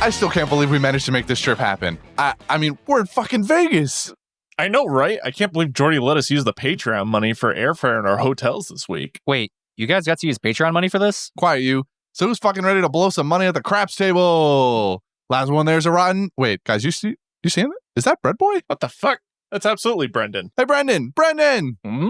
I still can't believe we managed to make this trip happen. I mean, we're in fucking Vegas. I know, right? I can't believe Jordy let us use the Patreon money for airfare in our hotels this week. Wait, you guys got to use Patreon money for this? Quiet you. So who's fucking ready to blow some money at the craps table? Last one there's a rotten. Wait, guys, you seeing it? Is that Bread Boy? What the fuck? That's absolutely Brendan. Hey, Brendan! Hmm?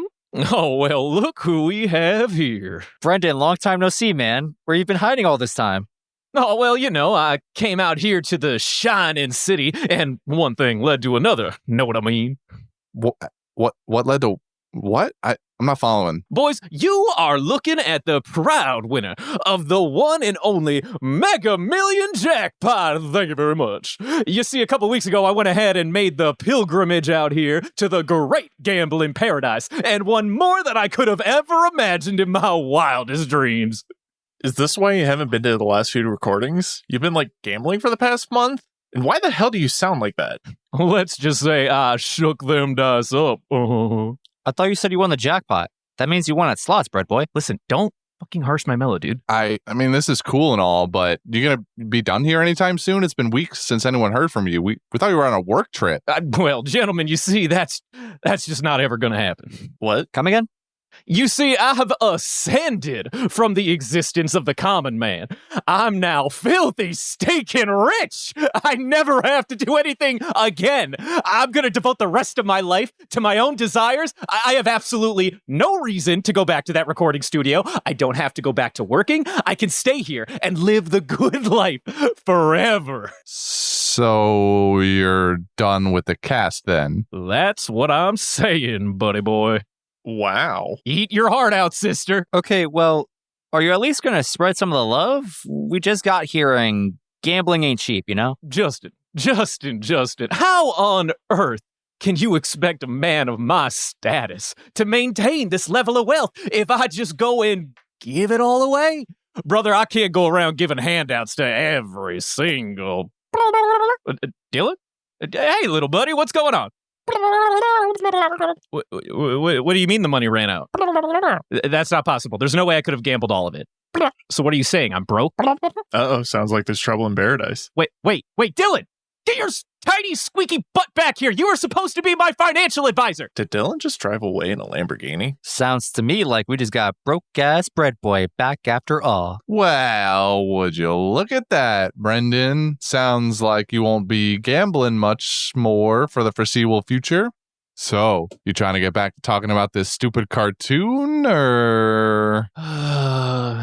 Oh, well, look who we have here. Brendan, long time no see, man. Where you been hiding all this time? Oh, well, I came out here to the shining city, and one thing led to another. Know what I mean? What led to what? I'm not following. Boys, you are looking at the proud winner of the one and only Mega Million Jackpot. Thank you very much. You see, a couple weeks ago, I went ahead and made the pilgrimage out here to the great gambling paradise and won more than I could have ever imagined in my wildest dreams. Is this why you haven't been to the last few recordings? You've been, gambling for the past month? And why the hell do you sound like that? Let's just say I shook them dice up. I thought you said you won the jackpot. That means you won at slots, Bread Boy. Listen, don't fucking harsh my mellow, dude. I mean, this is cool and all, but you gonna be done here anytime soon? It's been weeks since anyone heard from you. We thought you were on a work trip. Well, gentlemen, you see, that's just not ever gonna happen. What? Come again? You see, I have ascended from the existence of the common man. I'm now filthy, stinking rich. I never have to do anything again. I'm going to devote the rest of my life to my own desires. I have absolutely no reason to go back to that recording studio. I don't have to go back to working. I can stay here and live the good life forever. So you're done with the cast then? That's what I'm saying, buddy boy. Wow. Eat your heart out, sister. Okay, well, are you at least going to spread some of the love? We just got here and gambling ain't cheap, you know? Justin, how on earth can you expect a man of my status to maintain this level of wealth if I just go and give it all away? Brother, I can't go around giving handouts to every single... Dylan? Hey, little buddy, what's going on? What do you mean the money ran out? That's not possible. There's no way I could have gambled all of it. So what are you saying? I'm broke? Uh-oh, sounds like there's trouble in paradise. Wait, Dylan! Get your tiny squeaky butt back here! You were supposed to be my financial advisor! Did Dylan just drive away in a Lamborghini? Sounds to me like we just got broke-ass Bread Boy back after all. Well, would you look at that, Brendan? Sounds like you won't be gambling much more for the foreseeable future. So, you trying to get back to talking about this stupid cartoon, or...?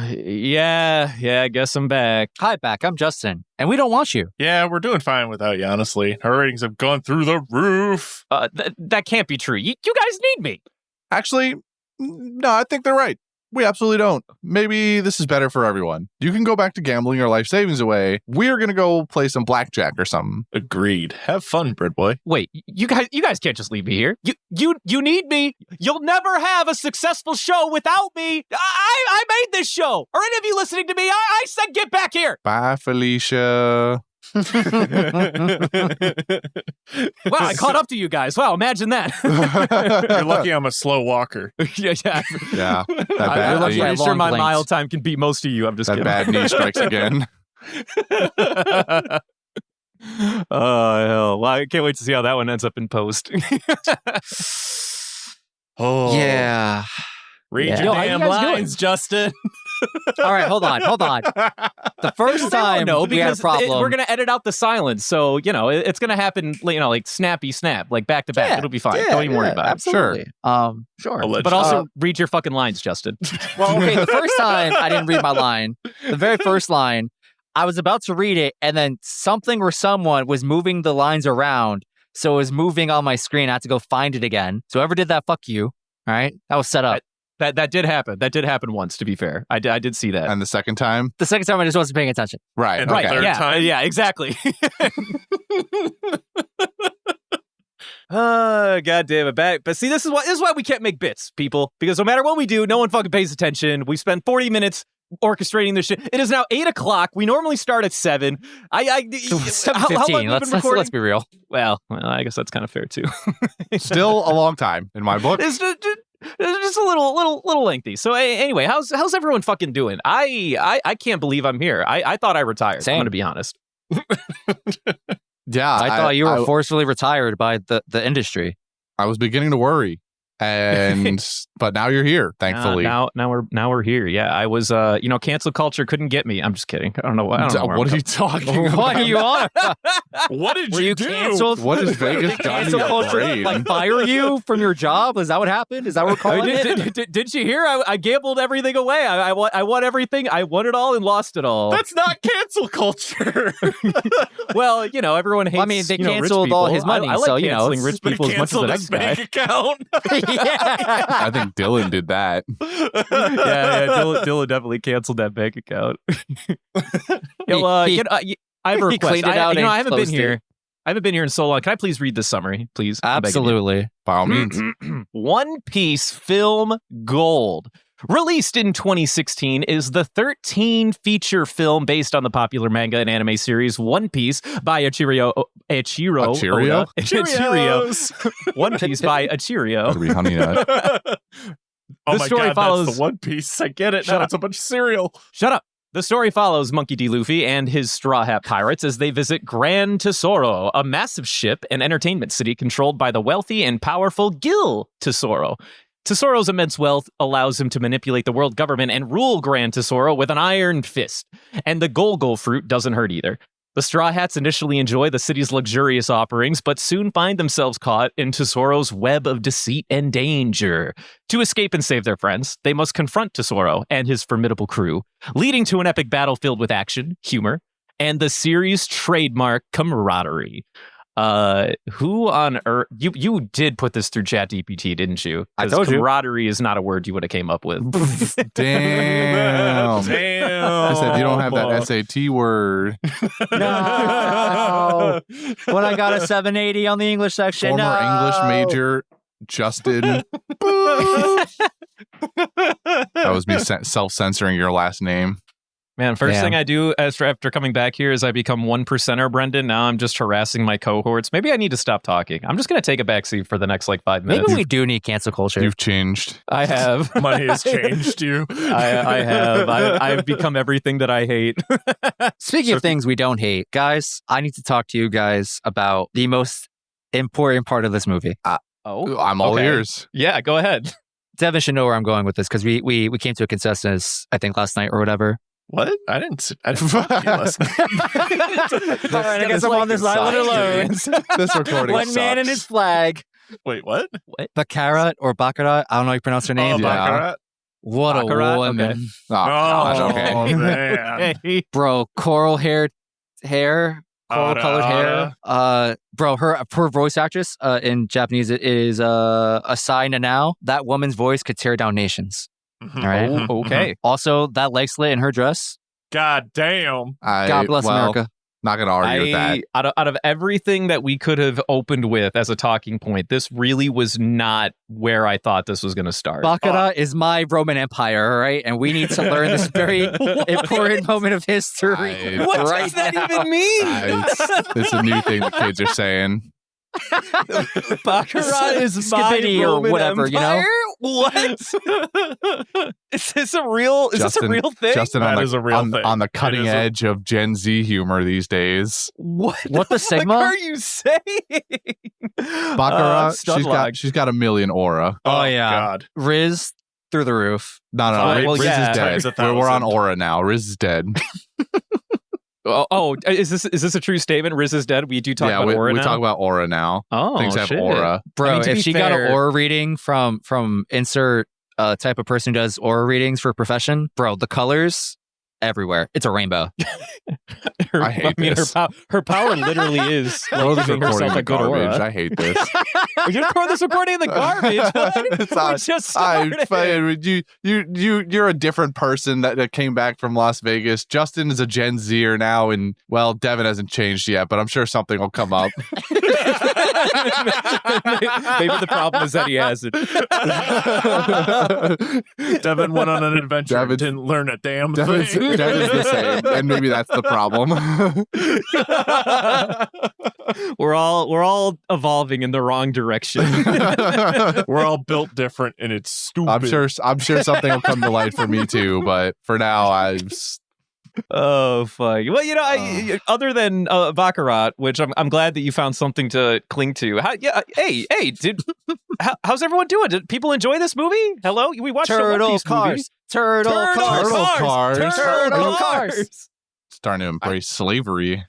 Yeah, I guess I'm back. Hi, back. I'm Justin, and we don't want you. Yeah, we're doing fine without you, honestly. Our ratings have gone through the roof. That can't be true. You guys need me. Actually, no, I think they're right. We absolutely don't. Maybe this is better for everyone. You can go back to gambling your life savings away. We're going to go play some blackjack or something. Agreed. Have fun, Bread Boy. Wait, you guys can't just leave me here. You need me. You'll never have a successful show without me. I made this show. Are any of you listening to me? I said get back here. Bye, Felicia. Wow, I caught up to you guys. Wow, imagine that. You're lucky I'm a slow walker. Yeah. I'm pretty sure my mile time can beat most of you. I'm just kidding. That bad knee strikes again. Oh, hell. Well, I can't wait to see how that one ends up in post. Oh. Yeah. Read Yeah. your Yo, how damn you guys lines, Justin. All right, hold on. The first time we had a problem... we're going to edit out the silence. So, it's going to happen, like snappy snap, like back to back. Yeah, It'll be fine. yeah, Don't even worry about it. Absolutely. Sure. Allegedly. But also read your fucking lines, Justin. Well, okay, the first time I didn't read my line, the very first line, I was about to read it, and then something or someone was moving the lines around, so it was moving on my screen. I had to go find it again. So whoever did that, fuck you. All right? That was set up. That did happen. That did happen once, to be fair. I did see that. And the second time? The second time I just wasn't paying attention. Right. And Okay. the third time? Yeah, exactly. God damn it, back. But see, this is why we can't make bits, people. Because no matter what we do, no one fucking pays attention. We spend 40 minutes orchestrating this shit. It is now 8 o'clock. We normally start at 7. 7:15. Let's be real. Well, I guess that's kind of fair too. Still a long time in my book. It's just a little lengthy. So anyway, how's everyone fucking doing? I can't believe I'm here. I thought I retired. Same. I'm gonna be honest. Yeah, I thought you were forcefully retired by the industry. I was beginning to worry, but now you're here. Thankfully, now we're here. Yeah, I was. Cancel culture couldn't get me. I'm just kidding. I don't know. What are you talking about? What are you on? What did Were you do? canceled? What is Vegas done to Cancel your culture brain? like fire you from your job? Is that what happened? Is that what we're calling it? Did you hear? I gambled everything away. I won everything. I won it all and lost it all. That's not cancel culture. Well, everyone hates. I mean, they rich canceled all people. his money, I like so canceling rich But he people as much as the canceled next his guy. bank account. I think Dylan did that. Yeah, Dylan definitely canceled that bank account. I have a he request. cleaned it out and I haven't been closed it. here. I haven't been here in so long. Can I please read this summary, please? I'm begging you. Absolutely. By all means. One Piece Film Gold. Released in 2016 is the 13 feature film based on the popular manga and anime series One Piece by Eiichiro Oda. Eiichiro. One Piece by Eiichiro. Gotta be Honey Nut. Oh The my story God, follows- that's the One Piece. I get it. Shut Now up. it's a bunch of cereal. Shut up. The story follows Monkey D. Luffy and his Straw Hat Pirates as they visit Grand Tesoro, a massive ship and entertainment city controlled by the wealthy and powerful Gil Tesoro. Tesoro's immense wealth allows him to manipulate the world government and rule Grand Tesoro with an iron fist. And the Golgol fruit doesn't hurt either. The Straw Hats initially enjoy the city's luxurious offerings, but soon find themselves caught in Tesoro's web of deceit and danger. To escape and save their friends, they must confront Tesoro and his formidable crew, leading to an epic battle filled with action, humor, and the series' trademark camaraderie. Who on earth? You did put this through ChatGPT, didn't you? I told you. Camaraderie is not a word you would have came up with. Damn. Damn. I said you don't have that SAT word. No. When I got a 780 on the English section. Former no. English major Justin. That was me self-censoring your last name. Man, first Damn. thing I do after coming back here is I become 1%er, Brendan. Now I'm just harassing my cohorts. Maybe I need to stop talking. I'm just going to take a backseat for the next 5 minutes. Maybe we do need cancel culture. You've changed. I have. Money has changed you. I have. I've become everything that I hate. Speaking of things we don't hate, guys, I need to talk to you guys about the most important part of this movie. I'm all okay. ears. Yeah, go ahead. Devin should know where I'm going with this because we came to a consensus, I think, last night or whatever. What? I didn't fucking listen. All right, I guess I'm on this island alone. This recording One man and sucks. his flag. Wait, what? Baccarat or Baccarat, I don't know how you pronounce her name. Oh, Baccarat? What Baccarat? a woman. Okay. Oh, gosh, okay. Man. Bro, coral colored hair. Bro, her voice actress in Japanese is Asai Nanao. That woman's voice could tear down nations. Mhm. All right. Mhm. Okay. Also, that leg slit in her dress. God damn. God bless America. Not gonna argue with that. Out of everything that we could have opened with as a talking point, this really was not where I thought this was going to start. Baccarat is my Roman Empire, all right? And we need to learn this very important moment of history. What right does that now. even mean? It's a new thing the kids are saying. Baccarat is my Skibidi or Roman whatever, you know? Empire? What? Is this a real thing? Justin That on is the, a real on, thing. on the It cutting is a- edge of Gen Z humor these days. What the Sigma? fuck are you saying? Baccarat, Studlog. she's got a million aura. Oh, yeah. God. Riz through the roof. No, Well, Riz yeah, is times dead. 1,000. We're on aura now. Riz is dead. Oh, is this a true statement? Riz is dead. We do talk about we aura now. talk about aura now. Oh, Things have shit. aura. Bro, I mean, to if be she got an fair- aura reading from insert type of person who does aura readings for a profession, bro, the colors everywhere. It's a rainbow. I hate this. her power literally is Throw this giving recording herself in a the good garbage. aura. I hate this. You're throwing this recording in the garbage. What? It's We not- just started. You're a different person that came back from Las Vegas. Justin is a Gen Zer now, and well, Devin hasn't changed yet, but I'm sure something will come up. Maybe the problem is that he hasn't. Devin went on an adventure and Devin- didn't learn a damn Devin's thing. the same, and maybe that's the problem. We're all evolving in the wrong direction. We're all built different, and it's stupid. I'm sure something will come to light for me too, but for now, Oh fuck! Well, other than Baccarat, which I'm glad that you found something to cling to. Hey, dude, how's everyone doing? Did people enjoy this movie? Hello, we watched a One Turtle Piece cars. movie. Turtle cars. Turtle cars. Starting to embrace slavery.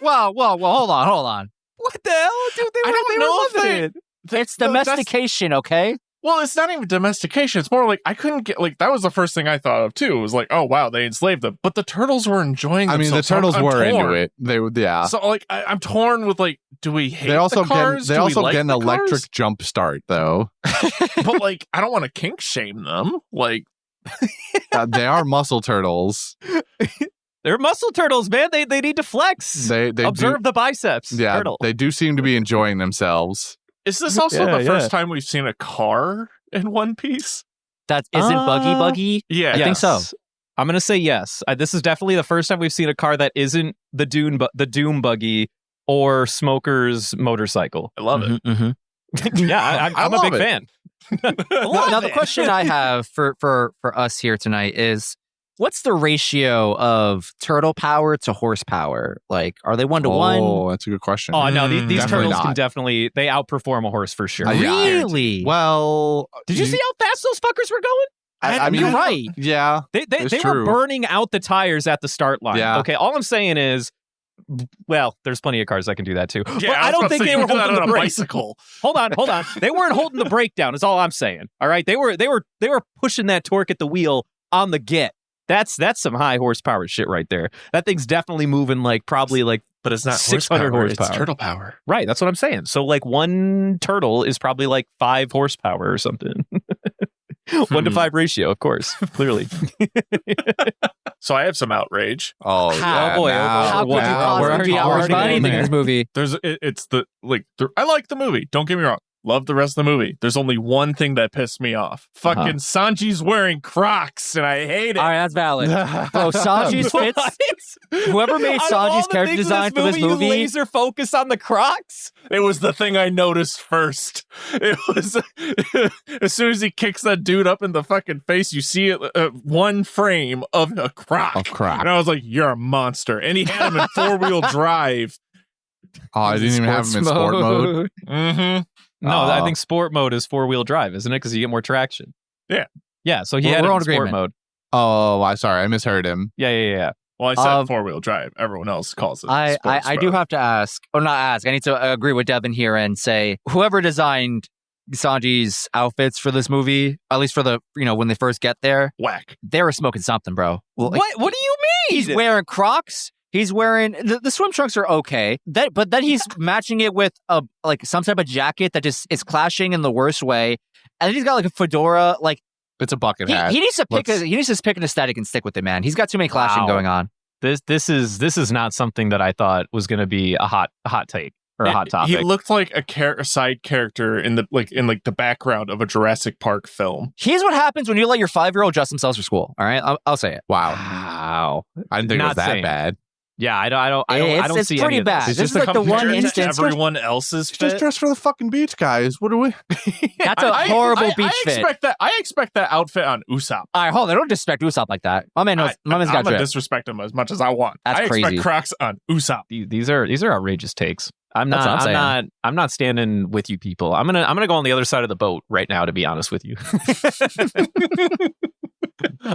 Well, hold on. What the hell, dude? They were loving it. It's domestication, okay? Well, it's not even domestication. It's more like I couldn't get that was the first thing I thought of too. It was like, oh wow, they enslaved them, but the turtles were enjoying. I mean, the themselves. turtles were into torn. it. They would, yeah. So I'm torn with do we hate They also the cars? get Do we like an the electric cars? jump start though. But I don't want to kink shame them. They are muscle turtles. They're muscle turtles, man. They need to flex. They Observe the biceps. Yeah, Turtle. they do seem to be enjoying themselves. Is this also Yeah, the first time we've seen a car in One Piece? That isn't Buggy. Yeah, I think so. I'm gonna say yes. This is definitely the first time we've seen a car that isn't the Doom buggy or Smoker's motorcycle. I love it. Mm-hmm. Yeah, I'm a love big it. fan. Now the question I have for us here tonight is, what's the ratio of turtle power to horsepower? Are they 1-to-1? Oh, that's a good question. Oh no, these Definitely turtles not. can definitely outperform a horse for sure. Yeah. Really? Well, Did you see how fast those fuckers were going? I mean, you're right. Yeah, They It's were true. burning out the tires at the start line. Yeah. Okay, all I'm saying is, well, there's plenty of cars that can do that too. Yeah, But I don't think they were holding the on a brake. bicycle. Hold on. They weren't holding the brake down. Is all I'm saying. All right, they were pushing that torque at the wheel on the get. That's some high horsepower shit right there. That thing's definitely moving probably But it's not 600 horsepower. It's turtle power. right. That's what I'm saying. So one turtle is probably 5 horsepower or something. 1-to-5 ratio, of course, clearly. So I have some outrage. Oh, How- yeah, boy, now- How could you now we're possibly be talking. outraged by already anything in there. this movie? It's I like the movie. Don't get me wrong. Love the rest of the movie. There's only one thing that pissed me off. Fucking Sanji's wearing Crocs, and I hate it. All right, that's valid. Bro, Sanji's fits. Whoever made Sanji's character design for this movie, you laser focus on the Crocs. It was the thing I noticed first. It was as soon as he kicks that dude up in the fucking face, you see it one frame of a Croc. A Croc. And I was like, "You're a monster." And he had him in 4-wheel drive. Oh, I didn't even have him in sport mode. Mm-hmm. No, I think sport mode is 4-wheel drive, isn't it? Because you get more traction. Yeah. Yeah, so he We're had it on in sport agreement. mode. Oh, I sorry, I misheard him. Yeah. Well, I said 4-wheel drive. Everyone else calls it. I sports do mode. have to ask, or not ask, I need to agree with Devin here and say, whoever designed Sanji's outfits for this movie, at least for the, when they first get there, whack. they were smoking something, bro. Well, What do you mean? He's wearing Crocs. He's wearing the swim trunks are okay. But then he's matching it with some type of jacket that just is clashing in the worst way. And then he's got a fedora. It's a bucket hat. He needs to pick an aesthetic and stick with it, man. He's got too many clashing Wow. going on. This is not something that I thought was going to be a hot take or a hot topic. He looked like a side character in the background of a Jurassic Park film. Here's what happens when you let your 5-year-old dress themselves for school. All right, I'll say it. Wow. I didn't think it Not was that same. bad. Yeah, I don't It's see pretty any of bad. this. This is like the one Compared to instance. everyone else's Just fit. dress for the fucking beach, guys. What are we? That's a horrible beach I fit. expect that outfit on Usopp. All right, hold on. Don't disrespect Usopp like that. My man's got I'm gonna drip. disrespect him as much as I want. That's I crazy. expect Crocs on Usopp. These are outrageous takes. I'm That's what I'm I'm not standing with you people. I'm gonna go on the other side of the boat right now, to be honest with you.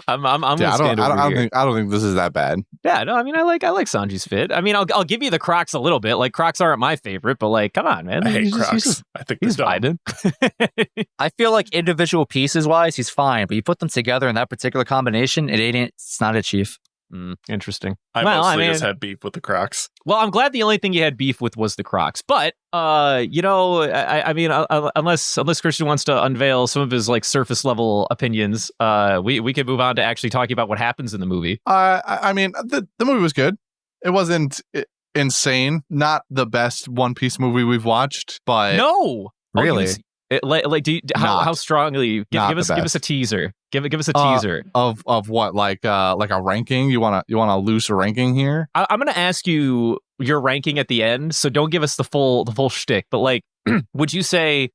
I'm gonna stand over here. I don't think this is that bad. Yeah, no, I mean, I like Sanji's fit. I mean, I'll give you the Crocs a little bit. Crocs aren't my favorite, but come on, man. I hate He's just- Crocs. I think He's they're dumb. vibing. I feel like individual pieces wise, he's fine, but you put them together in that particular combination, it's not a chief. Interesting. I Well, mostly I mean- just had beef with the Crocs. Well, I'm glad the only thing you had beef with was the Crocs. But, I mean, unless Christian wants to unveil some of his surface level opinions, we could move on to actually talking about what happens in the movie. I mean, the movie was good. It wasn't insane. Not the best One Piece movie we've watched, but No, Really? How strongly? Not Give the us a best. teaser. Give us a teaser. of what like a ranking. You want a loose ranking here? I'm going to ask you your ranking at the end, so don't give us the full shtick. But would you say?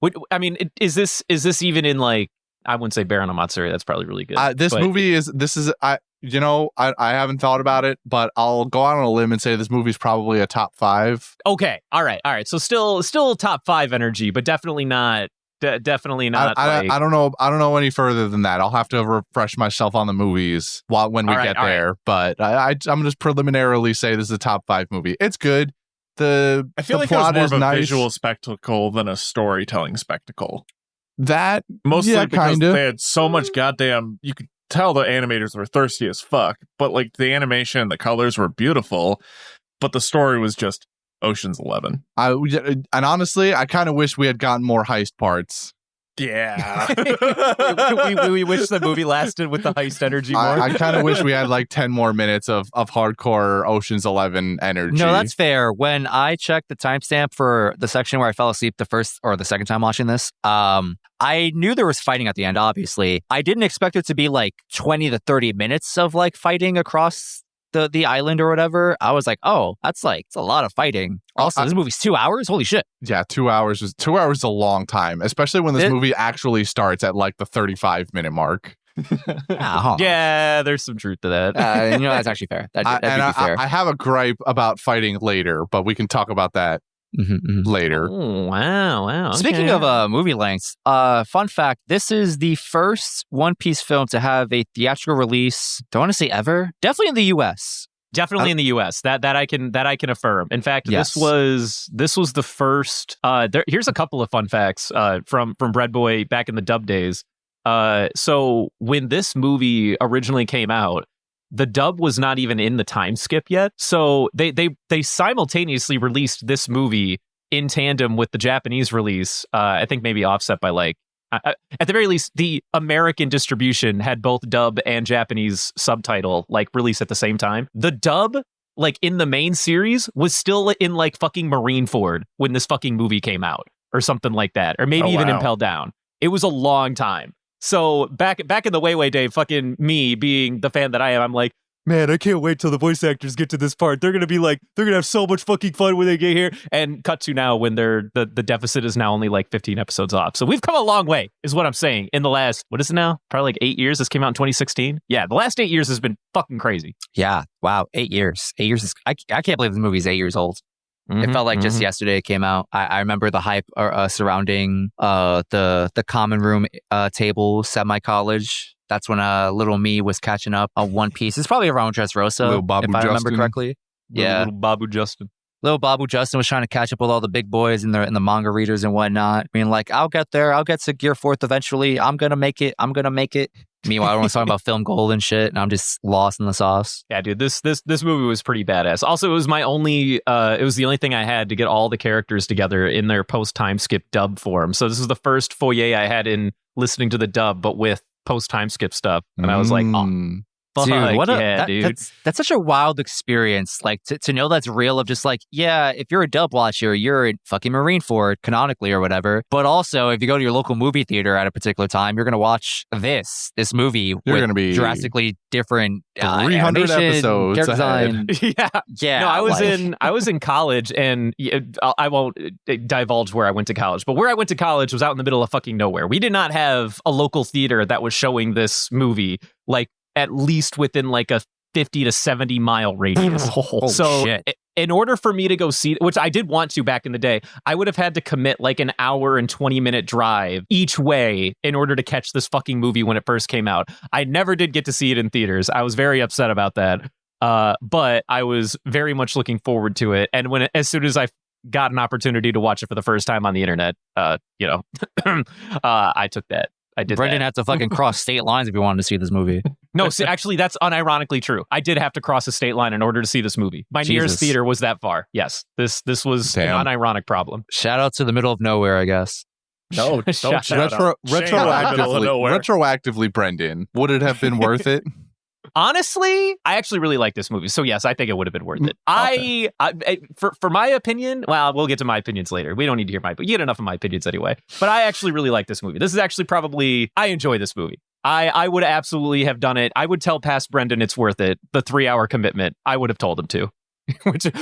Is this even in I wouldn't say Baron Matsuri. That's probably really good. This but- movie is I haven't thought about it, but I'll go out on a limb and say this movie's probably a top 5. Okay, all right. So still top 5 energy, but definitely not. Definitely not. I don't know any further than that. I'll have to refresh myself on the movies when we get there. Right. But I'm just preliminarily say this is a top 5 movie. It's good. I feel like plot it was more of a nice. visual spectacle than a storytelling spectacle. That mostly because kinda. They had so much goddamn. You could tell the animators were thirsty as fuck, but like the animation and the colors were beautiful, but the story was just Ocean's 11. And honestly, I kind of wish we had gotten more heist parts. Yeah. we wish the movie lasted with the heist energy more. I kind of wish we had like 10 more minutes of hardcore Ocean's 11 energy. No, that's fair. When I checked the timestamp for the section where I fell asleep the first or the second time watching this, I knew there was fighting at the end, obviously. I didn't expect it to be like 20 to 30 minutes of like fighting across the island or whatever. I was like, oh, it's a lot of fighting. Also, this movie's 2 hours? Holy shit. Yeah, 2 hours is a long time, especially when this movie actually starts at like the 35-minute mark. Yeah, there's some truth to that. That's actually fair. That'd be fair. I have a gripe about fighting later, but we can talk about that later. Oh, wow. Okay. Speaking of movie lengths, fun fact, this is the first One Piece film to have a theatrical release, don't want to say ever, definitely in the US. Definitely in the US. That I can affirm. In fact, yes. this was the first here's a couple of fun facts from Bread Boy back in the dub days. So when this movie originally came out, the dub was not even in the time skip yet. So they simultaneously released this movie in tandem with the Japanese release. I think maybe offset by like, at the very least, the American distribution had both dub and Japanese subtitle like released at the same time. The dub, like in the main series, was still in like fucking Marineford when this fucking movie came out or something like that. Or maybe even Impel Down. It was a long time. So back in the way day, fucking me being the fan that I am, I'm like, man, I can't wait till the voice actors get to this part. They're gonna have so much fucking fun when they get here. And cut to now when the deficit is now only like 15 episodes off. So we've come a long way, is what I'm saying. In the last, what is it now? Probably like 8 years. This came out in 2016. Yeah, the last 8 years has been fucking crazy. Yeah, wow, 8 years. 8 years is I can't believe the movie's 8 years old. It felt like just yesterday it came out. I remember the hype surrounding the common room table semi-college. That's when little me was catching up on One Piece. It's probably around Dressrosa, if I remember correctly. Yeah, little Babu Justin. Little Babu Justin was trying to catch up with all the big boys and the manga readers and whatnot. I mean, like, I'll get there. I'll get to Gear 4th eventually. I'm gonna make it. Meanwhile, everyone's talking about film gold and shit, and I'm just lost in the sauce. Yeah, dude, this movie was pretty badass. Also, it was my only, it was the only thing I had to get all the characters together in their post-time skip dub form. So this is the first foyer I had in listening to the dub, but with post-time skip stuff. And I was like, oh, dude, that's such a wild experience. Like to know that's real of just like, yeah, if you're a dub watcher, you're in fucking Marineford canonically or whatever. But also if you go to your local movie theater at a particular time, you're going to watch this movie. You're going to be drastically different 300 episodes design. Yeah. No, I was in college, and I won't divulge where I went to college, but where I went to college was out in the middle of fucking nowhere. We did not have a local theater that was showing this movie like at least within like a 50 to 70 mile radius. So shit. In order for me to go see, which I did want to back in the day, I would have had to commit like an hour and 20-minute drive each way in order to catch this fucking movie when it first came out. I never did get to see it in theaters. I was very upset about that. But I was very much looking forward to it. And as soon as I got an opportunity to watch it for the first time on the internet, I took that. I did. Brendan had to fucking cross state lines if you wanted to see this movie. No, see, actually, that's unironically true. I did have to cross a state line in order to see this movie. My nearest theater was that far. Yes, this was an unironic problem. Shout out to the middle of nowhere, I guess. No, don't retroactively, Brendan, would it have been worth it? Honestly, I actually really like this movie. So yes, I think it would have been worth it. Okay. For my opinion, well, we'll get to my opinions later. We don't need to hear you get enough of my opinions anyway. But I actually really like this movie. This is actually probably, I enjoy this movie. I would absolutely have done it. I would tell past Brendan it's worth it. The 3-hour commitment, I would have told him to.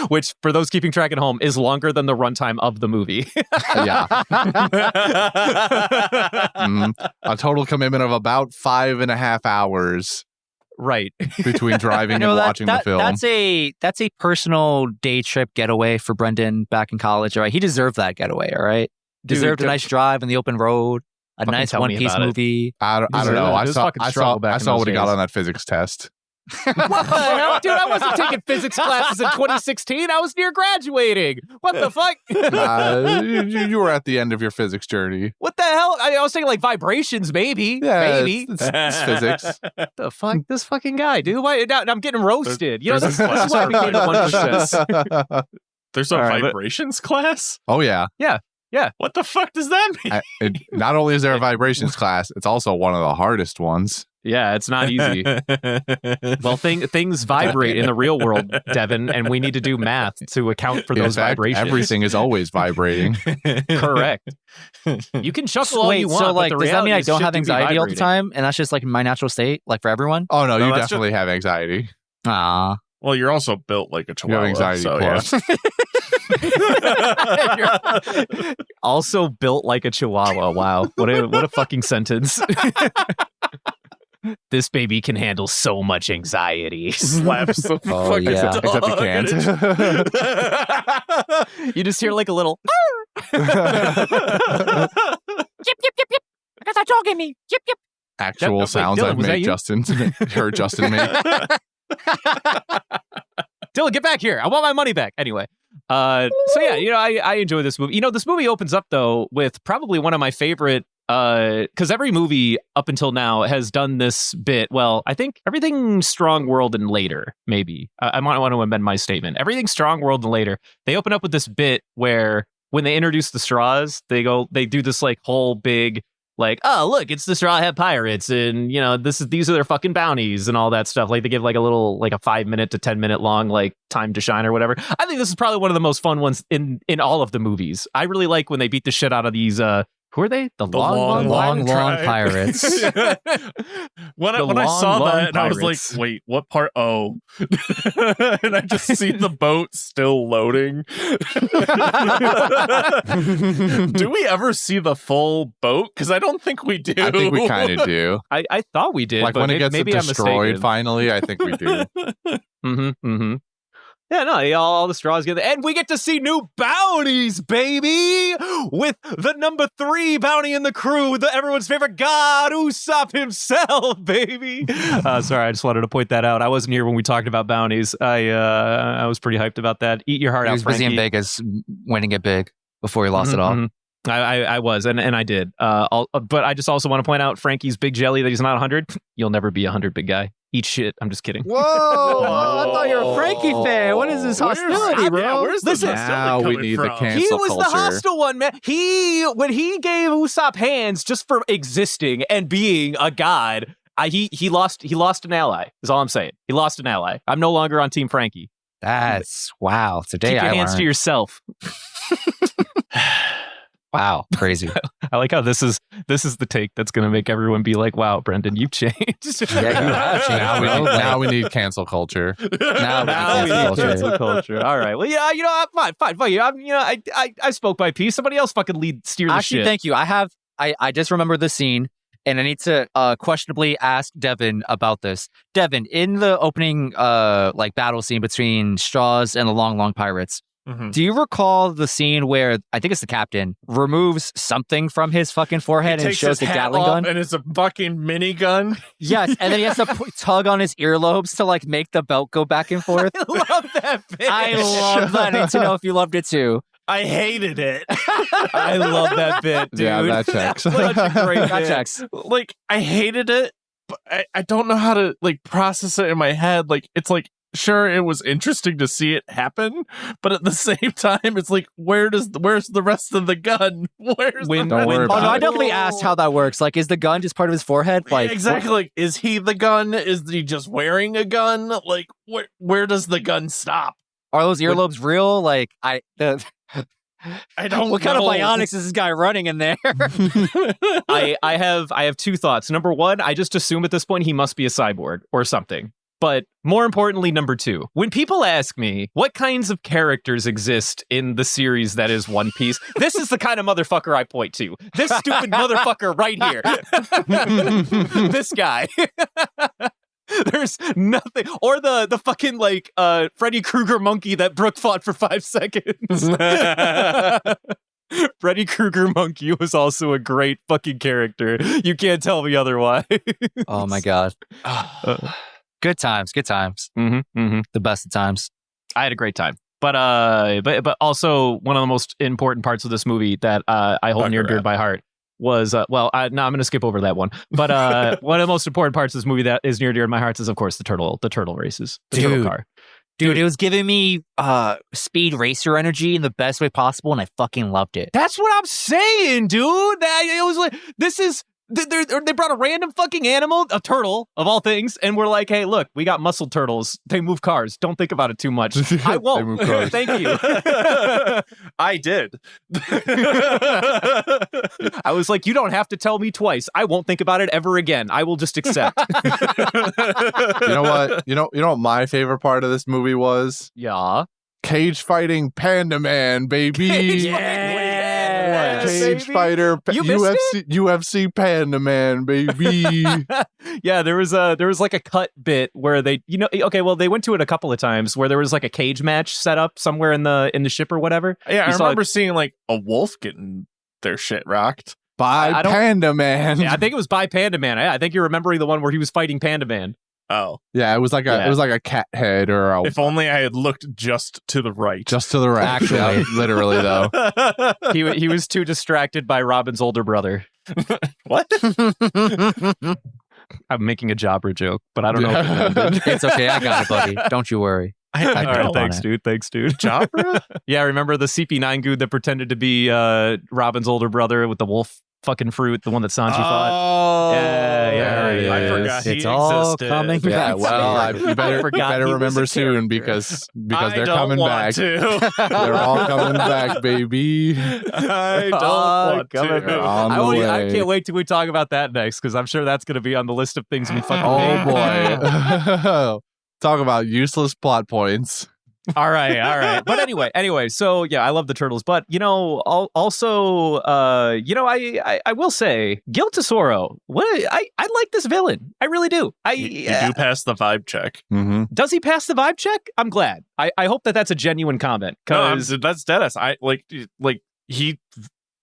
which for those keeping track at home is longer than the runtime of the movie. Yeah. A total commitment of about 5.5 hours. Right. between driving and watching the film. That's a personal day trip getaway for Brendan back in college. All right, he deserved that getaway. All right, deserved a nice drive in the open road, a nice One Piece movie. I don't know. I saw what he got days. on that physics test. What the hell? Dude, I wasn't taking physics classes in 2016. I was near graduating. What the fuck? You were at the end of your physics journey. What the hell? I was taking like vibrations, maybe. Yeah, maybe. it's physics. The fuck? This fucking guy, dude. Why? Now I'm getting roasted. You know, this there's is why I became the 1%. There's a All right, vibrations class? Oh, yeah. What the fuck does that mean? Not only is there a vibrations class, it's also one of the hardest ones. Yeah, it's not easy. Well, things vibrate in the real world, Devin, and we need to do math to account for those vibrations. Everything is always vibrating. Correct. You can chuckle all you want. So like, but the does that mean I reality is don't shit have do be anxiety all the vibrating. time, and that's just like my natural state, like for everyone? Oh, no, No, you that's definitely have anxiety. Ah, Well, you're also built like a You chihuahua. have anxiety so, plus. You're also built like a chihuahua. Wow. What a fucking sentence. This baby can handle so much anxiety. Slaps the Oh, fucking yeah. dog. Except he can't. You just hear like a little yip yip yip yip. I got that dog in me. Yip yip. Actual Wait, sounds Dylan, I've was that made you? Justin heard Justin make. Dylan, get back here. I want my money back. Anyway. So yeah, I enjoy this movie. This movie opens up though with probably one of my favorite because every movie up until now has done this bit. Well, I think everything Strong World and later, maybe. I might want to amend my statement. Everything Strong World and later, they open up with this bit where when they introduce the straws, they do this like whole big like, oh look, it's the Straw Hat Pirates, and these are their fucking bounties and all that stuff. Like they give like a little like a 5 minute to 10 minute long like time to shine or whatever. I think this is probably one of the most fun ones in all of the movies. I really like when they beat the shit out of these who are they? The long tribe. pirates. When I long, saw long that, and I was like, pirates. wait, what part? Oh. And I just see the boat still loading. Do we ever see the full boat? Because I don't think we do. I think we kind of do. I thought we did. Like but when it maybe, gets I'm destroyed mistaken. finally, I think we do. Mm-hmm. Yeah, no, all the straws get, and we get to see new bounties, baby, with the number 3 bounty in the crew, everyone's favorite god, Usopp himself, baby. Sorry, I just wanted to point that out. I wasn't here when we talked about bounties. I was pretty hyped about that. Eat your heart He out, was busy in Frankie. Vegas winning it big before he lost it all. Mhm. I was, and I did. But I just also want to point out Frankie's big jelly that he's not 100. You'll never be 100, big guy. Eat shit. I'm just kidding. Whoa! I thought you were a Frankie fan. What is this hostility, bro? Yeah, where's Listen, the now we coming need the from? cancel He was culture. the hostile one, man. When he gave Usopp hands just for existing and being a god, he lost an ally. Is all I'm saying. He lost an ally. I'm no longer on Team Frankie. That's wow. Today Keep your I hands learned. to yourself. Wow, crazy. I like how this is the take that's going to make everyone be like, "Wow, Brendan, you've changed." Yeah, you have changed. Now we need cancel culture. Now we need cancel culture. All right. Well, yeah, fine. Fuck you. I spoke my piece. Somebody else fucking steer the Actually, shit. thank you. I just remembered the scene, and I need to questionably ask Devin about this. Devin, in the opening like battle scene between Straws and the Long Pirates, Mhm. do you recall the scene where I think it's the captain removes something from his fucking forehead He and takes shows his the hat Gatling off gun? and it's a fucking minigun. Yes, and then he has to tug on his earlobes to like make the belt go back and forth. I love that bit. I love that. I need to know if you loved it too. I hated it. I love that bit, dude. Yeah, that checks. Such a great That bit. checks. Like, I hated it, but I don't know how to like process it in my head. Like, it's like, sure, it was interesting to see it happen, but at the same time, it's like, where's the rest of the gun? Where's When- the Don't worry Oh about no, I it. definitely asked how that works. Like, is the gun just part of his forehead? Like, exactly. Like, is he the gun? Is he just wearing a gun? Like, where does the gun stop? are those earlobes real? Like, I don't. what kind of know. bionics is this guy running in there? I have 2 thoughts. Number 1, I just assume at this point he must be a cyborg or something. But more importantly, number 2, when people ask me what kinds of characters exist in the series that is One Piece, this is the kind of motherfucker I point to. This stupid motherfucker right here. This guy. There's nothing. Or the fucking like Freddy Krueger monkey that Brooke fought for 5 seconds. Freddy Krueger monkey was also a great fucking character. You can't tell me otherwise. Oh my god. Good times. The best of times. I had a great time. But also one of the most important parts of this movie that I hold near and dear to my heart was I'm going to skip over that one. But one of the most important parts of this movie that is near and dear to my heart is, of course, the turtle races, the turtle car. Dude, it was giving me speed racer energy in the best way possible, and I fucking loved it. That's what I'm saying, dude. It was like, this is. They brought a random fucking animal, a turtle of all things, and we're like, hey, look, we got muscle turtles. They move cars. Don't think about it too much. I won't. Thank you. I did. I was like, you don't have to tell me twice. I won't think about it ever again. I will just accept. You know what? You know what my favorite part of this movie was? Yeah. Cage fighting Panda Man, baby. Cage fighter, UFC Panda Man, baby. Yeah, there was like a cut bit where they, they went to it a couple of times where there was like a cage match set up somewhere in the ship or whatever. Yeah, I remember seeing like a wolf getting their shit rocked by Panda Man. Yeah, I think it was by Panda Man. I think you're remembering the one where he was fighting Panda Man. Oh, yeah, it was like a cat head or a. If only I had looked just to the right. Just to the right, actually, literally though. He was too distracted by Robin's older brother. What? I'm making a jobber joke, but I don't know. If it It's okay, I got it, buddy. Don't you worry. All right, thanks, dude. Jabra? Yeah, remember the CP9 dude that pretended to be Robin's older brother with the wolf fucking fruit, the one that Sanji fought? Oh, Yeah, I forgot he it's all existed. coming back. Yeah, well, you better remember soon because they're coming back. To. They're all coming back, baby. I don't want to. I can't wait till we talk about that next because I'm sure that's going to be on the list of things we fucking hate. Oh boy. Talk about useless plot points. All right. But anyway, so yeah, I love the turtles. But, I will say, Gil Tesoro, I like this villain. I really do. You do pass the vibe check. Mm-hmm. Does he pass the vibe check? I'm glad. I hope that's a genuine comment. No, that's Dennis. I like he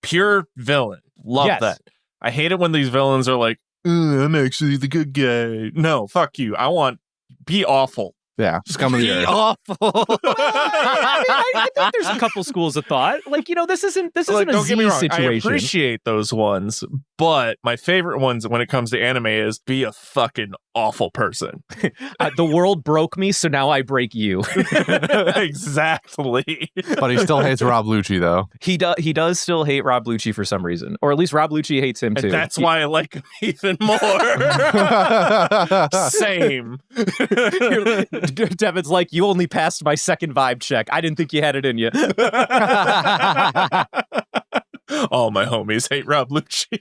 pure villain. Love that. I hate it when these villains are like, I'm actually the good guy. No, fuck you. I want be awful. Yeah, scum of the earth. Awful. I think there's a couple schools of thought. Like, this isn't a don't get me Z wrong. situation. I appreciate those ones, but my favorite ones when it comes to anime is be a fucking awful person. The world broke me, so now I break you. Exactly. But he still hates Rob Lucci, though. He does still hate Rob Lucci for some reason, or at least Rob Lucci hates him too. And that's why I like him even more. Same. Devin's like, you only passed my second vibe check. I didn't think you had it in you. All my homies hate Rob Lucci.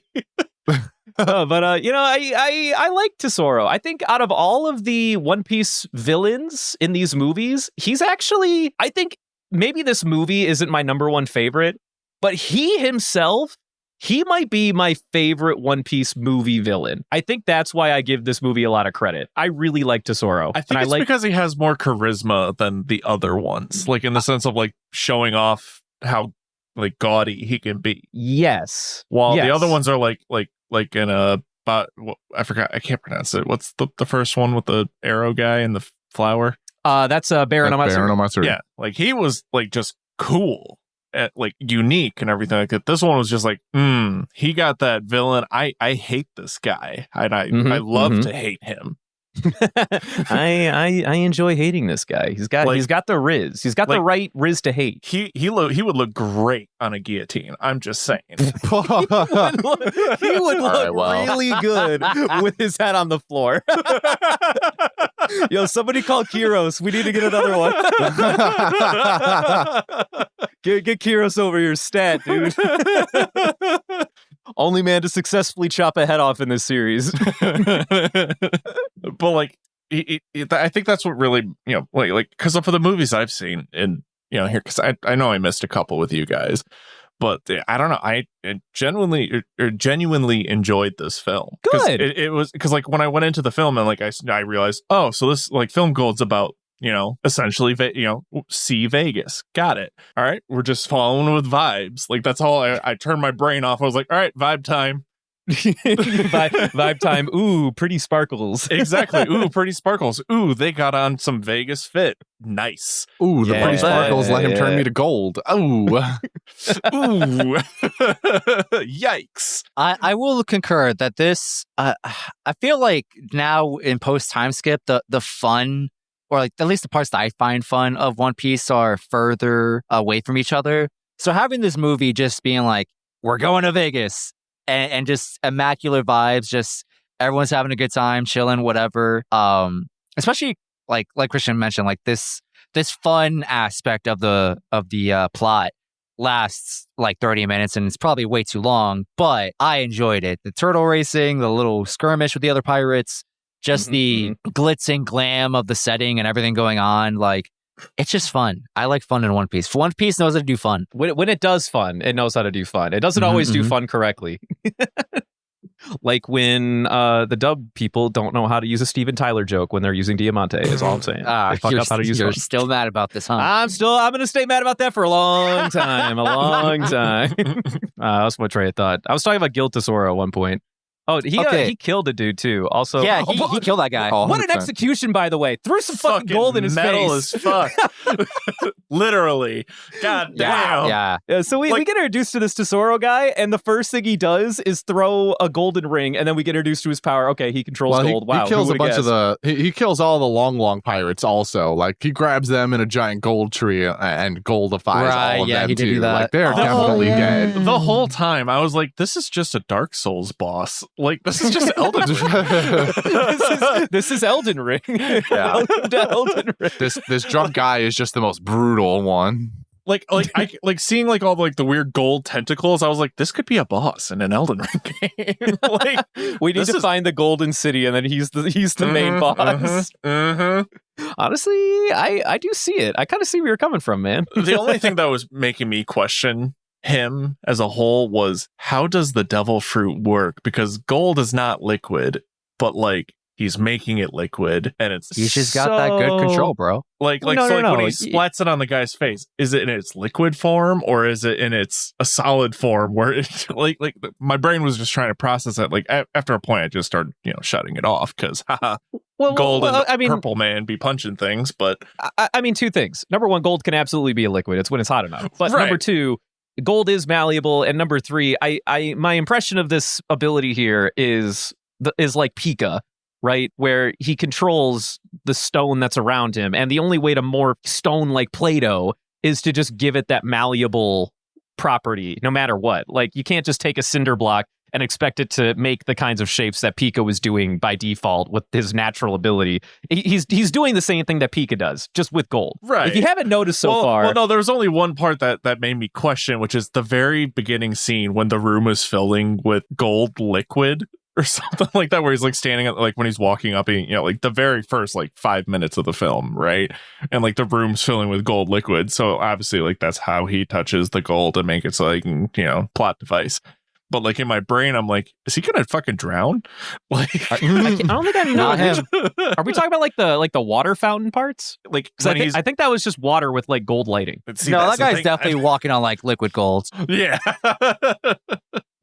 But I like Tesoro. I think out of all of the One Piece villains in these movies, he's actually, I think maybe this movie isn't my number one favorite, but he himself, he might be my favorite One Piece movie villain. I think that's why I give this movie a lot of credit. I really like Tesoro. I think it's because he has more charisma than the other ones, like in the sense of like showing off how like gaudy he can be. Yes. While the other ones are like in a, I forgot, I can't pronounce it. What's the first one with the arrow guy and the flower? That's Baron Omatsuru. Yeah, like he was like just cool. Like unique and everything like that. This one was just like, he got that villain. I hate this guy, and I love to hate him. I enjoy hating this guy. He's got the riz. He's got the right riz to hate. He would look great on a guillotine. I'm just saying. He would look really good with his head on the floor. Yo, somebody call Kiros. We need to get another one. Get Kiros over your stat, dude. Only man to successfully chop a head off in this series. But like, I think that's what really, like, because for the movies I've seen, and here, because I know I missed a couple with you guys, But I don't know. I genuinely enjoyed this film. Good. It was because like when I went into the film and like I realized, oh, so this like Film Gold's about, essentially, see Vegas. Got it. All right. We're just following with vibes. Like that's all. I turned my brain off. I was like, all right, vibe time. Vibe time. Ooh, pretty sparkles. Exactly. Ooh, pretty sparkles. Ooh, they got on some Vegas fit. Nice. Ooh, the Yeah. pretty sparkles let him turn me to gold. Ooh. Ooh. Yikes. I will concur that this, I feel like now in post time skip, the fun, or like at least the parts that I find fun of One Piece are further away from each other. So having this movie just being like, we're going to Vegas and just immaculate vibes, just everyone's having a good time, chilling, whatever. Especially like Christian mentioned, like this fun aspect of the plot lasts like 30 minutes and it's probably way too long, but I enjoyed it. The turtle racing, the little skirmish with the other pirates, just the glitz and glam of the setting and everything going on. Like, it's just fun. I like fun in One Piece. One Piece knows how to do fun. When it does fun, it knows how to do fun. It doesn't always do fun correctly. Like when the dub people don't know how to use a Steven Tyler joke when they're using Diamante, is all I'm saying. They fuck up how to use You're fun. still mad about this, huh? I'm going to stay mad about that for a long time. That's my train of thought. I was talking about Guild Tesoro at one point. Oh, he killed a dude too. Also, Yeah, he killed that guy. Oh, what an 100%. execution, by the way. Threw some fucking gold in his metal face. as fuck. Literally. God damn. Yeah. So we get introduced to this Tesoro guy, and the first thing he does is throw a golden ring, and then we get introduced to his power. Okay, he controls gold. Wow. He kills who a bunch would've of he kills all the long pirates also. Like he grabs them in a giant gold tree and goldifies Right, all of yeah, them he did too. do that. Like they're Oh, definitely yeah. dead. The whole time I was like, this is just a Dark Souls boss. Like this is just Elden Ring. this is Elden Ring. Yeah. Welcome to Elden Ring. This drunk guy is just the most brutal one. like seeing like all like the weird gold tentacles. I was like, this could be a boss in an Elden Ring game. Like We need this to is- find the Golden City, and then he's the main boss. Honestly, I do see it. I kind of see where you're coming from, man. The only thing that was making me question him as a whole was, how does the devil fruit work? Because gold is not liquid, but like he's making it liquid, and it's He's just got that good control, bro. like No, so no, when no. he splats it on the guy's face, is it in its liquid form or is it in its a solid form? Where it like my brain was just trying to process it. Like after a point, I just started shutting it off because gold and purple man be punching things. But I mean, two things. Number one, gold can absolutely be a liquid. It's when it's hot enough. But Right. number two, gold is malleable. And number three, I my impression of this ability here is like Pika, right? Where he controls the stone that's around him. And the only way to morph stone like Play-Doh is to just give it that malleable property, no matter what. Like, you can't just take a cinder block and expect it to make the kinds of shapes that Pika was doing by default with his natural ability. He's doing the same thing that Pika does, just with gold. Right. If you haven't noticed so far... Well, no, there was only one part that made me question, which is the very beginning scene when the room is filling with gold liquid or something like that, where he's like standing up, like when he's walking up, like the very first like 5 minutes of the film, right? And like the room's filling with gold liquid. So obviously, like that's how he touches the gold to make it so he can, plot device. But like in my brain, I'm like, is he gonna fucking drown? Like, I don't think I know. Not him. Are we talking about like the water fountain parts? like 'Cause when I think that was just water with like gold lighting. see, No, that's that the guy's thing. definitely walking on like liquid gold. Yeah.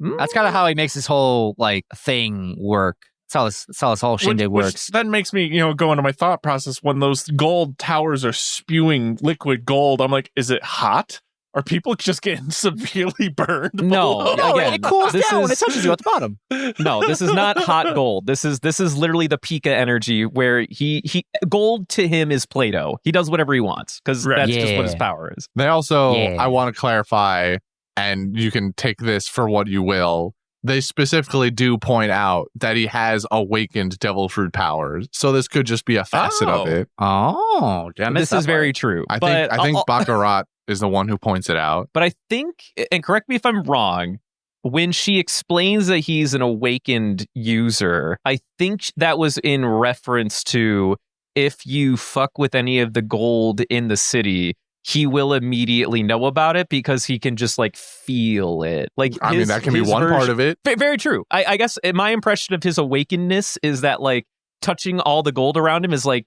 That's kind of how he makes his whole like thing work. That's how this whole shindig Which works. then makes me, go into my thought process when those gold towers are spewing liquid gold. I'm like, is it hot? Are people just getting severely burned? No, below? again, it cools this down when it is- touches you at the bottom. No, this is not hot gold. This is literally the Pika energy where he gold to him is Play-Doh. He does whatever he wants because Right. that's just what his Yeah. power is. They also, Yeah. I want to clarify, and you can take this for what you will. They specifically do point out that he has awakened devil fruit powers, so this could just be a facet Oh. of it. Oh, did I miss This that is very part? true. I but think Baccarat is the one who points it out. But I think, and correct me if I'm wrong, when she explains that he's an awakened user, I think that was in reference to if you fuck with any of the gold in the city, he will immediately know about it because he can just like feel it. Like I mean, that can be one part of it. Very true. I guess my impression of his awakenedness is that like touching all the gold around him is like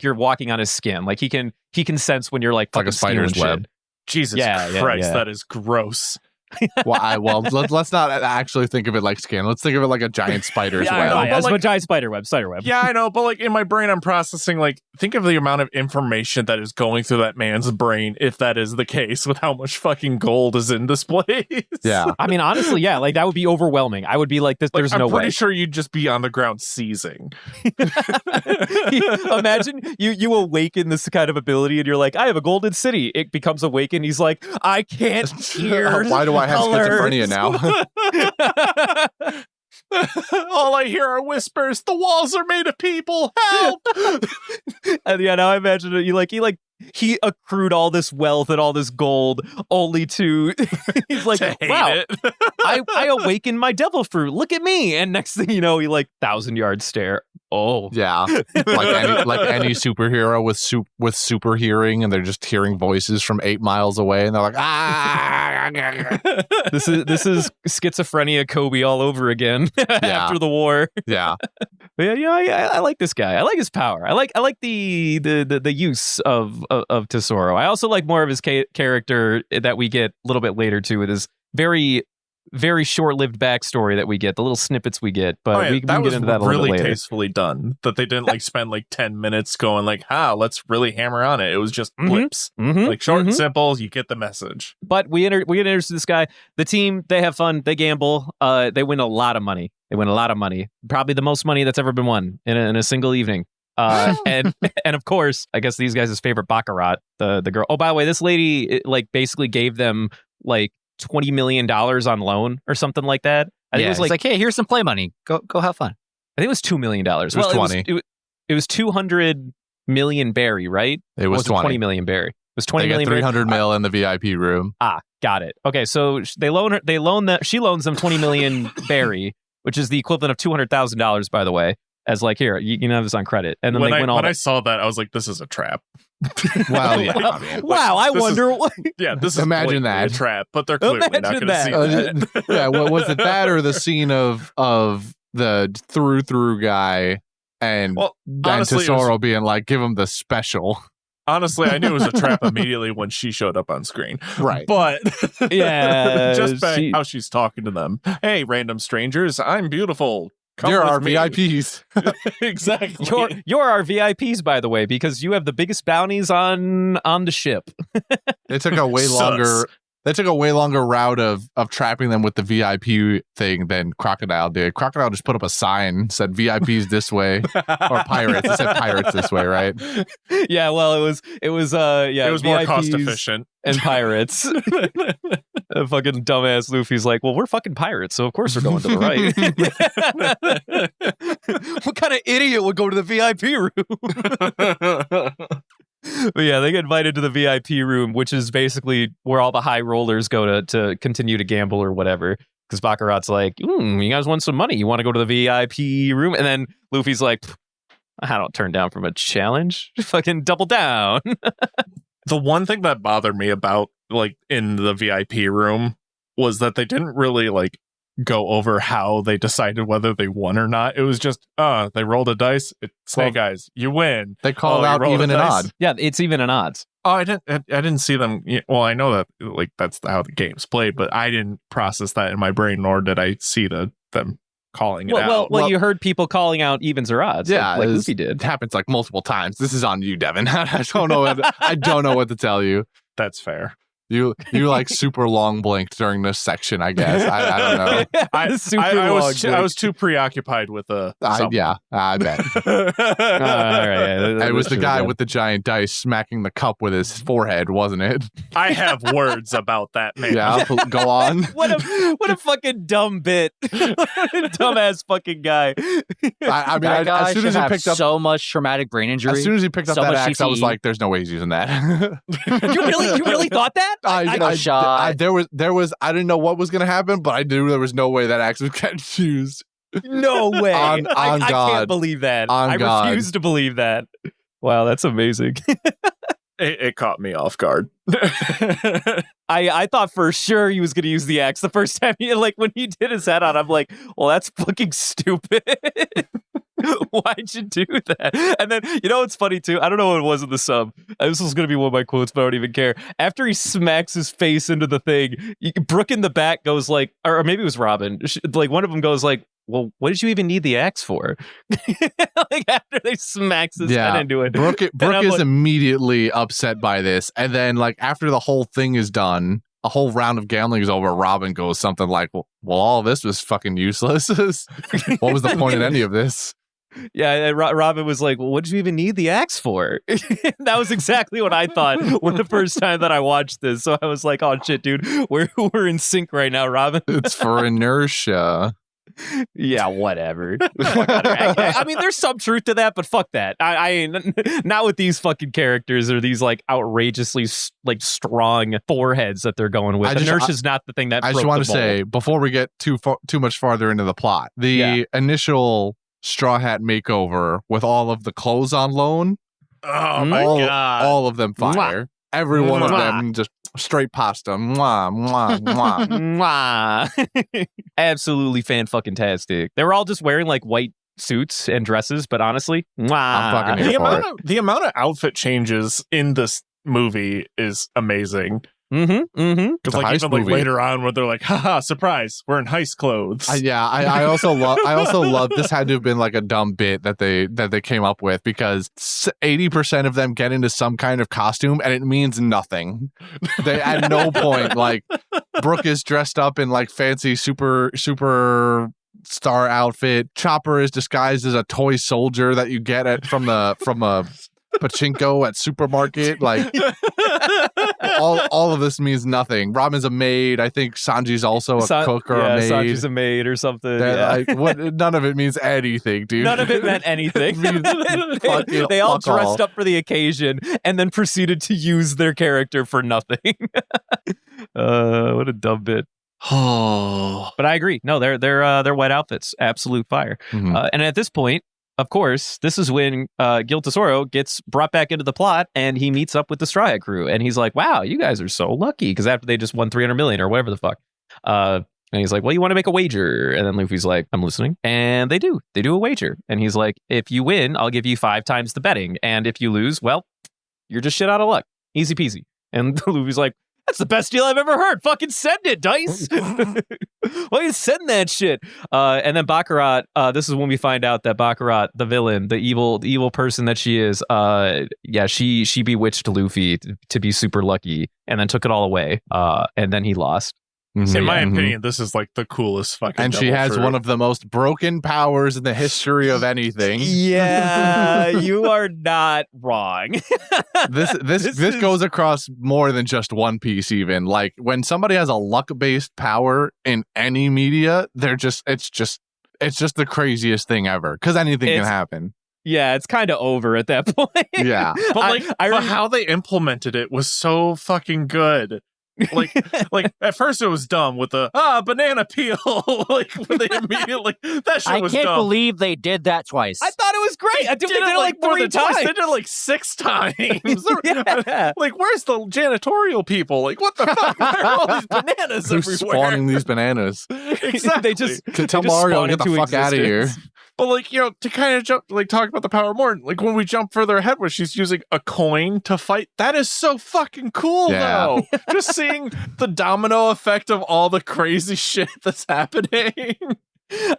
you're walking on his skin. Like he can sense when you're like Like a spider's stealing web. shit. Jesus Christ, that is gross. Well, let's not actually think of it like skin. Let's think of it like a giant spider's I web. know, Yeah, it's like- a giant spider web. Yeah, I know, but like in my brain, I'm processing like, think of the amount of information that is going through that man's brain if that is the case with how much fucking gold is in this place. Yeah. I mean, honestly, yeah, like that would be overwhelming. I would be like, Like, there's I'm no pretty way. sure you'd just be on the ground seizing. Imagine you awaken this kind of ability and you're like, I have a golden city. It becomes awakened. He's like, I can't hear. Why do I have colors. schizophrenia now? All I hear are whispers. The walls are made of people. Help! And yeah, now I imagine it, he accrued all this wealth and all this gold only to he's like, To hate wow, it. I awakened my devil fruit. Look at me. And next thing you know, he like 1,000-yard stare. Oh. Yeah, like any superhero with super hearing, and they're just hearing voices from 8 miles away, and they're like, ah. This is schizophrenia Kobe all over again after the war. Yeah, But yeah, I like this guy. I like his power. I like the use of Tesoro. I also like more of his character that we get a little bit later too, with his very, very short-lived backstory that we get, the little snippets we get. But we can get into that a little really bit later. tastefully done. That they didn't like spend like 10 minutes going like, let's really hammer on it. It was just blips. Mhm, Like short mhm. and simple, you get the message. But we get introduced to this guy. The team, they have fun. They gamble. They win a lot of money. Probably the most money that's ever been won in a single evening. And of course, I guess these guys' favorite baccarat, the girl. Oh, by the way, this lady like basically gave them like $20 million on loan or something like that. I think it was it's like, hey, here's some play money. Go have fun. I think it was $2 million. It was 20. It was 200 million berry, right? it was 20 million berry. It was 20 They million get berry. 300 mil in the VIP room. Got it. Okay, so she loans them 20 million berry, which is the equivalent of $200,000, by the way. As like, here, you can have this on credit. And then When they win all. I saw that, I was like, this is a trap. Well, yeah. Wow, I mean, wow, I this wonder what. Yeah, this is Imagine blatantly that. a trap, but they're clearly not Imagine going to see that. yeah, what was it, that or the scene of the through guy and Well, honestly, it was- Tesoro being like, give him the special. Honestly, I knew it was a trap immediately when she showed up on screen. Right. But Yeah, just by how she's talking to them. Hey, random strangers, I'm beautiful. Come You're with our me." VIPs. Exactly. You're our VIPs, by the way, because you have the biggest bounties on the ship. They took a way Sus. longer. They took a way longer route of trapping them with the VIP thing than Crocodile did. Crocodile just put up a sign, said VIPs this way, or pirates. It said pirates this way, right? Yeah, well, it was it was more VIPs cost efficient. and pirates. Fucking dumbass Luffy's like, well, we're fucking pirates, so of course we're going to the right. What kind of idiot would go to the VIP room? But yeah, they get invited to the VIP room, which is basically where all the high rollers go to continue to gamble or whatever. Because Baccarat's like, you guys want some money? You want to go to the VIP room? And then Luffy's like, I don't turn down from a challenge. Fucking double down. The one thing that bothered me about like in the VIP room was that they didn't really like go over how they decided whether they won or not. It was just, they rolled a dice. Hey guys, you win. They called you out rolled a even and dice. odd. Yeah, it's even an odds. Oh, I didn't see them. Well, I know that like that's how the game's played, but I didn't process that in my brain, nor did I see them calling it out. Well, you heard people calling out evens or odds. Yeah, like it Luffy did. happens like multiple times. This is on you, Devin. I don't know. I don't know what to tell you. That's fair. You like super long blinked during this section. I guess I don't know. I was too preoccupied with Yeah, I bet. All right, It was the guy with the giant dice smacking the cup with his forehead, wasn't it? I have words about that man. Yeah, go on. What a fucking dumb bit. Dumbass fucking guy. I mean, That guy as soon should as he have picked up, so much traumatic brain injury. as soon as he picked up so that much axe, I was CTE. like, "There's no way he's using that." You really thought that? There was. I didn't know what was going to happen, but I knew there was no way that axe was getting used. No way. On I God. can't believe that. On I God. refuse to believe that. Wow, that's amazing. It caught me off guard. I thought for sure he was going to use the axe the first time. When he did his head on, I'm like, well, that's fucking stupid. Why'd you do that? And then, what's funny too? I don't know what it was in the sub. This was going to be one of my quotes, but I don't even care. After he smacks his face into the thing, Brooke in the back goes like, or maybe it was Robin. One of them goes like, well, what did you even need the axe for? After they smacks his head into it. Brooke is immediately upset by this. And then after the whole thing is done, a whole round of gambling is over, Robin goes something like, well, all this was fucking useless. What was the point in any of this? Yeah, and Robin was like, well, what did you even need the axe for? That was exactly what I thought when the first time that I watched this. So I was like, oh, shit, dude, we're in sync right now, Robin. It's for inertia. Yeah, whatever. I mean, there's some truth to that, but fuck that. I not with these fucking characters or these outrageously strong foreheads that they're going with. Inertia's not the thing that. I just want to say before we get too much farther into the plot, the initial Straw Hat makeover with all of the clothes on loan. Oh my god! All of them fire. Mwah. Every one of them just straight pasta. Mwah, mwah, mwah. Mwah. Absolutely fan-fucking-tastic. They were all just wearing white suits and dresses, but honestly, mwah. I'm fucking here for it. The amount of outfit changes in this movie is amazing. Because even later on where they're like, haha, surprise, we're in heist clothes. I also love this had to have been a dumb bit that they came up with, because 80% of them get into some kind of costume and it means nothing. They at no point Brooke is dressed up in fancy super star outfit. Chopper is disguised as a toy soldier that you get from a pachinko at supermarket. All of this means nothing. Robin's a maid. I think Sanji's also a cook or a maid. Sanji's a maid or something. None of it means anything, dude. None of it meant anything. They all dressed up for the occasion and then proceeded to use their character for nothing. What a dumb bit. But I agree. No, they're white outfits. Absolute fire. Mm-hmm. And at this point, of course, this is when Gil Tesoro gets brought back into the plot, and he meets up with the Straw Hat crew, and he's like, "Wow, you guys are so lucky!" Because after they just won 300 million or whatever the fuck, and he's like, "Well, you want to make a wager?" And then Luffy's like, "I'm listening." And they do a wager, and he's like, "If you win, I'll give you 5 times the betting, and if you lose, well, you're just shit out of luck, easy peasy." And Luffy's like, "That's the best deal I've ever heard. Fucking send it, Dice." Why you send that shit? And then Baccarat, this is when we find out that Baccarat, the villain, the evil person that she is, she bewitched Luffy to be super lucky and then took it all away. And then he lost. Mm-hmm. In my opinion, this is the coolest fucking. And she has one of the most broken powers in the history of anything. Yeah, you are not wrong. This goes across more than just One Piece. Even when somebody has a luck-based power in any media, it's just the craziest thing ever, because anything can happen. Yeah, it's kind of over at that point. Yeah, but but how they implemented it was so fucking good. At first it was dumb with the banana peel. When they immediately that shit was dumb. I can't believe they did that twice. I thought it was great. I did it 3 times. They did it 6 times. Yeah. Where's the janitorial people? What the fuck? Why are all these bananas Who's everywhere? spawning these bananas? Exactly. They just tell Mario to get the fuck out of here. But to kind of jump, talk about the power more, when we jump further ahead where she's using a coin to fight, that is so fucking cool, though. Just seeing the domino effect of all the crazy shit that's happening.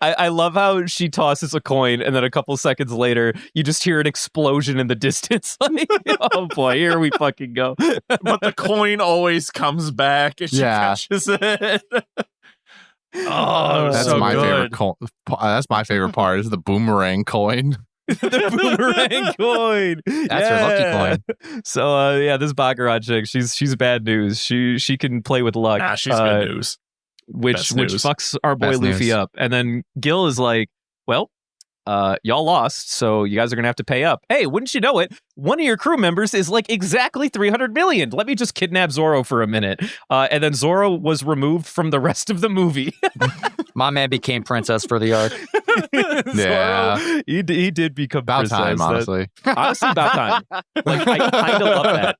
I love how she tosses a coin, and then a couple seconds later, you just hear an explosion in the distance. Oh boy, here we fucking go. But the coin always comes back, and she catches it. Oh, that's so my good. favorite. That's my favorite part is the boomerang coin. The boomerang coin. That's her lucky coin. So this Baccarat chick, she's bad news. She can play with luck. Nah, she's good news. Which fucks our boy Best Luffy news. up. And then Gil is like, well, y'all lost, so you guys are gonna have to pay up. Hey, wouldn't you know it? One of your crew members is like exactly 300 million. Let me just kidnap Zorro for a minute. And then Zorro was removed from the rest of the movie. My man became princess for the arc. Yeah. Zorro, he did become About princess. time, honestly. Honestly, about time. Like, I kind of love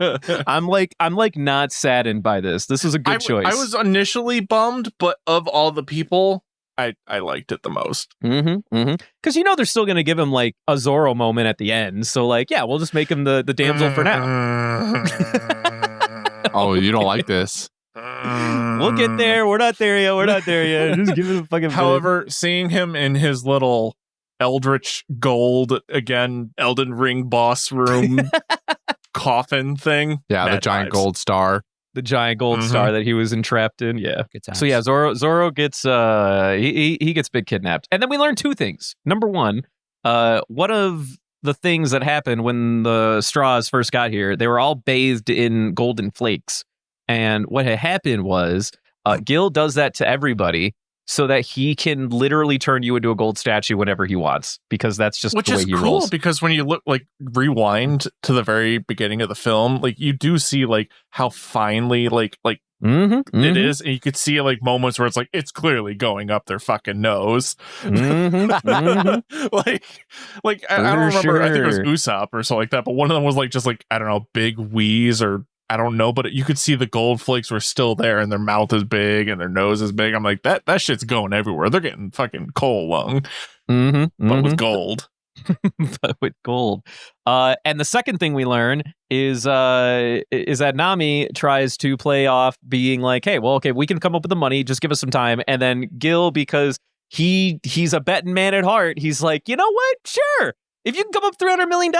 that. I'm like not saddened by this. This was a good choice. I was initially bummed, but of all the people, I liked it the most. Because they're still gonna give him like a Zorro moment at the end. So like, yeah, we'll just make him the damsel for now. Oh, you don't like this? We'll get there. We're not there yet. Just give it a fucking. However, seeing him in his little Eldritch Gold again, Elden Ring boss room coffin thing. Yeah, the mad giant vibes. gold star. the giant gold star that he was entrapped in. Yeah. Good times. So yeah, Zorro gets he gets big kidnapped. And then we learn two things. Number one, one of the things that happened when the straws first got here, they were all bathed in golden flakes. And what had happened was Gil does that to everybody so that he can literally turn you into a gold statue whenever he wants, because that's just Which the way is he cool, rolls. because when you look, like, rewind to the very beginning of the film, like, you do see, like, how finely, like it is, and you could see, like, moments where it's like, it's clearly going up their fucking nose. like I don't remember, I think it was sure. Usopp or something like that, but one of them was, like, just, like, I don't know, big wheeze, or I don't know, but you could see the gold flakes were still there, and their mouth is big and their nose is big. I'm like, that shit's going everywhere. They're getting fucking coal lung, but with gold. But with gold. And the second thing we learn is that Nami tries to play off being like, hey, well, okay, we can come up with the money, just give us some time. And then Gil, because he's a betting man at heart, he's like, you know what? Sure. If you can come up $300 million,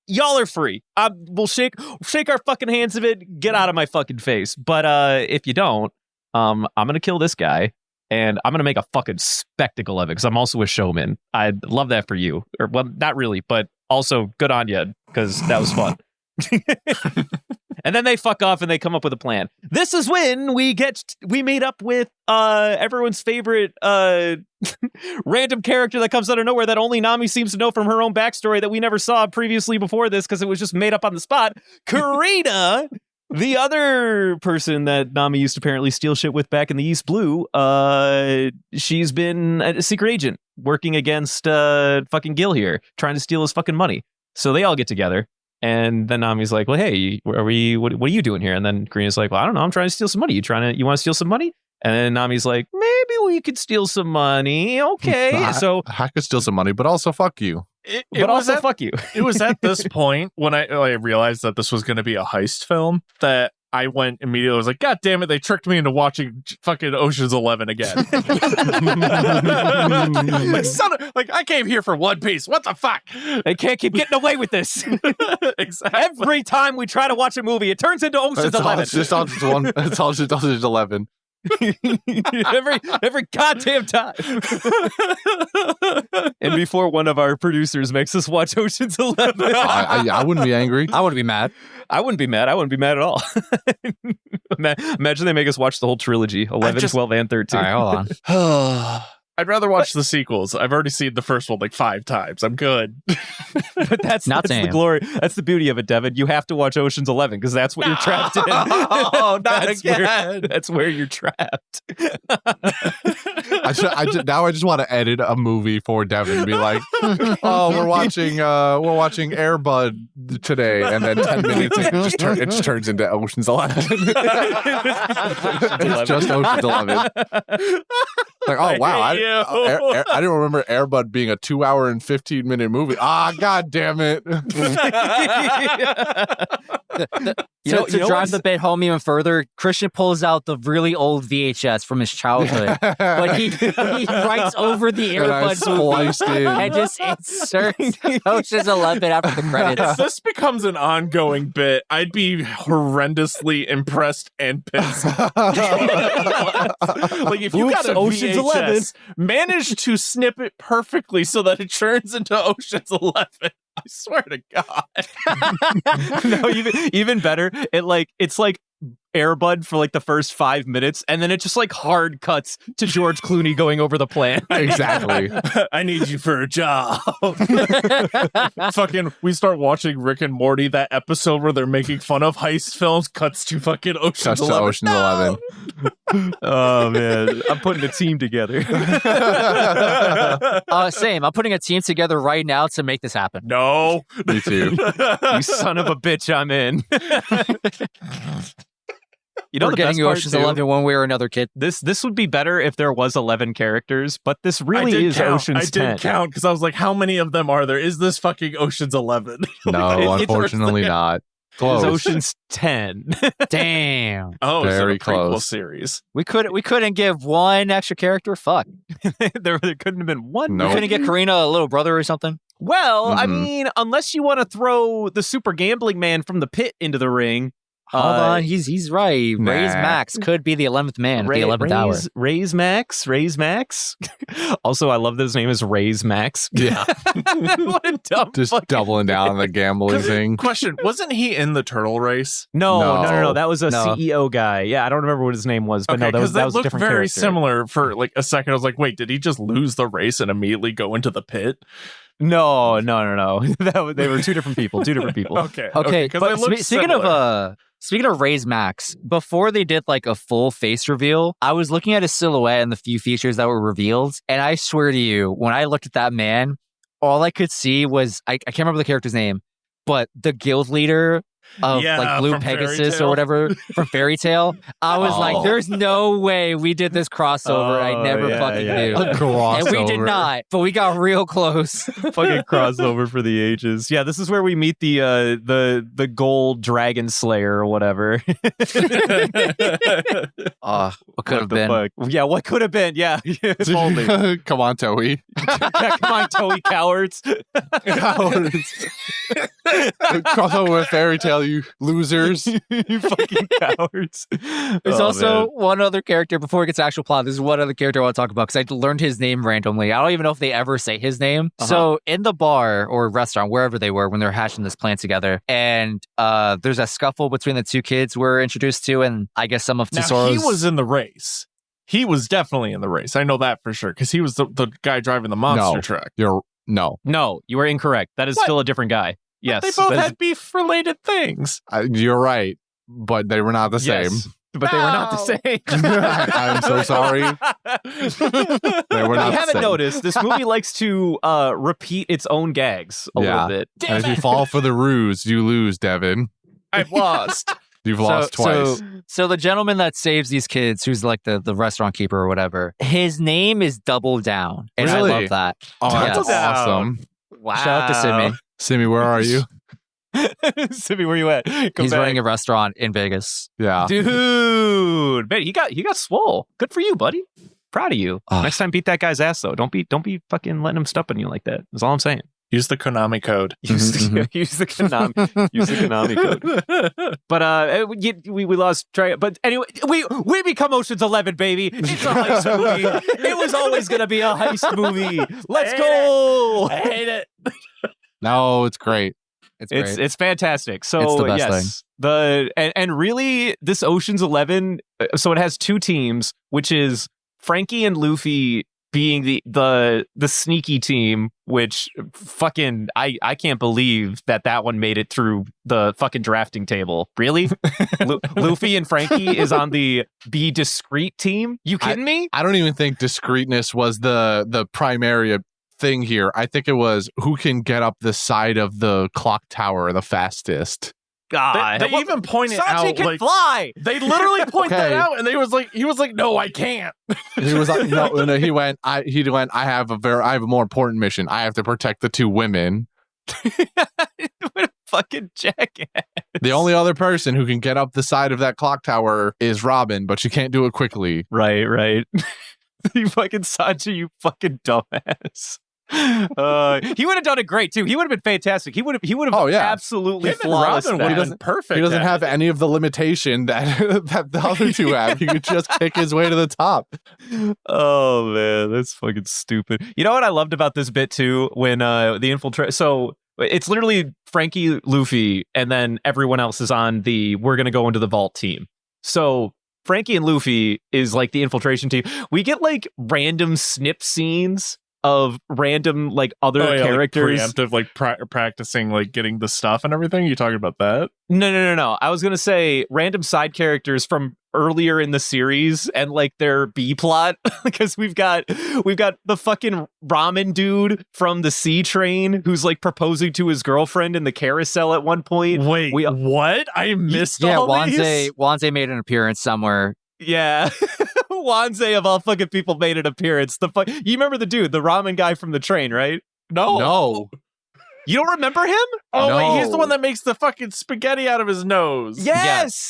y'all are free. We'll shake our fucking hands of it. Get out of my fucking face. But if you don't, I'm gonna kill this guy. And I'm going to make a fucking spectacle of it because I'm also a showman. I'd love that for you. Or, well, not really, but also good on you because that was fun. And then they fuck off and they come up with a plan. This is when we meet up with everyone's favorite random character that comes out of nowhere that only Nami seems to know from her own backstory that we never saw previously before this because it was just made up on the spot. Karina! The other person that Nami used to apparently steal shit with back in the East Blue, she's been a secret agent working against fucking Gil here, trying to steal his fucking money. So they all get together, and then Nami's like, "Well, hey, what are you doing here?" And then Karina's like, "Well, I don't know. I'm trying to steal some money. You want to steal some money?" And then Nami's like, "Maybe we could steal some money. Okay." So I could steal some money, but also fuck you. But also fuck you. It was at this point when I realized that this was going to be a heist film that I went immediately. I was like, God damn it, they tricked me into watching fucking Ocean's 11 again. I came here for One Piece. What the fuck? They can't keep getting away with this. Exactly. Every time we try to watch a movie, it turns into Ocean's 11. It's just one. It's all just Ocean's 11. every goddamn time. And before one of our producers makes us watch Ocean's 11, I wouldn't be angry. I wouldn't be mad. I wouldn't be mad. I wouldn't be mad at all. Imagine they make us watch the whole trilogy, 11, 12, and 13. All right, hold on. I'd rather watch the sequels. I've already seen the first one like 5 times. I'm good. But that's the glory. That's the beauty of it, Devin. You have to watch Ocean's 11 because that's what you're trapped in. Oh, not again. That's where you're trapped. I just want to edit a movie for Devin and be like, oh, we're watching Air Bud today, and then 10 minutes it just turns into Ocean's 11. It's just Ocean's 11. Like, oh wow, I didn't remember Air Bud being a 2-hour and 15-minute movie. Ah, god damn it. To drive the bit home even further, Christian pulls out the really old VHS from his childhood, but he writes over the Air Bud spliced in and just inserts Ocean's 11 after the credits. If this becomes an ongoing bit, I'd be horrendously impressed and pissed. Like, if you got a Ocean's VHS, 11, manage to snip it perfectly so that it turns into Ocean's 11. I swear to God. No, even better. It's like Airbud for like the first 5 minutes, and then it just like hard cuts to George Clooney going over the plan. Exactly. I need you for a job. Fucking, we start watching Rick and Morty, that episode where they're making fun of heist films, cuts to fucking Ocean's Cuts to 11. Ocean's 11. Oh man, I'm putting a team together. Same. I'm putting a team together right now to make this happen. No. Me too. You son of a bitch, I'm in. You know, We're the getting best you part, Ocean's too? 11 one way or another, kid. This would be better if there was 11 characters, but this really is Ocean's I 10. did count because I was like, how many of them are there? Is this fucking Ocean's 11? No, It's unfortunately not. It's Close. Ocean's 10. Damn. Oh, Very so a prequel close. series. We couldn't give one extra character. Fuck. there couldn't have been one. Nope. We couldn't get Karina a little brother or something. Well, I Mm-mm. mean, unless you want to throw the super gambling man from the pit into the ring. Hold on, he's right. Nah. Ray's Max could be the 11th man at the 11th hour. Ray's Max. Also, I love that his name is Ray's Max. Yeah. What a dumb Just fucking- doubling down on the gambling thing. Question, wasn't he in the turtle race? No. No. That was a No. CEO guy. Yeah, I don't remember what his name was, but Okay, no, that was, they that was a looked different very character. similar for like a second. I was like, wait, did he just lose the race and immediately go into the pit? No. They were two different people. Okay. Okay, because but they look speaking of Ray's Max, before they did like a full face reveal, I was looking at his silhouette and the few features that were revealed, and I swear to you, when I looked at that man, all I could see was I can't remember the character's name, but the guild leader of Yeah, like Blue from Fairy Pegasus or Tail. whatever from Fairy Tale. I was Oh. like, there's no way we did this crossover. I never fucking knew. A crossover. And we did not, but we got real close. Fucking crossover for the ages. Yeah, this is where we meet the gold dragon slayer or whatever. What could have What the been? fuck? Yeah, what could have been? Yeah, if only. Come on, Toei. Come on, Toei cowards. Crossover with Fairy Tale, you losers. You fucking cowards. There's Oh, also man. one other character before it gets to actual plot. There's one other character I want to talk about because I learned his name randomly. I don't even know if they ever say his name. So in the bar or restaurant, wherever they were when they're hashing this plan together, and there's a scuffle between the two kids we're introduced to, and I guess some of Now, Tesoro's. he was in the race. He was definitely in the race. I know that for sure because he was the guy driving the monster No. truck. No. No, you are incorrect. That is What? still a different guy. Yes, They both that is- had beef-related things. You're right, but they were not the yes, same. but they were not the same. I'm so sorry. They were If not you the haven't same. noticed, this movie likes to repeat its own gags a Yeah. little bit. And if you fall for the ruse, you lose, Devin. I've lost. You've lost twice. So the gentleman that saves these kids, who's like the restaurant keeper or whatever, his name is Double Down, and Really? I love that. Oh, that's Yes. awesome. Wow. Shout out to Simi. Simi, where are you? Simi, where you at? Come He's back. running a restaurant in Vegas. Yeah. Dude, man, he got swole. Good for you, buddy. Proud of you. Ah. Next time, beat that guy's ass though. Don't be fucking letting him step on you like that. That's all I'm saying. Use the Konami code. Use the Konami code. But we lost track. But anyway, we become Ocean's 11, baby. It's a heist movie. It was always gonna be a heist movie. Let's go. I hate it. No, it's great. It's great. It's fantastic. So It's the best yes, and really this Ocean's 11. So it has two teams, which is Frankie and Luffy being the sneaky team, which fucking I can't believe that one made it through the fucking drafting table. Really? Luffy and Frankie is on the be discreet team? You kidding me? I don't even think discreetness was the primary thing here. I think it was who can get up the side of the clock tower the fastest. God, They even pointed Sanji out can like fly. they literally point that Okay. out, and he was like, no, I can't. He was like, no, he went, I have a more important mission. I have to protect the two women. What a fucking jackass. The only other person who can get up the side of that clock tower is Robin, but she can't do it quickly. Right. You fucking Sanji, you fucking dumbass. He would have done it great too. He would have been fantastic. He would have Oh, yeah. absolutely Him and flawless. Robin that. would have been perfect. He doesn't at have it. any of the limitation that that the other two have. He could just kick his way to the top. Oh man, that's fucking stupid. You know what I loved about this bit too? When the infiltrate. So it's literally Frankie, Luffy, and then everyone else is on the we're gonna go into the vault team. So Frankie and Luffy is like the infiltration team. We get like random snip scenes of random like other characters. Like preemptive, like practicing like getting the stuff and everything. You talking about that? No. I was gonna say random side characters from earlier in the series and like their B plot because we've got the fucking ramen dude from the sea train who's like proposing to his girlfriend in the carousel at one point. Wait, what? I missed all these? Wanze made an appearance somewhere. Yeah. Wanze of all fucking people made an appearance. You remember the dude, the ramen guy from the train, right? No. You don't remember him? Oh, No. wait, he's the one that makes the fucking spaghetti out of his nose. Yes,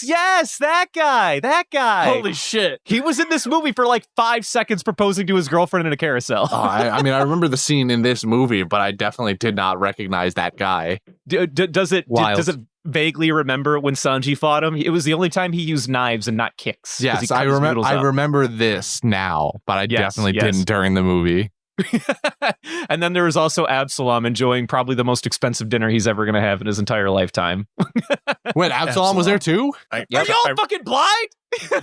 that guy. Holy shit. He was in this movie for like 5 seconds proposing to his girlfriend in a carousel. Oh, I mean, I remember the scene in this movie, but I definitely did not recognize that guy. Does it Wild. vaguely remember when Sanji fought him? It was the only time he used knives and not kicks. 'cause he Yes, cut I his remember. noodles I up. remember this now, but I Yes, definitely yes. didn't during the movie. And then there was also Absalom enjoying probably the most expensive dinner he's ever going to have in his entire lifetime. Wait, Absalom was there too? Are y'all fucking blind?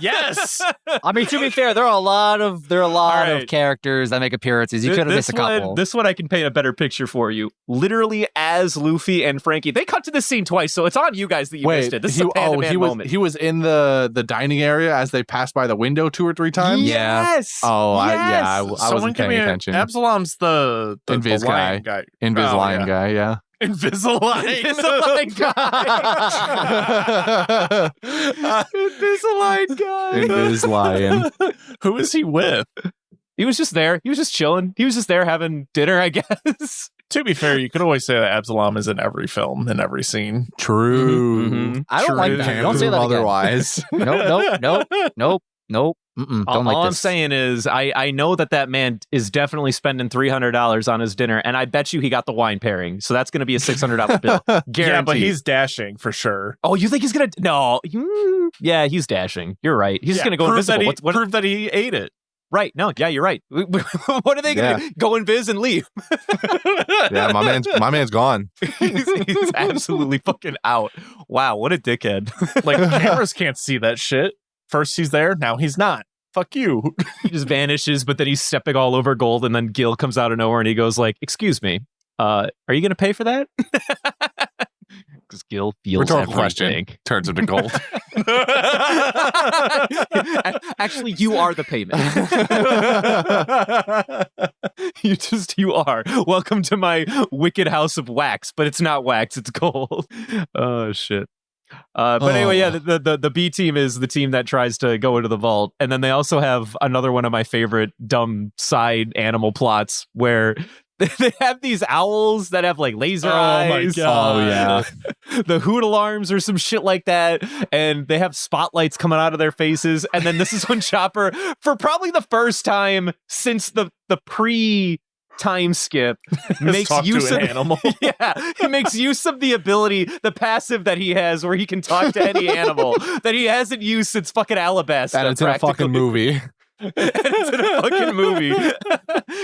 Yes. I mean, to be fair, there are a lot of right. characters that make appearances. You could have missed a couple. This one I can paint a better picture for you. Literally, as Luffy and Frankie, they cut to this scene twice, so it's on you guys that you missed it. This is a Panda Man moment. He was in the dining area as they passed by the window 2 or 3 times. Yes. Oh, Yes. I wasn't paying attention. Absalom's the Invis lion guy. Invisalign guy, yeah. Invisalign. Invisalign guy. Invisalign guy. Invislion. Who is he with? He was just there. He was just chilling. He was just there having dinner, I guess. To be fair, you could always say that Absalom is in every film, in every scene. True. Mm-hmm. I don't like that. Can't Don't say prove that again. otherwise. Nope. Mm-mm, don't like All I'm this. saying is, I know that man is definitely spending $300 on his dinner, and I bet you he got the wine pairing. So that's going to be a $600 bill. Guaranteed. Yeah, but he's dashing for sure. Oh, you think he's going to? No. Yeah, he's dashing. You're right. He's just going to go invisible. Prove that he ate it. Right. No, yeah, you're right. What are they going to do? Go invis and leave? Yeah, my man's gone. he's absolutely fucking out. Wow, what a dickhead. Like, cameras can't see that shit. First he's there, now he's not. Fuck you. He just vanishes, but then he's stepping all over gold, and then Gil comes out of nowhere and he goes like, "Excuse me, are you going to pay for that?" Because Gil feels Rhetorical everything. question. Turns into gold. Actually, you are the payment. You are. Welcome to my wicked house of wax, but it's not wax, it's gold. Oh shit. But anyway, yeah, the B team is the team that tries to go into the vault, and then they also have another one of my favorite dumb side animal plots where they have these owls that have like laser eyes. My God. Oh, yeah. The hoot alarms or some shit like that, and they have spotlights coming out of their faces. And then this is when Chopper, for probably the first time since the pre time skip, makes talk use to of an animal. Yeah, he makes use of the ability, the passive that he has, where he can talk to any animal that he hasn't used since fucking Alabasta. And it's in a fucking movie. And it's in a fucking movie.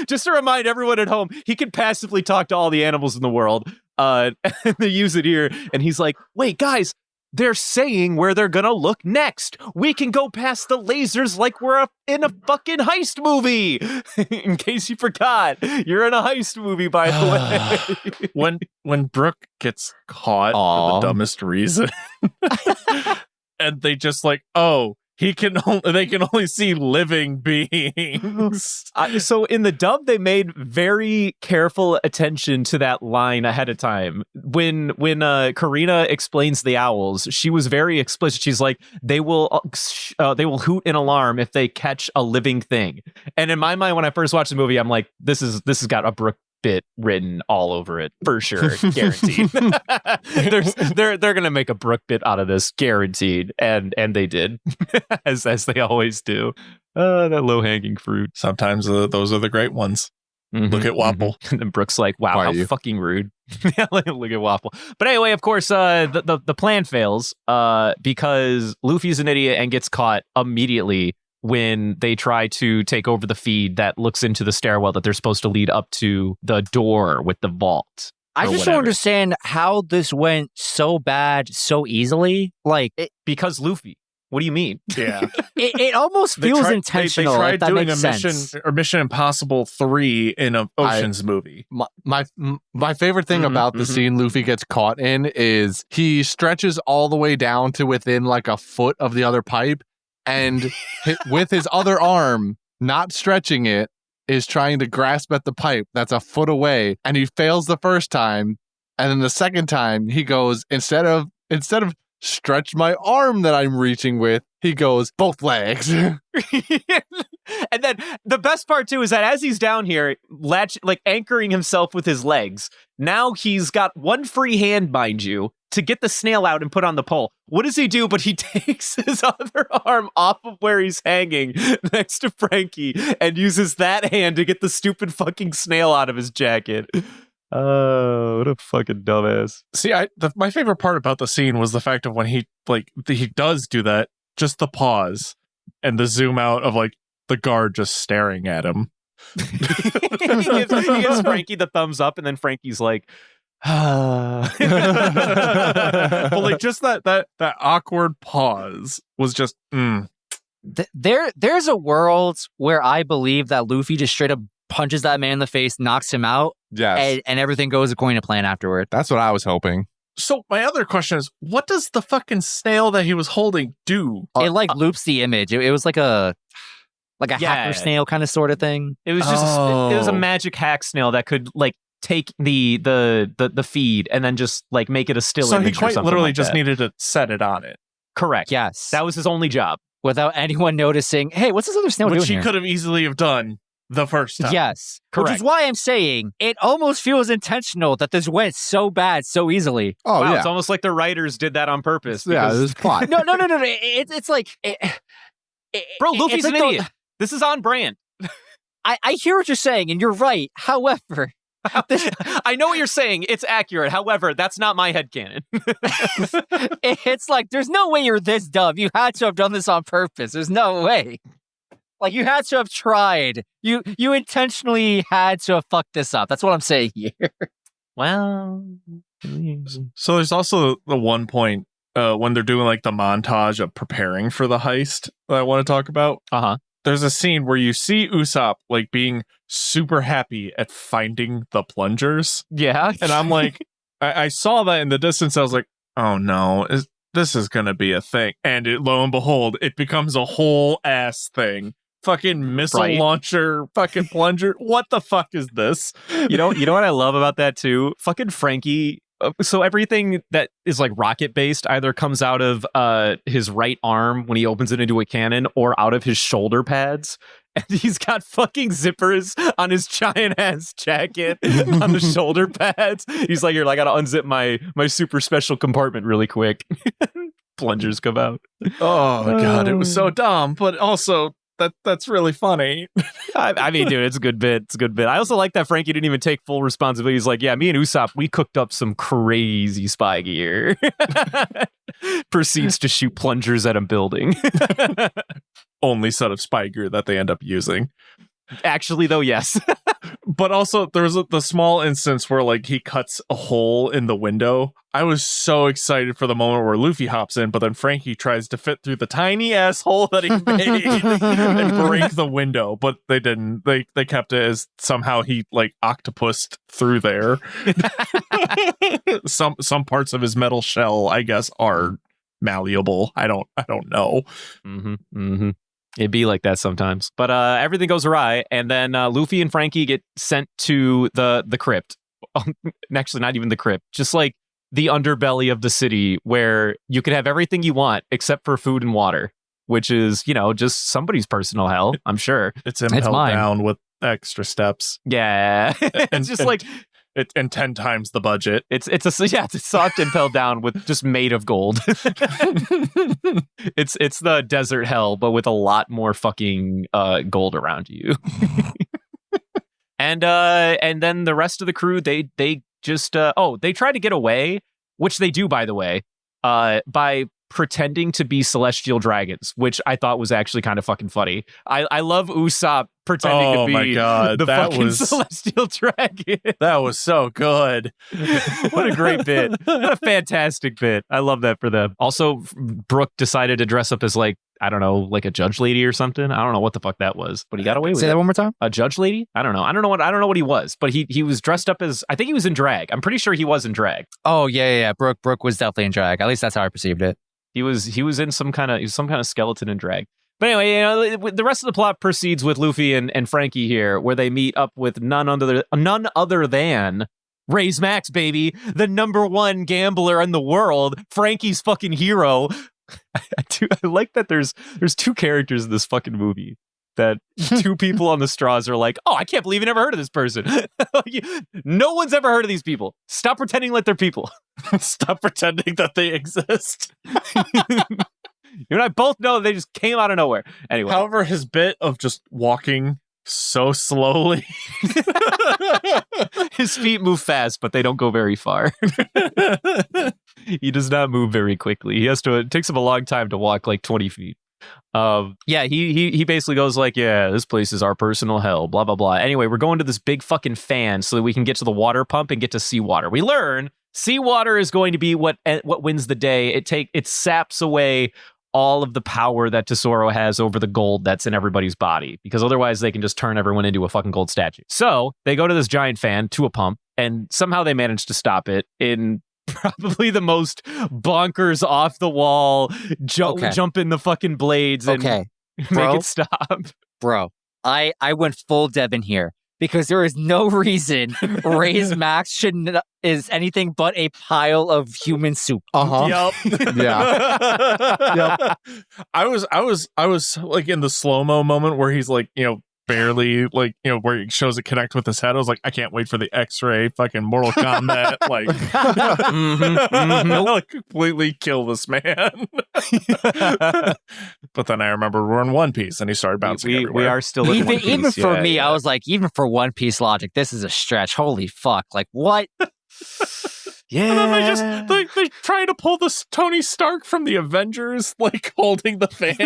Just to remind everyone at home, he can passively talk to all the animals in the world. And they use it here, and he's like, "Wait, guys, they're saying where they're gonna look next. We can go past the lasers like we're in a fucking heist movie." In case you forgot, you're in a heist movie, by the way. When Brooke gets caught for the dumbest reason, and they just like, oh, they can only see living beings. So in the dub, they made very careful attention to that line ahead of time. When Karina explains the owls, she was very explicit. She's like, they will hoot an alarm if they catch a living thing. And in my mind, when I first watched the movie, I'm like, this has got a Brooke bit written all over it for sure, guaranteed. They're gonna make a Brooke bit out of this, guaranteed, and they did, as they always do. That low hanging fruit. Sometimes those are the great ones. Mm-hmm, Look at Wapple. And then Brooke's like, "Wow, Why how are you? fucking rude." Yeah, look at Waffle. But anyway, of course, the plan fails because Luffy's an idiot and gets caught immediately when they try to take over the feed that looks into the stairwell that they're supposed to lead up to the door with the vault. I or just whatever. don't understand how this went so bad so easily. Like, Because Luffy. What do you mean? Yeah. It almost feels intentional. They tried if that doing makes a sense. Mission Impossible 3 in an Ocean's movie. My favorite thing about the scene Luffy gets caught in is he stretches all the way down to within like a foot of the other pipe, and with his other arm, not stretching it, is trying to grasp at the pipe that's a foot away, and he fails the first time, and then the second time he goes, instead of stretch my arm that I'm reaching with, he goes both legs. And then the best part too is that as he's down here, anchoring himself with his legs, now he's got one free hand, mind you, to get the snail out and put on the pole. What does he do? But he takes his other arm off of where he's hanging next to Frankie and uses that hand to get the stupid fucking snail out of his jacket. Oh, what a fucking dumbass. See, my favorite part about the scene was the fact of when he does do that, just the pause and the zoom out of like the guard just staring at him. he gives Frankie the thumbs up, and then Frankie's like, but like just that awkward pause was just There's a world where I believe that Luffy just straight up punches that man in the face, knocks him out, Yes. and everything goes according to plan afterward. That's what I was hoping. So my other question is, what does the fucking snail that he was holding do? It loops the image. It was like a hacker snail kind of sort of thing. it was just it was a magic hack snail that could like take the feed and then just like make it a still So he image or quite something literally like just that. needed to set it on it, Correct. Yes. That was his only job. Without anyone noticing, hey, what's this other snail which doing he here? could have easily have done the first time. Yes. Correct. Which is why I'm saying it almost feels intentional that this went so bad so easily. Oh, Wow, yeah. it's almost like the writers did that on purpose. Yeah, because- this plot. No. It's like... Bro, Luffy's it's like an idiot. This is on brand. I hear what you're saying, and you're right. However... I know what you're saying. It's accurate. However, that's not my headcanon. It's like, there's no way you're this dumb. You had to have done this on purpose. There's no way. Like, you had to have tried. You intentionally had to have fucked this up. That's what I'm saying here. Well, So there's also the one point when they're doing like the montage of preparing for the heist that I want to talk about. Uh-huh. There's a scene where you see Usopp like being super happy at finding the plungers. Yeah. And I'm like, I saw that in the distance. I was like, oh no, this is going to be a thing. And lo and behold, it becomes a whole ass thing. Fucking missile launcher, fucking plunger. What the fuck is this? You know what I love about that too? Fucking Frankie. So everything that is like rocket based either comes out of his right arm when he opens it into a cannon or out of his shoulder pads. And he's got fucking zippers on his giant ass jacket on the shoulder pads. He's like, here, I gotta unzip my super special compartment really quick. Plungers come out. Oh god, it was so dumb, but also that's really funny. I mean, dude, it's a good bit. It's a good bit. I also like that Frankie didn't even take full responsibility. He's like, yeah, me and Usopp, we cooked up some crazy spy gear. Proceeds to shoot plungers at a building. Only set of spy gear that they end up using. Actually, though, yes. But also, there's the small instance where like he cuts a hole in the window. I was so excited for the moment where Luffy hops in, but then Frankie tries to fit through the tiny ass hole that he made and break the window. But they didn't. They kept it as somehow he like octopused through there. Some parts of his metal shell, I guess, are malleable. I don't know. Mm-hmm. Mm-hmm. It'd be like that sometimes. But everything goes awry, and then Luffy and Frankie get sent to the crypt. Actually, not even the crypt, just like the underbelly of the city where you could have everything you want except for food and water, which is, just somebody's personal hell, I'm sure. It's impelled mine. down with extra steps. Yeah. It's just like... And 10 times the budget. It's a soft impel down with just made of gold. It's the desert hell, but with a lot more fucking gold around you. And then the rest of the crew, they just they try to get away, which they do, by the way, by pretending to be celestial dragons, which I thought was actually kind of fucking funny. I love Usopp pretending to Oh be my God, the that fucking was- celestial dragon. That was so good. What a great bit. What a fantastic bit. I love that for them. Also, Brooke decided to dress up as like, I don't know, like a judge lady or something. I don't know what the fuck that was, but he got away with Say it. that one more time. A judge lady? I don't know. I don't know what he was, but he was dressed up as, I think he was in drag. I'm pretty sure he was in drag. Oh yeah. Brooke was definitely in drag. At least that's how I perceived it. He was in some kind of skeleton in drag. But anyway, the rest of the plot proceeds with Luffy and Frankie here, where they meet up with none other than Ray's Max, baby, the #1 gambler in the world, Frankie's fucking hero. I like that there's two characters in this fucking movie that two people on the straws are like, oh, I can't believe you never heard of this person. No one's ever heard of these people. Stop pretending like they're people. Stop pretending that they exist. You and I both know they just came out of nowhere. Anyway. However, his bit of just walking so slowly. His feet move fast, but they don't go very far. He does not move very quickly. It takes him a long time to walk like 20 feet. He basically goes like, yeah, this place is our personal hell, blah, blah, blah. Anyway, we're going to this big fucking fan so that we can get to the water pump and get to seawater. We learn seawater is going to be what wins the day. It saps away all of the power that Tesoro has over the gold that's in everybody's body, because otherwise they can just turn everyone into a fucking gold statue. So they go to this giant fan, to a pump, and somehow they manage to stop it in probably the most bonkers off the wall jump in the fucking blades and make it stop. Bro, I went full Devin here because there is no reason Ray's Max is anything but a pile of human soup. Uh-huh. Yep. Yeah. Yep. I was like in the slow-mo moment where he's like, barely like, where he shows it connect with his head. I was like, I can't wait for the X-ray fucking Mortal Kombat, like, like completely kill this man. But then I remember we're in One Piece and he started bouncing everywhere. We are still in One Piece. Even for me, I was like, even for One Piece logic, this is a stretch. Holy fuck. Like, what? Yeah. And then they try to pull this Tony Stark from the Avengers, like holding the fan.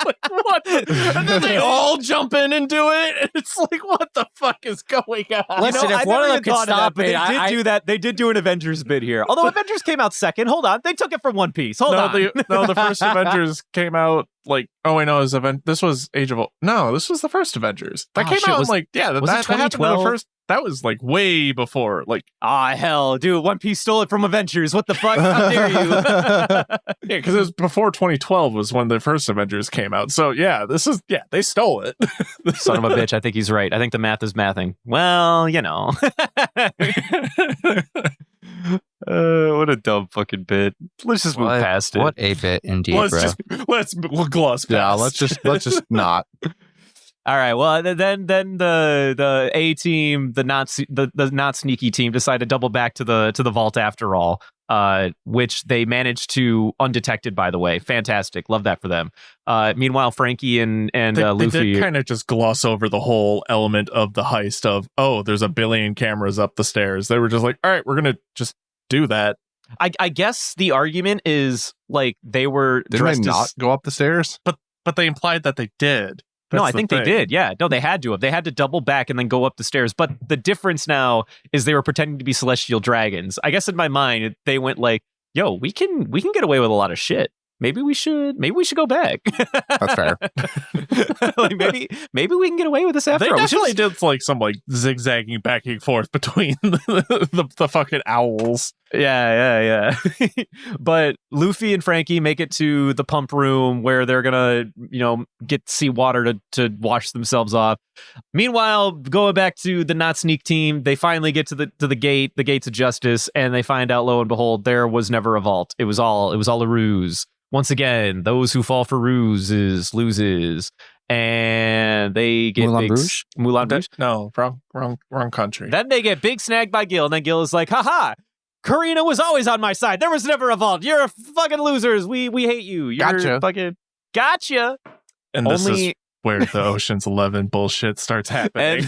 Like, what? And then they all jump in and do it. And it's like, what the fuck is going on? Listen, if one of them could stop it, they did do that. They did do an Avengers bit here. Although Avengers came out second. Hold on. They took it from One Piece. Hold on. The first Avengers came out like, oh wait, no, this was Age of No, this was the first Avengers. That came out was it happened in the 2012? First. That was like way before, like, hell, dude, One Piece stole it from Avengers. What the fuck? How dare you? Yeah, because it was before 2012 was when the first Avengers came out. So yeah, they stole it. Son of a bitch. I think he's right. I think the math is mathing. Well, what a dumb fucking bit. Let's just move past it. What a bit indeed, Let's gloss past. Yeah, let's just not. All right. Well, then the A team, the not sneaky team, decide to double back to the vault after all, which they managed to undetected. By the way, fantastic. Love that for them. Meanwhile, Frankie and Luffy, they did kind of just gloss over the whole element of the heist of, oh, there's a billion cameras up the stairs. They were just like, all right, we're gonna just do that. I guess the argument is like they were Didn't they not go up the stairs? But they implied that they did. No, I think they did. Yeah. No, they had to have. They had to double back and then go up the stairs. But the difference now is they were pretending to be celestial dragons. I guess in my mind, they went like, yo, we can get away with a lot of shit. Maybe we should go back. That's fair. Like maybe we can get away with this after all. They definitely did like some like zigzagging back and forth between the fucking owls. Yeah. But Luffy and Frankie make it to the pump room where they're gonna, get seawater to wash themselves off. Meanwhile, going back to the not sneak team, they finally get to the gate, the gates of justice, and they find out, lo and behold, there was never a vault. It was all a ruse. Once again, those who fall for ruses loses, and they get Moulin Rouge. No, wrong country. Then they get big snagged by Gil, and then Gil is like, haha, Karina was always on my side. There was never a vault. You're fucking losers. We hate you. You're Gotcha. Gotcha. And this is where the Ocean's 11 bullshit starts happening.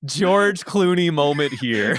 George Clooney moment here.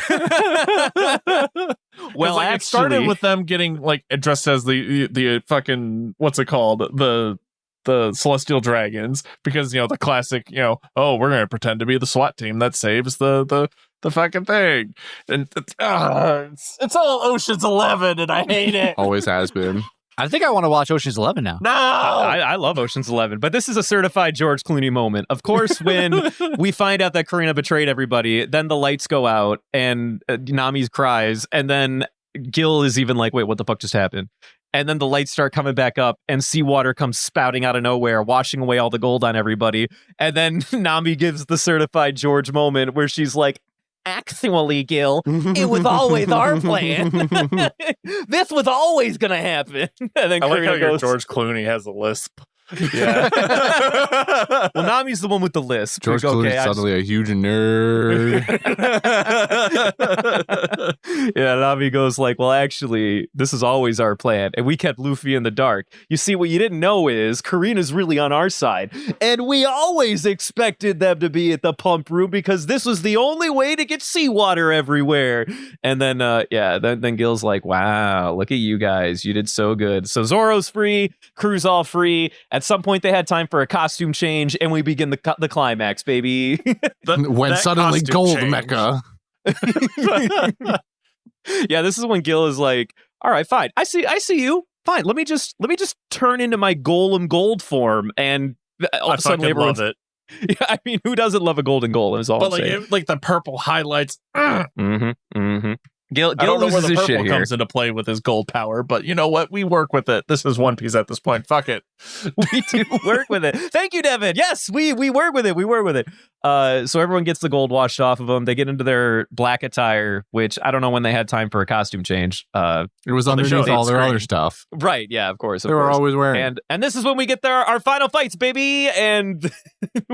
Well, actually, it started with them getting like dressed as the fucking, what's it called, the the celestial dragons because, you know, the classic, you know, oh, we're going to pretend to be the SWAT team that saves the fucking thing. And it's all Ocean's 11 and I hate it. Always has been. I think I want to watch Ocean's 11 now. No! I love Ocean's 11, but this is a certified George Clooney moment. Of course, when we find out that Karina betrayed everybody, then the lights go out and Nami cries, and then Gil is even like, wait, what the fuck just happened? And then the lights start coming back up and seawater comes spouting out of nowhere, washing away all the gold on everybody. And then Nami gives the certified George moment where she's like, actually, Gil, it was always our plan. This was always going to happen. And then I like how Karina goes, George Clooney has a lisp. yeah. Well, Nami's the one with the lisp. George Like, Clooney's suddenly a huge nerd. Yeah, Nami goes like, well, actually, this is always our plan, and we kept Luffy in the dark. You see, what you didn't know is Karina's really on our side, and we always expected them to be at the pump room because this was the only way to get seawater everywhere. And then, then Gil's like, wow, look at you guys. You did so good. So Zoro's free, crew's all free. At some point, they had time for a costume change, and we begin the climax, baby. When suddenly costume gold change. mecha. Yeah, this is when Gil is like, all right, fine. I see you. Fine. Let me just turn into my golem gold form, and all I of a sudden fucking love everyone's- it. Yeah, I mean, who doesn't love a golden golem? Is all But I'm saying. like the purple highlights. Gil I don't know where loses the his purple shit here. comes into play with his gold power, but you know what? We work with it. This is One Piece at this point. Fuck it. We do work with it. Thank you, Devin. Yes, we work with it. We work with it. So everyone gets the gold washed off of them. They get into their black attire, which I don't know when they had time for a costume change. It was Well, they showed underneath all it their screen. other stuff. Right? Yeah, of course. They were always wearing. And this is when we get our final fights, baby. And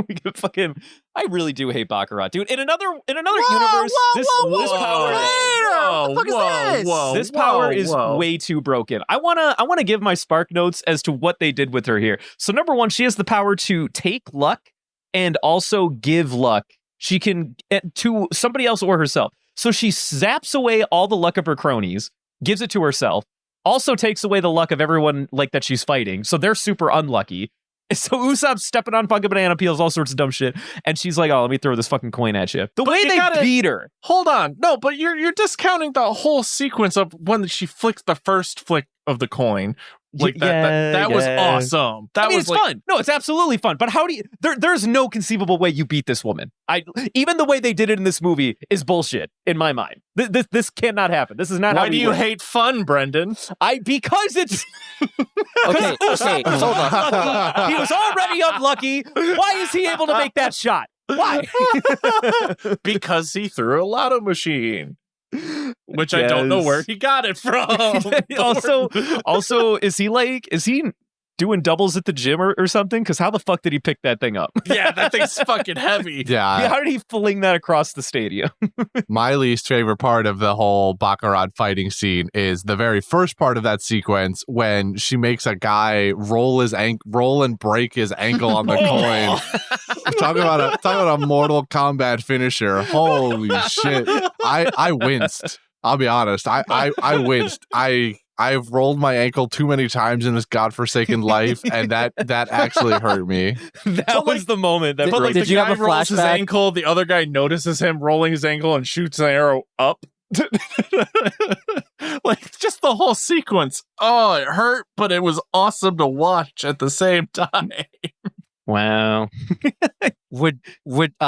we get fucking. I really do hate Baccarat, dude. In another universe, this power. What the fuck is this? This power is way too broken. I wanna give my spark notes as to what they did with her here. So number one, she has the power to take luck and also give luck. She can to somebody else or herself. So she zaps away all the luck of her cronies, gives it to herself, also takes away the luck of everyone like that she's fighting. So they're super unlucky. So Usopp's stepping on fucking banana peels, all sorts of dumb shit, and she's like, "Oh, let me throw this fucking coin at you." The way you they gotta- beat her. Hold on. No, but you're discounting the whole sequence of when she flicked the first flick of the coin. Like that was awesome. That I mean, was it's fun. No, it's absolutely fun. But how do you? There's no conceivable way you beat this woman. Even the way they did it in this movie is bullshit in my mind. This cannot happen. This is not how Why do we you work. hate fun, Brendan? Because it's Okay, hold on. he was already unlucky. Why is he able to make that shot? Why? Because he threw a lotto machine. Which I don't know Yes. where he got it from. also, is he doing doubles at the gym or something? Because how the fuck did he pick that thing up? Yeah, that thing's fucking heavy. Yeah, How did he fling that across the stadium? my least favorite part of the whole Baccarat fighting scene is the very first part of that sequence when she makes a guy roll and break his ankle on the coin. Talk about a Mortal Kombat finisher. Holy shit! I winced. I'll be honest. I winced. I've rolled my ankle too many times in this godforsaken life, and that actually hurt me. That was the moment. That But like Did the you guy have a rolls his flashback? ankle, the other guy notices him rolling his ankle and shoots an arrow up. Like just the whole sequence. Oh, it hurt, but it was awesome to watch at the same time. Wow.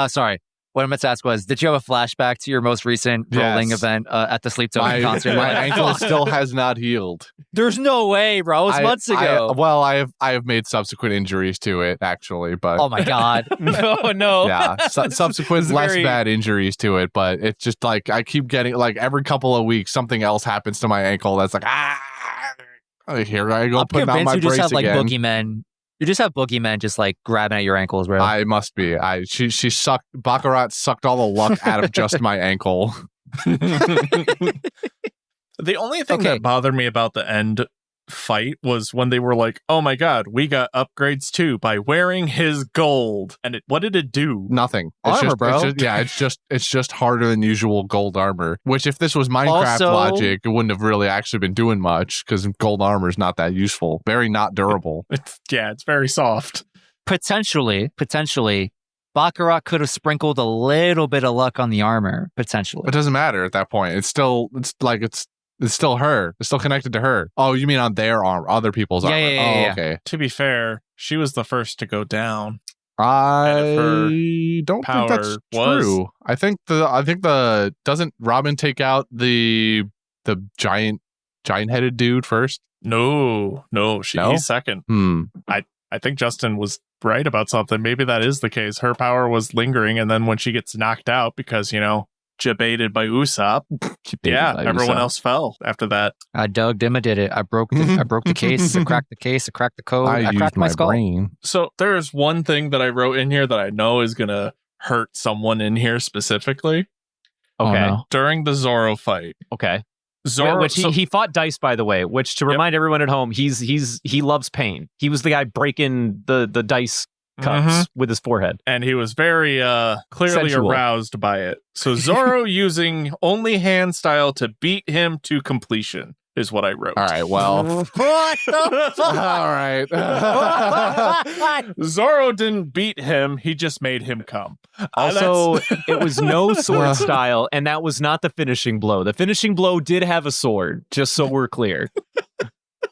Sorry. What I meant to ask was, did you have a flashback to your most recent rolling Yes. event at the Sleep Token My concert? ankle still has not healed. There's no way, bro. It was months ago. I have made subsequent injuries to it actually, but Oh my god. No. yeah, subsequent It's less very- bad injuries to it, but it's just like I keep getting like every couple of weeks something else happens to my ankle that's like here I go I'm putting on convinced my you just brace have like again. boogeymen. You just have boogeymen just like grabbing at your ankles, bro. I must be. She sucked. Baccarat sucked all the luck out of just my ankle. The only thing Okay. that bothered me about the end fight was when they were like, oh my god, we got upgrades too by wearing his gold. And what did it do? Nothing. Armor, bro. It's just harder than usual gold armor. Which, if this was Minecraft Also- logic, it wouldn't have really actually been doing much because gold armor is not that useful. Very not durable. It's very soft. Potentially, Baccarat could have sprinkled a little bit of luck on the armor. Potentially, It doesn't matter at that point. It's still her. It's still connected to her. Oh, you mean on their armor, other people's armor? Yeah. Okay. To be fair, she was the first to go down. I don't think that's power was- true. I think the doesn't Robin take out the giant headed dude first? No, he's second. I think Justin was right about something. Maybe that is the case. Her power was lingering, and then when she gets knocked out because, jebaited by Usopp, everyone else fell after that. Doug Dimma did it. I broke the case. I cracked the case. I cracked the code. I cracked my skull. brain. So there's one thing that I wrote in here that I know is going to hurt someone in here specifically. Okay. Oh, no. During the Zoro fight. Okay. Zoro, Which he fought Dice, by the way, which to remind everyone at home, he loves pain. He was the guy breaking the dice cups with his forehead. and he was very clearly Sensual. aroused by it. So Zoro using only hand style to beat him to completion is what I wrote. All right. Well. What the fuck? All right. Zoro didn't beat him, he just made him come. Also, it was no sword style, and that was not the finishing blow. The finishing blow did have a sword, just so we're clear.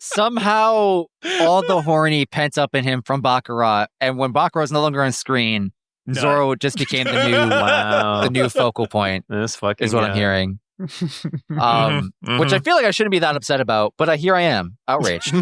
Somehow, all the horny pent up in him from Baccarat, and when Baccarat's no longer on screen, No. Zoro just became the new focal point. This fucking Is what I'm hearing. Which I feel like I shouldn't be that upset about, but here I am, outraged.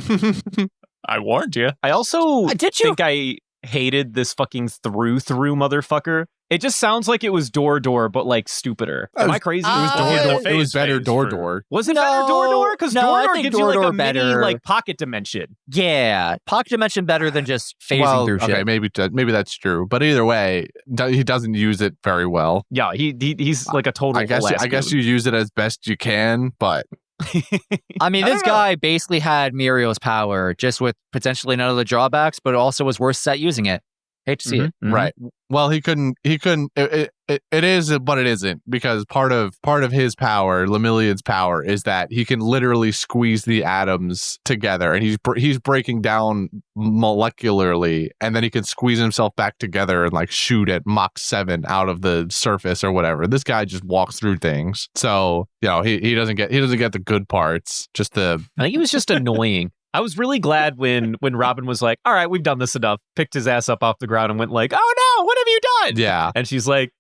I warned you. I also Did you? think I hated this fucking through motherfucker. It just sounds like it was door, but like stupider. Am I crazy? It was better phase door. Was it No, better door? Because no, I door think gives you like door a mini better. like pocket dimension. Yeah, pocket dimension better than just phasing through shit. Okay, maybe that's true. But either way, he doesn't use it very well. Yeah, he's like a total. I guess you use it as best you can, but I mean, this guy basically had Muriel's power, just with potentially none of the drawbacks, but also was worse set using it. Hate to see it. right. Well, he couldn't. It is, but it isn't, because part of his power, Lemillion's power, is that he can literally squeeze the atoms together, and he's breaking down molecularly, and then he can squeeze himself back together and like shoot at Mach 7 out of the surface or whatever. This guy just walks through things, so he doesn't get the good parts. Just the I think he was just annoying. I was really glad when Robin was like, all right, we've done this enough, picked his ass up off the ground and went like, oh no, what have you done? yeah. And she's like,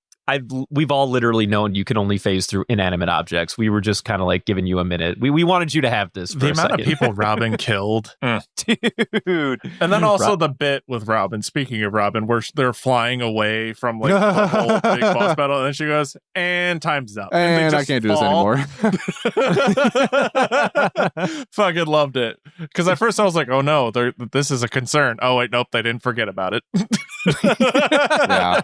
we've all literally known you can only phase through inanimate objects. We were just kind of like giving you a minute. We wanted you to have this for The a amount second. of people Robin killed. Dude. And then also the bit with Robin, speaking of Robin, where they're flying away from like the whole big boss battle, and then she goes, and time's up. And they I just can't do this fall. anymore. Fucking loved it. Because at first I was like, oh no, this is a concern. Oh wait, nope, they didn't forget about it. Yeah.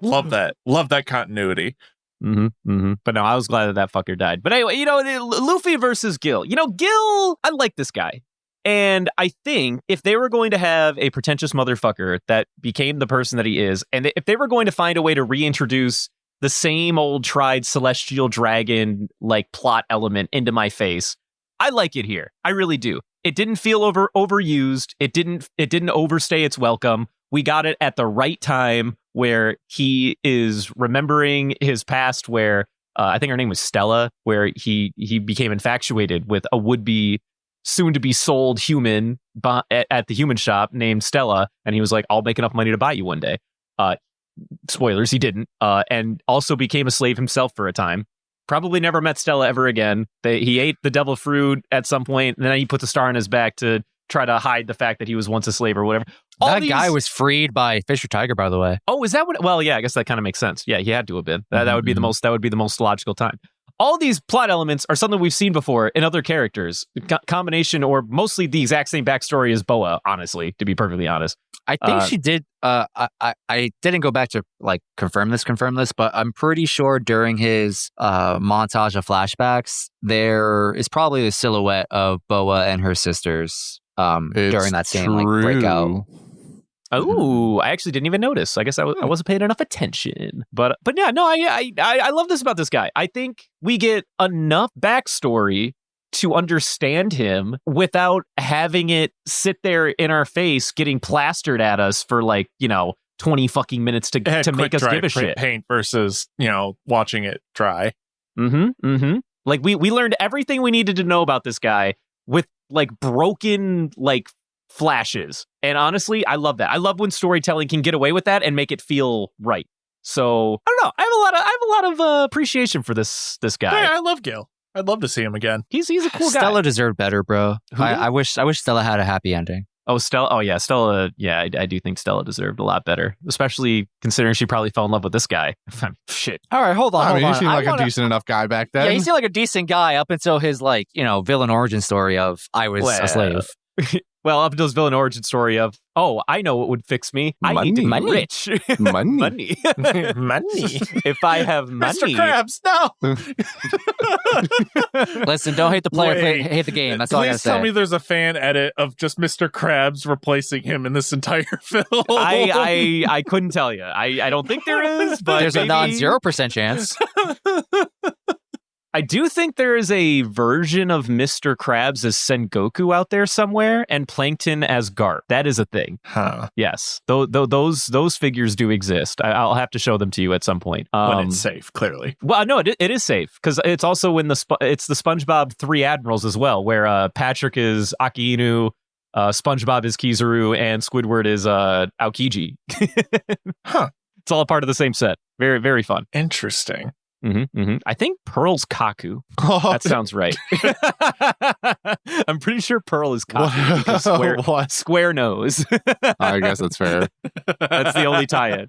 Love that continuity. But no, I was glad that fucker died. But anyway, Luffy versus Gil. Gil, I like this guy. And I think if they were going to have a pretentious motherfucker that became the person that he is, and if they were going to find a way to reintroduce the same old tried celestial dragon like plot element into my face, I like it here. I really do. It didn't feel overused. It didn't overstay its welcome. We got it at the right time where he is remembering his past, where I think her name was Stella, where he became infatuated with a would-be soon-to-be sold human at the human shop named Stella, and he was like, I'll make enough money to buy you one day. Spoilers, he didn't. And also became a slave himself for a time. Probably never met Stella ever again. He ate the devil fruit at some point, and then he put the star on his back to try to hide the fact that he was once a slave or whatever. That guy was freed by Fisher Tiger, by the way. Oh, is that what? Well, yeah, I guess that kind of makes sense. Yeah, he had to have been. That would be the most. That would be the most logical time. all these plot elements are something we've seen before in other characters. Combination or mostly the exact same backstory as Boa, honestly, to be perfectly honest. I think she did. I didn't go back to like confirm this, but I'm pretty sure during his montage of flashbacks, there is probably a silhouette of Boa and her sisters during that same like breakout. Oh, I actually didn't even notice. I guess I wasn't paying enough attention. But yeah, no, I love this about this guy. I think we get enough backstory to understand him without having it sit there in our face, getting plastered at us for 20 fucking minutes to make us give a shit. Paint versus watching it dry. Mm-hmm. Like we learned everything we needed to know about this guy with broken flashes. And honestly, I love that. I love when storytelling can get away with that and make it feel right. So I don't know. I have a lot of appreciation for this guy. Yeah, I love Gil. I'd love to see him again. He's a cool guy. Stella deserved better, bro. I wish Stella had a happy ending. Oh, Stella. Oh, yeah, Stella. Yeah, I do think Stella deserved a lot better, especially considering she probably fell in love with this guy. Shit. All right, hold on. He seemed like a decent enough guy back then. Yeah, he seemed like a decent guy up until his villain origin story of I was a slave. Well, up until his villain origin story of, I know what would fix me. I need to be rich. Money. Money. If I have money. Mr. Krabs, no. Listen, don't hate the player, hate the game. That's all I gotta say. Please tell me there's a fan edit of just Mr. Krabs replacing him in this entire film. I couldn't tell you. I don't think there is, but there's maybe... a non-0% chance. I do think there is a version of Mr. Krabs as Sengoku out there somewhere, and Plankton as Garp. That is a thing. Huh. Yes. Those figures do exist. I'll have to show them to you at some point. When it's safe, clearly. Well, no, it is safe, because it's also in it's the SpongeBob Three Admirals as well, where Patrick is Aki Inu, SpongeBob is Kizaru, and Squidward is Aokiji. Huh. It's all a part of the same set. Very, very fun. Interesting. I think Pearl's Kaku. That sounds right. I'm pretty sure Pearl is Kaku because square nose. I guess that's fair. That's the only tie-in.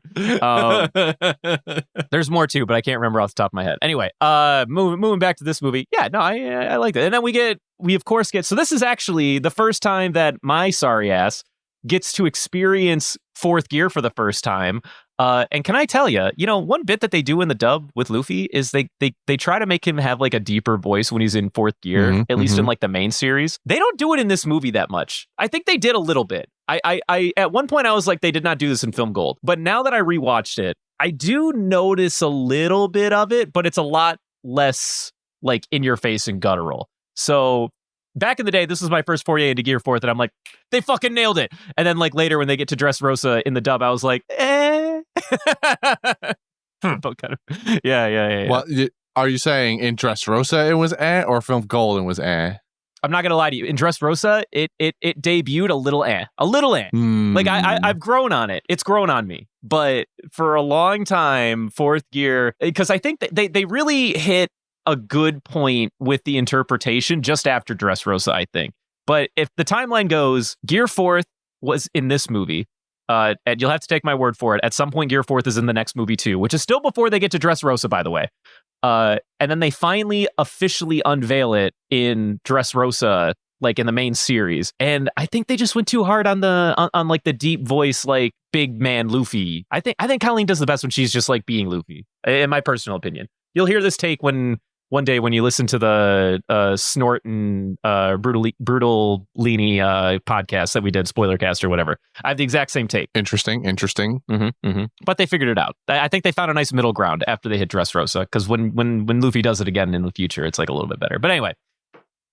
There's more too, but I can't remember off the top of my head. Anyway, moving back to this movie. Yeah, no, I like that. And then we of course get, so this is actually the first time that my sorry ass gets to experience Fourth Gear for the first time. And can I tell you, one bit that they do in the dub with Luffy is they try to make him have a deeper voice when he's in Fourth Gear, at least in the main series. They don't do it in this movie that much. I think they did a little bit. I at one point I was like, they did not do this in Film Gold. But now that I rewatched it, I do notice a little bit of it, but it's a lot less in your face and guttural. So back in the day, this was my first foray into Gear 4th, and I'm like, they fucking nailed it. And then later when they get to Dressrosa in the dub, I was like, But kind of, yeah. Well, are you saying in Dressrosa it was or Film Gold it was I'm not gonna lie to you. In Dressrosa, it debuted a little I've grown on it. It's grown on me. But for a long time, Fourth Gear, because I think that they really hit a good point with the interpretation just after Dressrosa, I think. But if the timeline goes, Gear 4th was in this movie, and you'll have to take my word for it. At some point, Gear 4th is in the next movie too, which is still before they get to Dressrosa, by the way. And then they finally officially unveil it in Dressrosa, in the main series. And I think they just went too hard on the deep voice, big man Luffy. I think Colleen does the best when she's just being Luffy, in my personal opinion. You'll hear this take one day when you listen to the Snort and Brutal Leany podcast that we did, Spoilercast or whatever. I have the exact same take. Interesting. But they figured it out. I think they found a nice middle ground after they hit Dressrosa, because when Luffy does it again in the future, it's a little bit better. But anyway,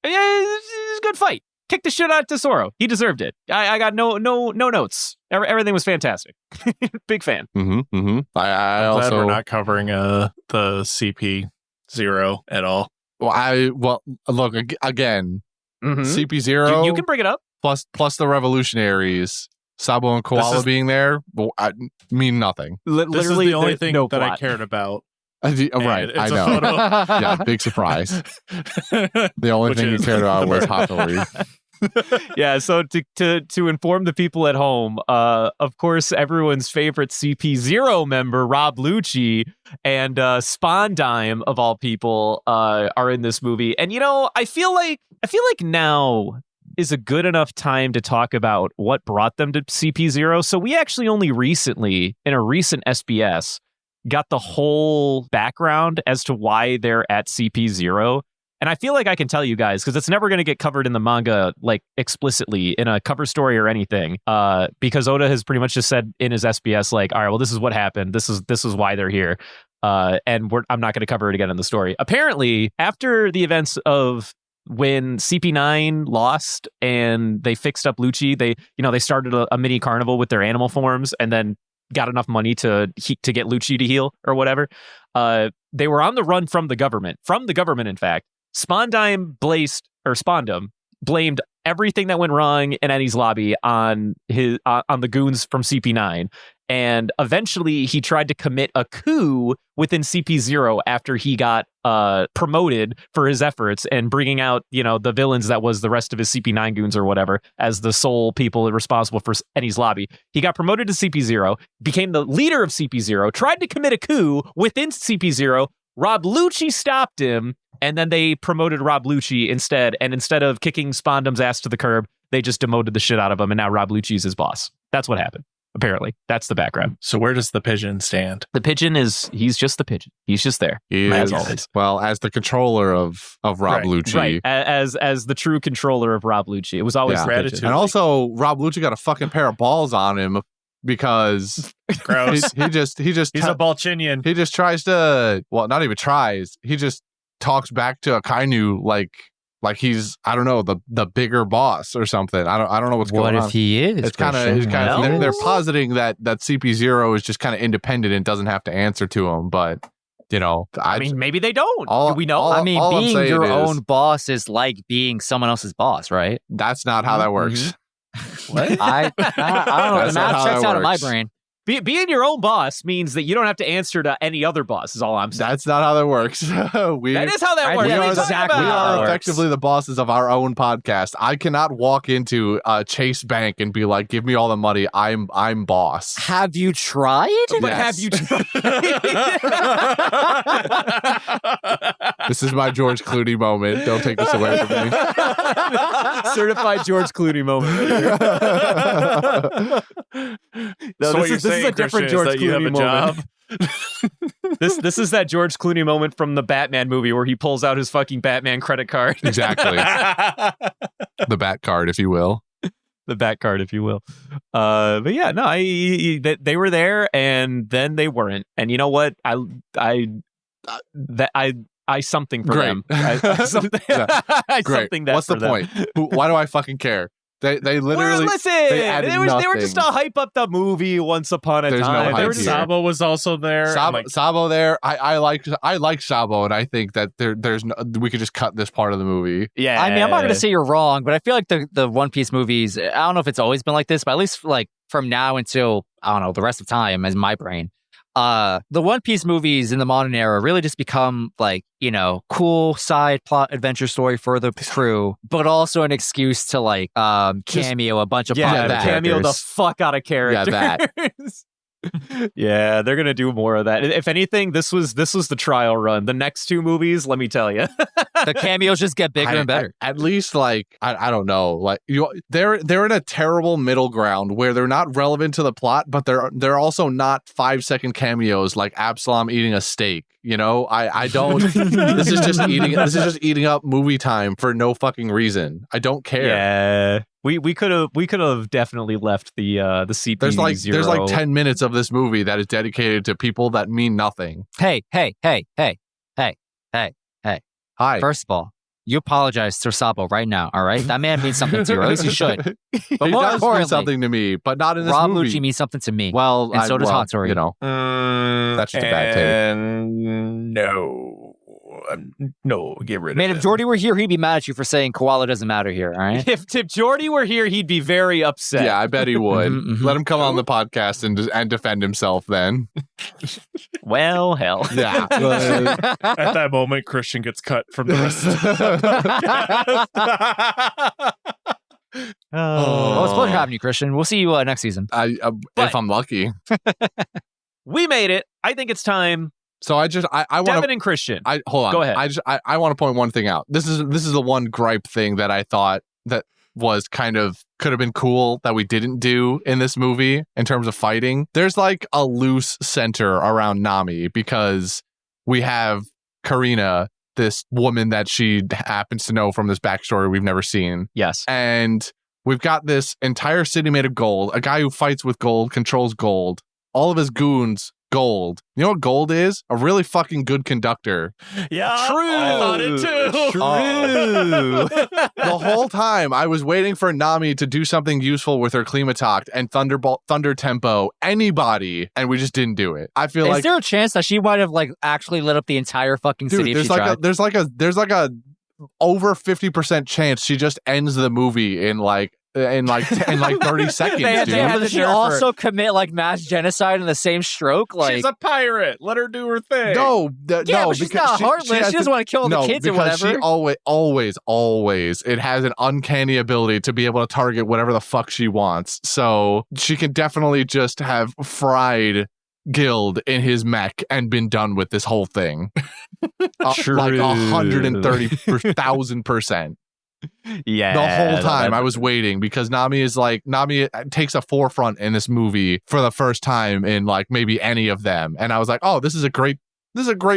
it's a good fight. Kick the shit out of Tesoro. He deserved it. I got no notes. Everything was fantastic. Big fan. I I'm glad also we're not covering the CP0 at all. Well, look again. CP0. You can bring it up. Plus the revolutionaries, Sabo and Koala being there, mean nothing. Literally the only thing that I cared about. Right, I know. Yeah, big surprise. The only thing you cared about was Hattori. Yeah, so to inform the people at home, of course, everyone's favorite CP0 member, Rob Lucci, and Spondime, of all people, are in this movie. And I feel like now is a good enough time to talk about what brought them to CP0. So we actually only recently, in a recent SBS, got the whole background as to why they're at CP0. And I feel like I can tell you guys, because it's never going to get covered in the manga, like explicitly in a cover story or anything. Because Oda has pretty much just said in his SBS, like, all right, well, this is what happened. This is why they're here. And I'm not going to cover it again in the story. Apparently, after the events of when CP9 lost and they fixed up Lucci, they started a mini carnival with their animal forms and then got enough money to get Lucci to heal or whatever. They were on the run from the government. From the government, in fact. Spondime blamed everything that went wrong in Eddie's lobby on the goons from CP9. And eventually he tried to commit a coup within CP0 after he got promoted for his efforts and bringing out, the villains that was the rest of his CP9 goons or whatever as the sole people responsible for Eddie's lobby. He got promoted to CP0, became the leader of CP0, tried to commit a coup within CP0. Rob Lucci stopped him, and then they promoted Rob Lucci instead. And instead of kicking Spondime's ass to the curb, they just demoted the shit out of him, and now Rob Lucci's his boss. That's what happened. Apparently, that's the background. So where does the pigeon stand? The pigeon he's just the pigeon. He's just there. As always. Well, as the controller of Rob Lucci. Right. As the true controller of Rob Lucci. It was always gratitude. And also, Rob Lucci got a fucking pair of balls on him because gross. He's a Balchinian. He just tries to, well, not even tries. He just talks back to Akainu like he's, I don't know, the bigger boss or something. I don't know what's going on. What if he is? It's kind of they're positing that CP0 is just kind of independent and doesn't have to answer to him, but I mean, maybe they don't. Do we know? Being your own boss is like being someone else's boss, right? That's not how that works. What? I don't know. The math checks out of my brain. Being your own boss means that you don't have to answer to any other boss, is all I'm saying. That's not how that works. That is how that works. We are effectively the bosses of our own podcast. I cannot walk into Chase Bank and be like, give me all the money. I'm boss. Have you tried? Yes. But have you tried? This is my George Clooney moment. Don't take this away from me. Certified George Clooney moment. No, so this is a different George Clooney moment. This is that George Clooney moment from the Batman movie where he pulls out his fucking Batman credit card. Exactly. The Bat card, if you will. The Bat card, if you will. But yeah, no, they were there and then they weren't. And you know what? I something for Great. them. I something, I Great. something that What's for the them. point? Why do I fucking care? They literally they added they were nothing. just to hype up the movie once upon a There's no time. hype here. Sabo was also there. Sabo there. I like Sabo, and I think that there's no, we could just cut this part of the movie. Yeah, I mean, I'm not going to say you're wrong, but I feel like the One Piece movies, I don't know if it's always been like this, but at least like from now until, I don't know, the rest of time as my brain, the One Piece movies in the modern era really just become like, cool side plot adventure story for the crew, but also an excuse to like cameo a bunch of cameo characters. the fuck out of characters. Yeah, that. Yeah, they're gonna do more of that. If anything, this was the trial run. The next two movies, let me tell you, the cameos just get bigger and better. At least, like I don't know, like they're in a terrible middle ground where they're not relevant to the plot, but they're also not 5-second cameos like Absalom eating a steak. I don't. This is just eating up movie time for no fucking reason. I don't care. Yeah. We could have definitely left the CP0. There's like 10 minutes of this movie that is dedicated to people that mean nothing. Hey. Hi. First of all, you apologize to Sabo right now, all right? That man means something to you, or at least you should. But He more does mean importantly, something to me, but not in this Rob movie. Lucci means something to me. Well, and so does Hattori. That's just a bad take. And no, get rid of it. Man, if Jordy were here, he'd be mad at you for saying koala doesn't matter here, all right? If Jordy were here, he'd be very upset. Yeah, I bet he would. Mhm. Let him come on the podcast and defend himself then. Well, hell. Yeah. At that moment, Christian gets cut from the rest of the Well, it's a pleasure having you, Christian. We'll see you next season. If I'm lucky. We made it. I think it's time. So I want Devin and Christian. hold on. Go ahead. I want to point one thing out. This is the one gripe thing that I thought that was kind of could have been cool that we didn't do in this movie in terms of fighting. There's like a loose center around Nami because we have Karina, this woman that she happens to know from this backstory we've never seen. Yes. And we've got this entire city made of gold, a guy who fights with gold, controls gold, all of his goons, gold. You know what gold is? A really fucking good conductor. Yeah, True. I thought it too. True. The whole time I was waiting for Nami to do something useful with her Klimatoct and Thunder Tempo, anybody, and we just didn't do it. I feel Is like there a chance that she might have like actually lit up the entire fucking city if she tried? there's like a over 50% chance she just ends the movie in like 30 seconds, They dude. had to Did she also commit like mass genocide in the same stroke? Like, She's a pirate. Let her do her thing. No, yeah, no, but she's because not heartless. She doesn't want to kill the kids or because whatever. She always, it has an uncanny ability to be able to target whatever the fuck she wants. So she can definitely just have fried Guild in his mech and been done with this whole thing. Like 130,000%. Yeah. The whole time I was waiting because Nami takes a forefront in this movie for the first time in like maybe any of them. And I was like, oh, this is a great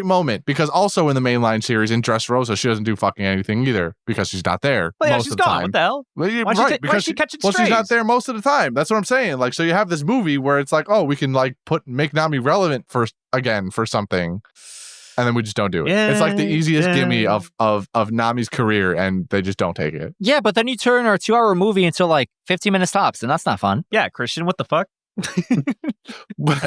moment because also in the mainline series in Dressrosa, she doesn't do fucking anything either because she's not there Well, yeah, most she's of the gone. time. What the hell? Well, yeah, Why's right, because she catching she's not strays? there most of the time. That's what I'm saying. Like, so you have this movie where it's like, oh, we can like make Nami relevant for something. And then we just don't do it. It's like the easiest gimme of Nami's career, and they just don't take it. Yeah, but then you turn our 2-hour movie into like 15 minutes tops, and that's not fun. Yeah, Christian, what the fuck? I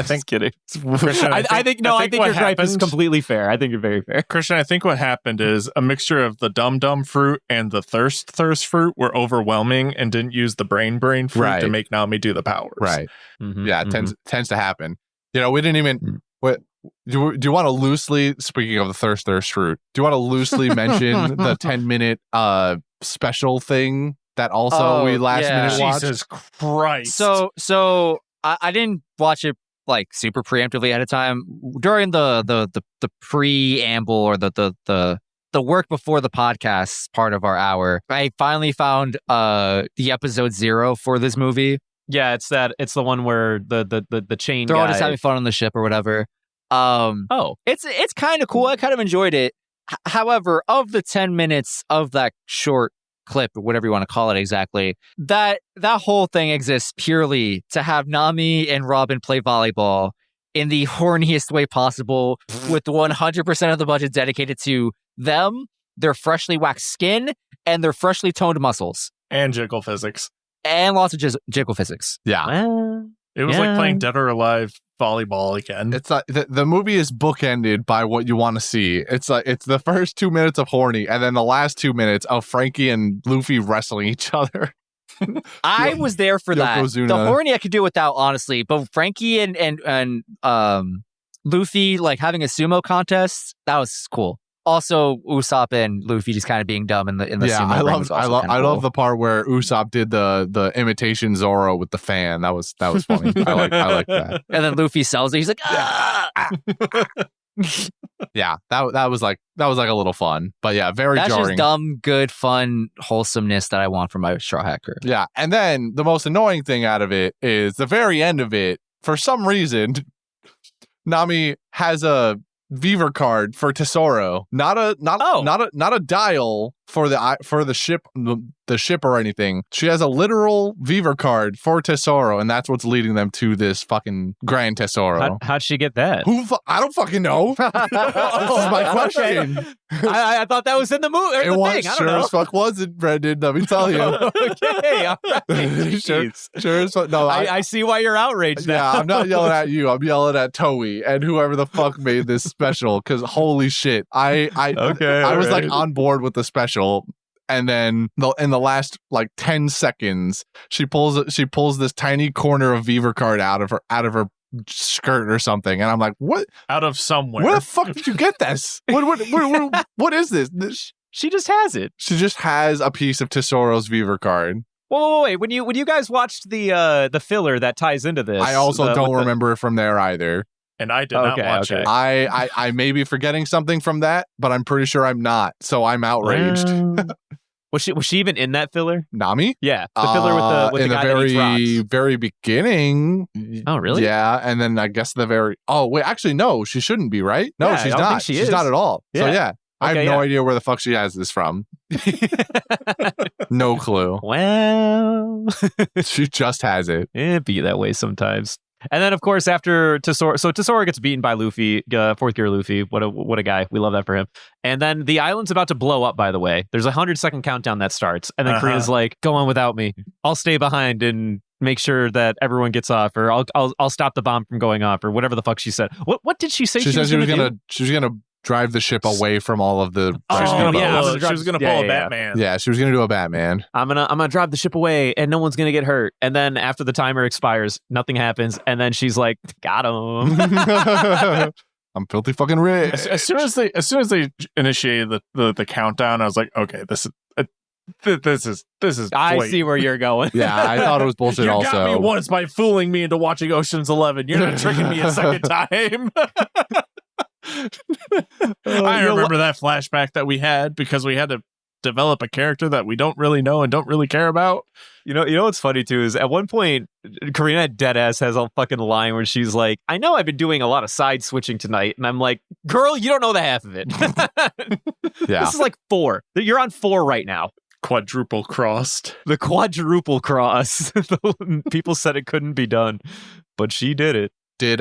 think kidding. I think your gripe is completely fair. I think you're very fair. Christian, I think what happened is a mixture of the dum fruit and the thirst fruit were overwhelming and didn't use the brain fruit to make Nami do the powers. Right. Mm-hmm, Yeah, it tends to happen. You know, we didn't even what. Do you want to loosely, speaking of the thirst fruit, do you want to loosely mention the 10-minute special thing that also we last minute watched? Jesus Christ. So I didn't watch it like super preemptively at a time. During the preamble or the work before the podcast part of our hour, I finally found the episode 0 for this movie. Yeah, it's the one where the chain They're guy. all just having fun on the ship or whatever. It's kind of cool. I kind of enjoyed it. However, of the 10 minutes of that short clip or whatever you want to call it exactly, that whole thing exists purely to have Nami and Robin play volleyball in the horniest way possible with 100% of the budget dedicated to them, their freshly waxed skin, and their freshly toned muscles. And jiggle physics. And lots of jiggle physics. Yeah. It was like playing Dead or Alive volleyball again. It's like the movie is bookended by what you want to see. It's like it's the first 2 minutes of horny, and then the last 2 minutes of Frankie and Luffy wrestling each other. I was there for that. Yokozuna. The horny I could do without, honestly, but Frankie and Luffy like having a sumo contest, that was cool. Also, Usopp and Luffy just kind of being dumb in the sumo ring was also kinda I cool. love the part where Usopp did the imitation Zoro with the fan. That was funny. I like that. And then Luffy sells it. He's like, Yeah, that was like a little fun, but yeah, very that's jarring. just dumb, good, fun, wholesomeness that I want from my Straw Hat Crew. Yeah, and then the most annoying thing out of it is the very end of it. For some reason, Nami has a Viver card for Tesoro, not a dial for the ship or anything. She has a literal Viver card for Tesoro, and that's what's leading them to this fucking Grand Tesoro. How'd she get that? I don't fucking know. This is my question. I thought that was in the movie. It was sure as fuck wasn't, Brendan. Let me tell you. Okay, all right. sure as fuck. No, I see why you're outraged now. yeah, I'm not yelling at you. I'm yelling at Toei and whoever the fuck made this special. Because holy shit, I was like on board with the special, and then in the last like 10 seconds, she pulls this tiny corner of Viver card out of her skirt or something, and I'm like, what? Out of somewhere. Where the fuck did you get this? What is this? She just has it. She just has a piece of Tesoro's Viver card. Wait. When you guys watched the filler that ties into this, I also don't remember it from there either. And I did not watch it. I may be forgetting something from that, but I'm pretty sure I'm not. So I'm outraged. Was she even in that filler? Nami? Yeah, the filler with the guy that eats rocks. very beginning. Oh, really? Yeah, and then I guess oh wait, actually no, she shouldn't be, right? No, Yeah, she's I don't not. think she She's is. not at all. Yeah. So yeah, I have Okay, no idea where the fuck she has this from. No clue. Well, She just has it. it be that way sometimes. And then, of course, after Tesora gets beaten by Luffy, fourth gear Luffy. What a guy. We love that for him. And then the island's about to blow up, by the way. There's a 100-second countdown that starts. And then Karina's like, go on without me. I'll stay behind and make sure that everyone gets off, or I'll stop the bomb from going off, or whatever the fuck she said. What did she say She said she was gonna drive the ship away from all of the. She was gonna pull a yeah. Batman. Yeah, she was gonna do a Batman. I'm gonna drive the ship away and no one's gonna get hurt. And then after the timer expires, nothing happens. And then she's like, got him. I'm filthy fucking rich. As soon as they initiated the countdown, I was like, okay, this is. I wait. see where you're going. Yeah, I thought it was bullshit. You also, got me once by fooling me into watching Ocean's 11. You're not tricking me a second time. I remember that flashback that we had because we had to develop a character that we don't really know and don't really care about. You know what's funny too is at one point Karina deadass has a fucking line where she's like, I know I've been doing a lot of side switching tonight, and I'm like, girl, you don't know the half of it. Yeah. This is like 4. You're on 4 right now. Quadruple crossed. The quadruple cross. People said it couldn't be done, but she did it. Did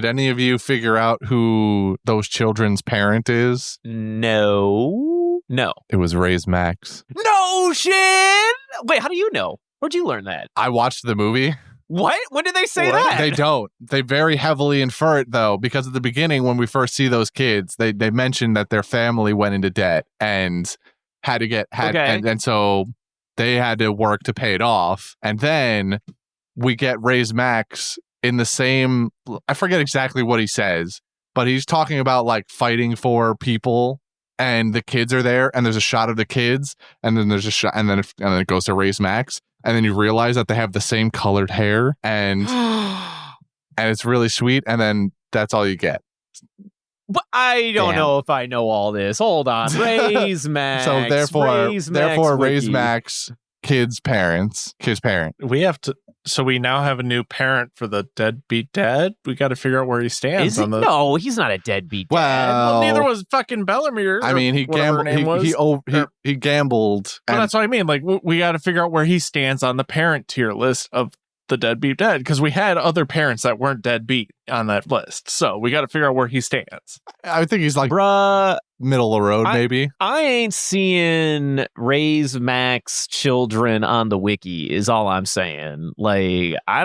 any of you figure out who those children's parent is? No. It was Ray's Max. No shit. Wait, how do you know? Where'd you learn that? I watched the movie. What? When did they say that? They don't. They very heavily infer it though, because at the beginning when we first see those kids, they mentioned that their family went into debt and had to get and so they had to work to pay it off. And then we get Ray's Max in the same, I forget exactly what he says, but he's talking about like fighting for people, and the kids are there, and there's a shot of the kids, and then there's a shot, and then it goes to Ray's Max, and then you realize that they have the same colored hair, and it's really sweet, and then that's all you get. But I don't know if I know all this. Hold on. Ray's Max. So therefore Ray's Wiki. Max kid's parent. We have to. So we now have a new parent for the deadbeat dad. We got to figure out where he stands Is on he? the. No, he's not a deadbeat dad. Well, Neither was fucking Bellamere. I mean, he gambled. He gambled. But And that's what I mean. Like, we got to figure out where he stands on the parent tier list of the deadbeat dad, because we had other parents that weren't deadbeat on that list. So we got to figure out where he stands. I think he's like Bruh, middle of the road, maybe. I ain't seeing Ray's Max children on the wiki, is all I'm saying. Like, I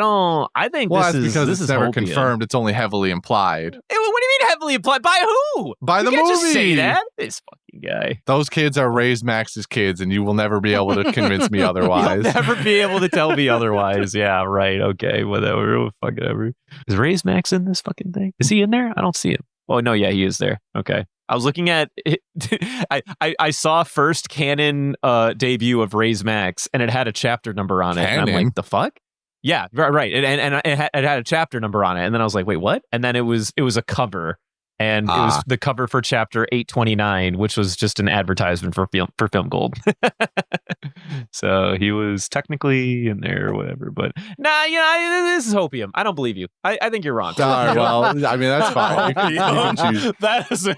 think Well, this that's is because this it's is never hopium. confirmed. It's only heavily implied. What do you mean heavily implied? By who? By the you can't movie. just say that. This fucking guy. Those kids are Ray's Max's kids, and you will never be able to convince me otherwise. You'll never be able to tell me otherwise. Yeah, right. Okay, whatever. Fucking ever. Is Ray's Max in this fucking thing? Is he in there? I don't see him. Oh no, yeah, he is there. Okay. I was looking at it. I saw first canon debut of Ray's Max, and it had a chapter number on it. And I'm like, the fuck? Yeah, right. And it had a chapter number on it. And then I was like, wait, what? And then it was a cover. And it was the cover for chapter 829, which was just an advertisement for Film Gold. So he was technically in there or whatever. But nah, this is hopium. I don't believe you. I think you're wrong. All right, well, I mean, that's fine. You can choose. That is a.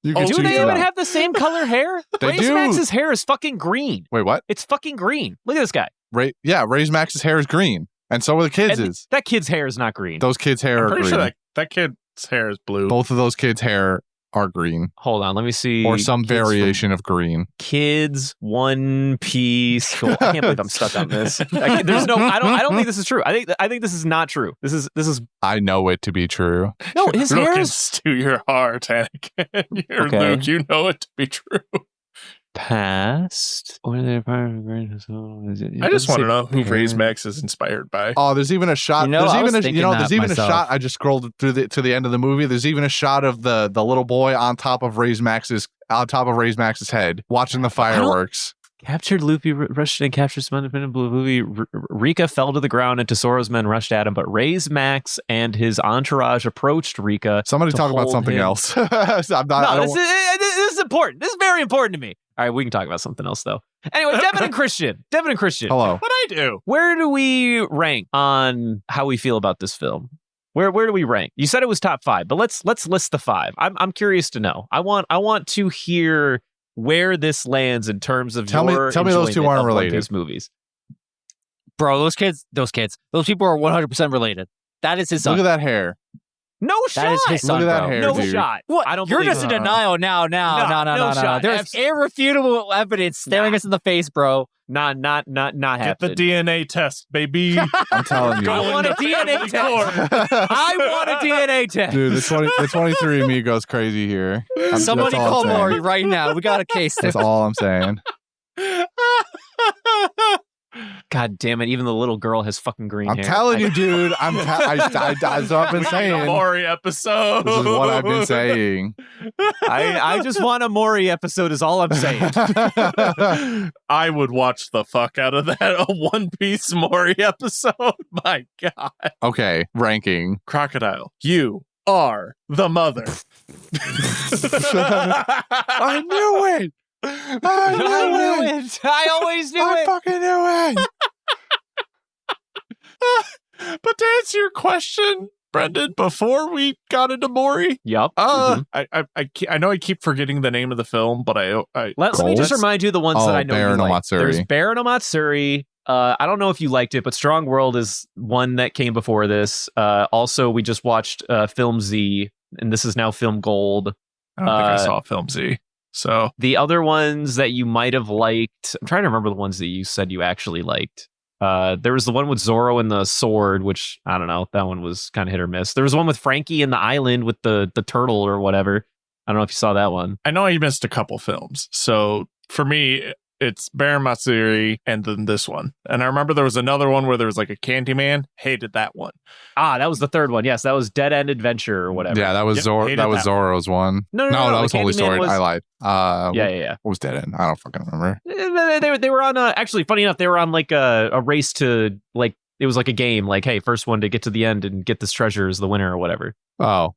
You can Do choose they it even out. have the same color hair? They Ray's do. Max's hair is fucking green. Wait, what? It's fucking green. Look at this guy. Ray's Max's hair is green, and so are the kids'. And that kid's hair is not green. Those kids' hair I'm are pretty green. sure that kid's hair is blue. Both of those kids' hair are green, Hold on, let me see. or some Kids from variation of green. Kids One Piece. Cool. I can't believe I'm stuck on this. There's no. I don't think this is true. I think this is not true. This is I know it to be true. no. His hair Look is into your heart, Anakin. You're Okay. Luke. You know it to be true. past. I just want to know who Ray's Max is inspired by. Oh, there's even a shot. You know, I was there's thinking even that myself. a shot. I just scrolled through to the end of the movie. There's even a shot of the little boy on top of Ray's Max's head, watching the fireworks. Captured Luffy, rushed in and captured some independent blue Luffy. Rika fell to the ground and Tesoro's men rushed at him, but Ray's Max and his entourage approached Rika. Somebody to talk about hold something him. else. This is important. This is very important to me. All right, we can talk about something else though. Anyway, Devin and Christian. Hello. What'd I do? Where do we rank on how we feel about this film? Where do we rank? You said it was top 5, but let's list the 5. I'm curious to know. I want to hear where this lands in terms of Tell me those two enjoyment aren't of One related. Piece movies. Bro, those people are 100% related. That is his son. Look at that hair. No That shot. is his son, Look at that bro. hair, no dude. shot. What? I don't. You're believe just in it. denial now. No shot. There's irrefutable evidence staring us in the face, bro. Not Get happening. the DNA test, baby. I'm telling you. I want a DNA test. I want a DNA test. Dude, the 23andMe goes crazy here. Somebody that's all call I'm saying. Maury right now. We got a case. That's all I'm saying. God damn it! Even the little girl has fucking green I'm hair. telling you, dude. That's what I've been We need a saying. Maury episode. This is what I've been saying. I just want a Maury episode. Is all I'm saying. I would watch the fuck out of that. A One Piece Maury episode. My God. Okay, ranking. Crocodile, you are the mother. I knew it. I knew it. I always knew I it. fucking knew it. But to answer your question, Brendan, before we got into Maury, Yep. I know I keep forgetting the name of the film, but Let me just Gold? remind you the ones that I know Baron you like. Omatsuri. There's Baron Omatsuri. I don't know if you liked it, but Strong World is one that came before this. Also, we just watched Film Z, and this is now Film Gold. I don't think I saw Film Z. So The other ones that you might have liked, I'm trying to remember the ones that you said you actually liked. There was the one with Zoro and the sword, which I don't know. That one was kind of hit or miss. There was one with Frankie and the island with the turtle or whatever. I don't know if you saw that one. I know I missed a couple films. So for me, it's Baron Matsuri and then this one. And I remember there was another one where there was like a Candyman. Hated that one. That was the third one. Yes, that was Dead End Adventure or whatever. Yeah, that was Yep, Zoro. hated That was that one. Zoro's one. No, that was the Holy Candyman Sword. was- I lied. Yeah. What was Dead End? I don't fucking remember. They were on actually funny enough, they were on like a race to like it was like a game, like, hey, first one to get to the end and get this treasure is the winner or whatever. Oh,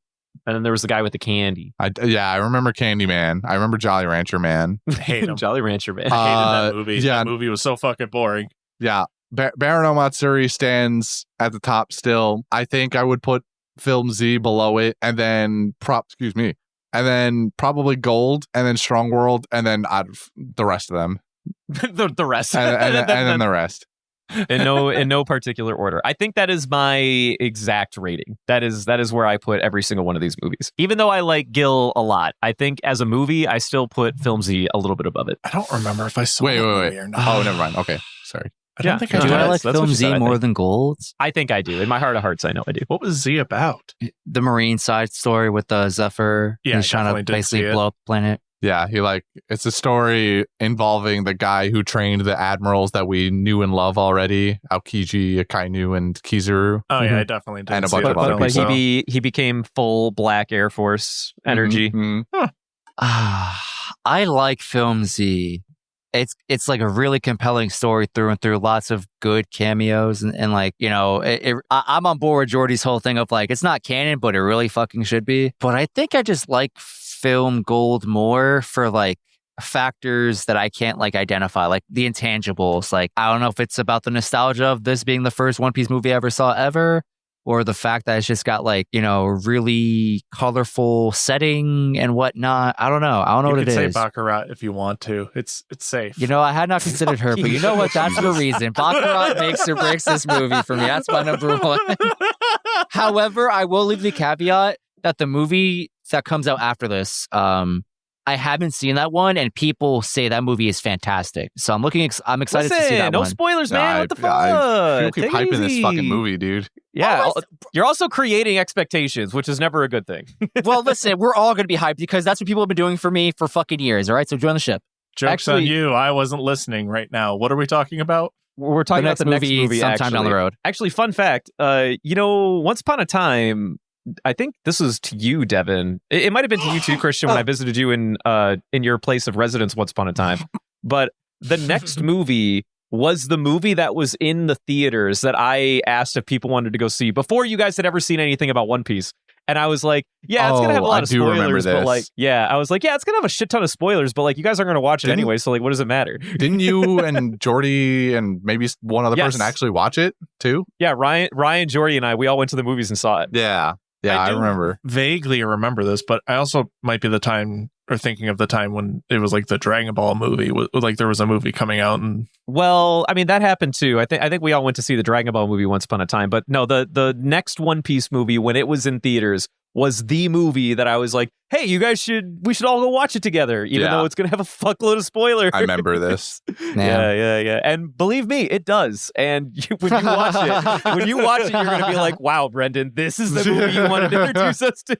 And then there was the guy with the candy. I remember Candyman. I remember Jolly Rancher Man. Hate him. Jolly Rancher Man. Hated that movie. yeah. That movie was so fucking boring. Yeah, Baron Omatsuri stands at the top still. I think I would put Film Z below it, and then and then probably Gold, and then Strong World, and then the rest of them, the rest. and then the rest. in no particular order. I think that is my exact rating. That is where I put every single one of these movies. Even though I like Gil a lot, I think as a movie, I still put Film Z a little bit above it. I don't remember if I saw Wait. that movie or not. Oh, never mind. Okay, sorry. I don't think I Do did. I like That's what Film you said, Z I more think. than Gold? I think I do. In my heart of hearts, I know I do. What was Z about? The Marine side story with Zephyr. Yeah, He's I trying definitely to did see basically it. blow up the planet. Yeah, it's a story involving the guy who trained the admirals that we knew and love already, Aokiji, Akainu, and Kizuru. Oh yeah, Mhm. I definitely did. And a see bunch it. of other But people. he became full Black Air Force energy. Mhm. I like Film Z. It's like a really compelling story through and through. Lots of good cameos and like, you know, I'm on board with Jordy's whole thing of like, it's not canon, but it really fucking should be. But I think I just like Film Gold more for like factors that I can't like identify, like the intangibles. Like, I don't know if it's about the nostalgia of this being the first One Piece movie I ever saw ever, or the fact that it's just got like, you know, really colorful setting and whatnot. I don't know. I don't know You what could it say is. Baccarat if you want to. It's safe. You know, I had not considered her, but you know what? That's the reason. Baccarat makes or breaks this movie for me. That's my number one. However, I will leave the caveat that the movie that comes out after this, I haven't seen that one, and people say that movie is fantastic. So I'm I'm excited to see that no one. spoilers, man. What the fuck? People keep Take it hyping this easy. fucking movie, dude. Yeah, you're also creating expectations, which is never a good thing. Well, listen, we're all going to be hyped because that's what people have been doing for me for fucking years. All right, so join the ship. Joke's on Actually- you. I wasn't listening right now. What are we talking about? We're talking The about the next movie sometime down the road. Actually, fun fact, once upon a time, I think this was to you, Devin. It might have been to you too, Christian, when I visited you in your place of residence once upon a time. But the next movie was the movie that was in the theaters that I asked if people wanted to go see before you guys had ever seen anything about One Piece. And I was like, yeah, it's going to have a lot of spoilers, but like, yeah, I was like, yeah, it's going to have a shit ton of spoilers, but like, you guys aren't going to watch it anyway, so like, what does it matter? Didn't you and Jordy and maybe one other person actually watch it too? Yeah, Ryan, Jordy, and I, we all went to the movies and saw it. Yeah, I remember. Vaguely remember this, but I also might be the time or thinking of the time when it was like the Dragon Ball movie, like there was a movie coming out, and well, I mean that happened too. I think we all went to see the Dragon Ball movie once upon a time, but no, the next One Piece movie when it was in theaters was the movie that I was like, hey, we should all go watch it together, even though it's gonna have a fuckload of spoilers. I remember this. Yeah. And believe me, it does. And when you watch it, you're gonna be like, wow, Brendan, this is the movie you wanted to introduce us to.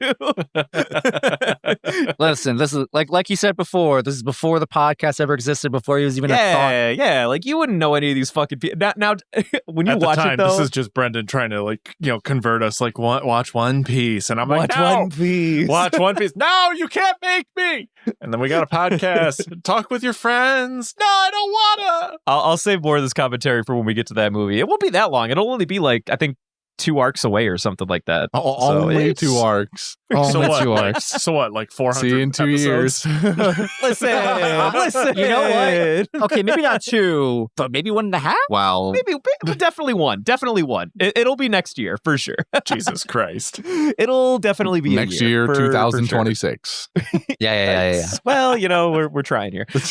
Listen, this is like you said before. This is before the podcast ever existed. Before he was even a thought. Yeah. Like you wouldn't know any of these fucking people. Now when you at watch the time, it, though, this is just Brendan trying to convert us. Like, watch One Piece, and I'm like, watch One Piece. Watch One Piece. No, you can't make me. And then we got a podcast. Talk with your friends. No, I don't wanna. I'll save more of this commentary for when we get to that movie. It won't be that long. It'll only be like, I think, 2 arcs away or something like that. Only 2 arcs. Only 2 arcs. So what? Like 400. See you in 2 episodes? years. Listen. You know what? Okay, maybe not 2, but maybe 1.5. Wow. Maybe definitely 1. Definitely 1. It'll be next year for sure. Jesus Christ. It'll definitely be next year, 2026. Yeah. Well, we're trying here. But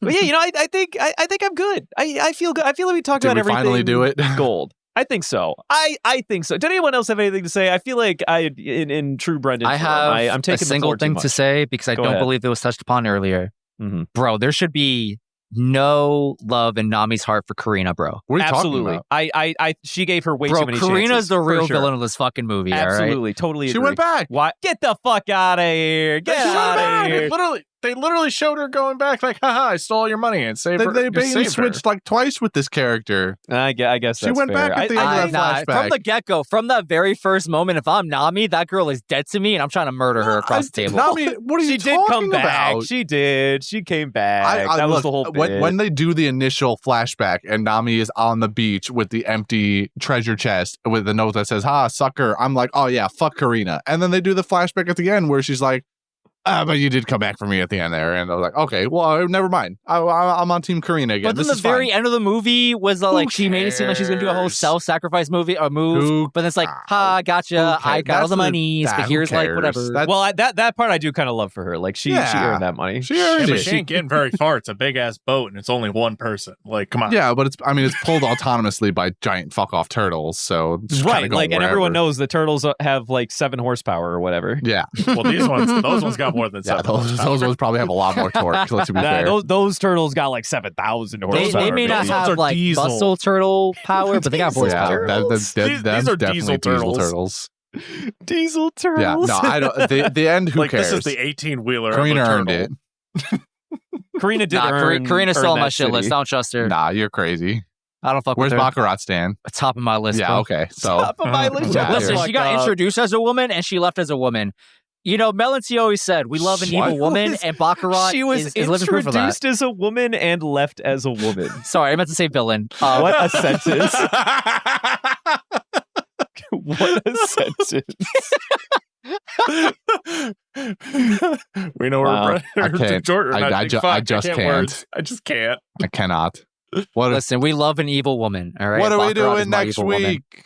yeah, I think I'm good. I feel good. I feel like we talked about everything. Finally do it. Gold. I think so. I think so. Did anyone else have anything to say? I feel like in true Brendan I form, have I'm taking a single thing to say because I don't believe it was touched upon earlier. Mm-hmm. Bro, there should be no love in Nami's heart for Karina, bro. What are you Absolutely. talking about? She gave her way too many chances. Karina's the real sure. villain of this fucking movie. Absolutely. All right? Totally agree. She went back. Why? Get the fuck out of here. Get out of here. They literally showed her going back, like, haha, I stole all your money and saved her. They basically switched like twice with this character. I guess she went fair. back at the end of that flashback. From the get-go, from that very first moment, if I'm Nami, that girl is dead to me, and I'm trying to murder her across the table. Nami, what are you She did come talking back. about? She did. She came back. That was the whole bit. When they do the initial flashback and Nami is on the beach with the empty treasure chest with the note that says, ha, sucker, I'm like, oh yeah, fuck Karina. And then they do the flashback at the end where she's like, but you did come back for me at the end there. And I was like, okay, well, never mind. I'm on Team Karina again. But then the very end of the movie was like, she made it seem like she's going to do a whole self-sacrifice move. But it's like, ha, gotcha. I got all the monies, but here's like whatever. That part I do kind of love for her. Like she earned that money. She earned it. But she ain't getting very far. It's a big ass boat and it's only one person. Like, come on. Yeah, but it's pulled autonomously by giant fuck off turtles. So it's right. Like, and everyone knows. knows the turtles have like 7 horsepower or whatever. Yeah. Well, those ones got more than 7. Those ones probably have a lot more torque. Let's be fair. Those turtles got like 7,000 horsepower. They may not have like muscle turtle power, but they got horsepower. These are diesel turtles. Diesel turtles. Yeah, no, I don't. The end. Who cares? This is the 18-wheeler. Karina earned it. Karina did earn. Karina's still on my that shit city. list. I don't trust her. Nah, you're crazy. I don't fuck Where's with her. Baccarat stand? Top of my list. Yeah, bro. okay. So Top of my list. Yeah, Listen, here. she got introduced as a woman and she left as a woman. You know, Melancy always said, we love an evil woman, and Baccarat She was is living proof of that. introduced as a woman and left as a woman. Sorry, I meant to say villain. What a sentence. What a sentence. We know where I can't. I just can't. I just can't. I cannot. Listen, we love an evil woman, all right? What are we Baccarat is doing my next evil woman. week?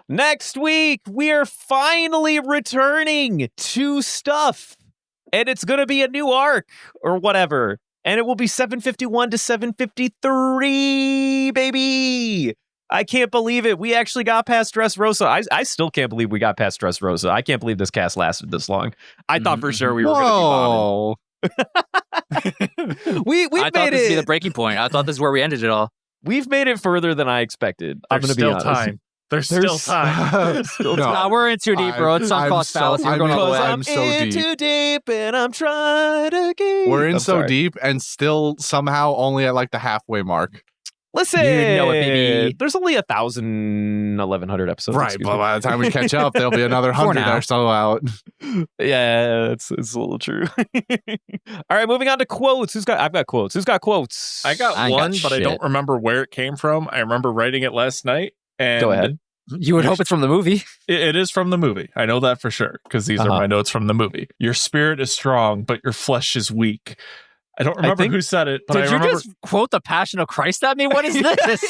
Next week, we are finally returning to stuff. And it's going to be a new arc or whatever. And it will be 751 to 753, baby. I can't believe it. We actually got past Dressrosa. I still can't believe we got past Dressrosa. I can't believe this cast lasted this long. I thought for sure we were going to be bombing. We've I thought made this would be it. the breaking point. I thought this is where we ended it all. We've made it further than I expected. I'm going to be honest. Time. There's still time. Nah, we're in too deep, bro. It's sunk cost fallacy. We're going all the way. I'm so in deep. too deep and I'm trying to keep. We're in I'm so sorry. deep and still somehow only at like the halfway mark. Listen, You know it, baby. There's only 1,000, 1,100 episodes. Right, excuse but me. by the time we catch up, there'll be another 100 now. or so out. Yeah, it's a little true. All right, moving on to quotes. I've got quotes. Who's got quotes? I got I ain't one, got but I shit. don't remember where it came from. I remember writing it last night. And Go ahead. You would hope it's from the movie. It is from the movie. I know that for sure because these are my notes from the movie. Your spirit is strong, but your flesh is weak. I don't remember who said it, but Did I you remember. just quote the Passion of Christ at me? What is this?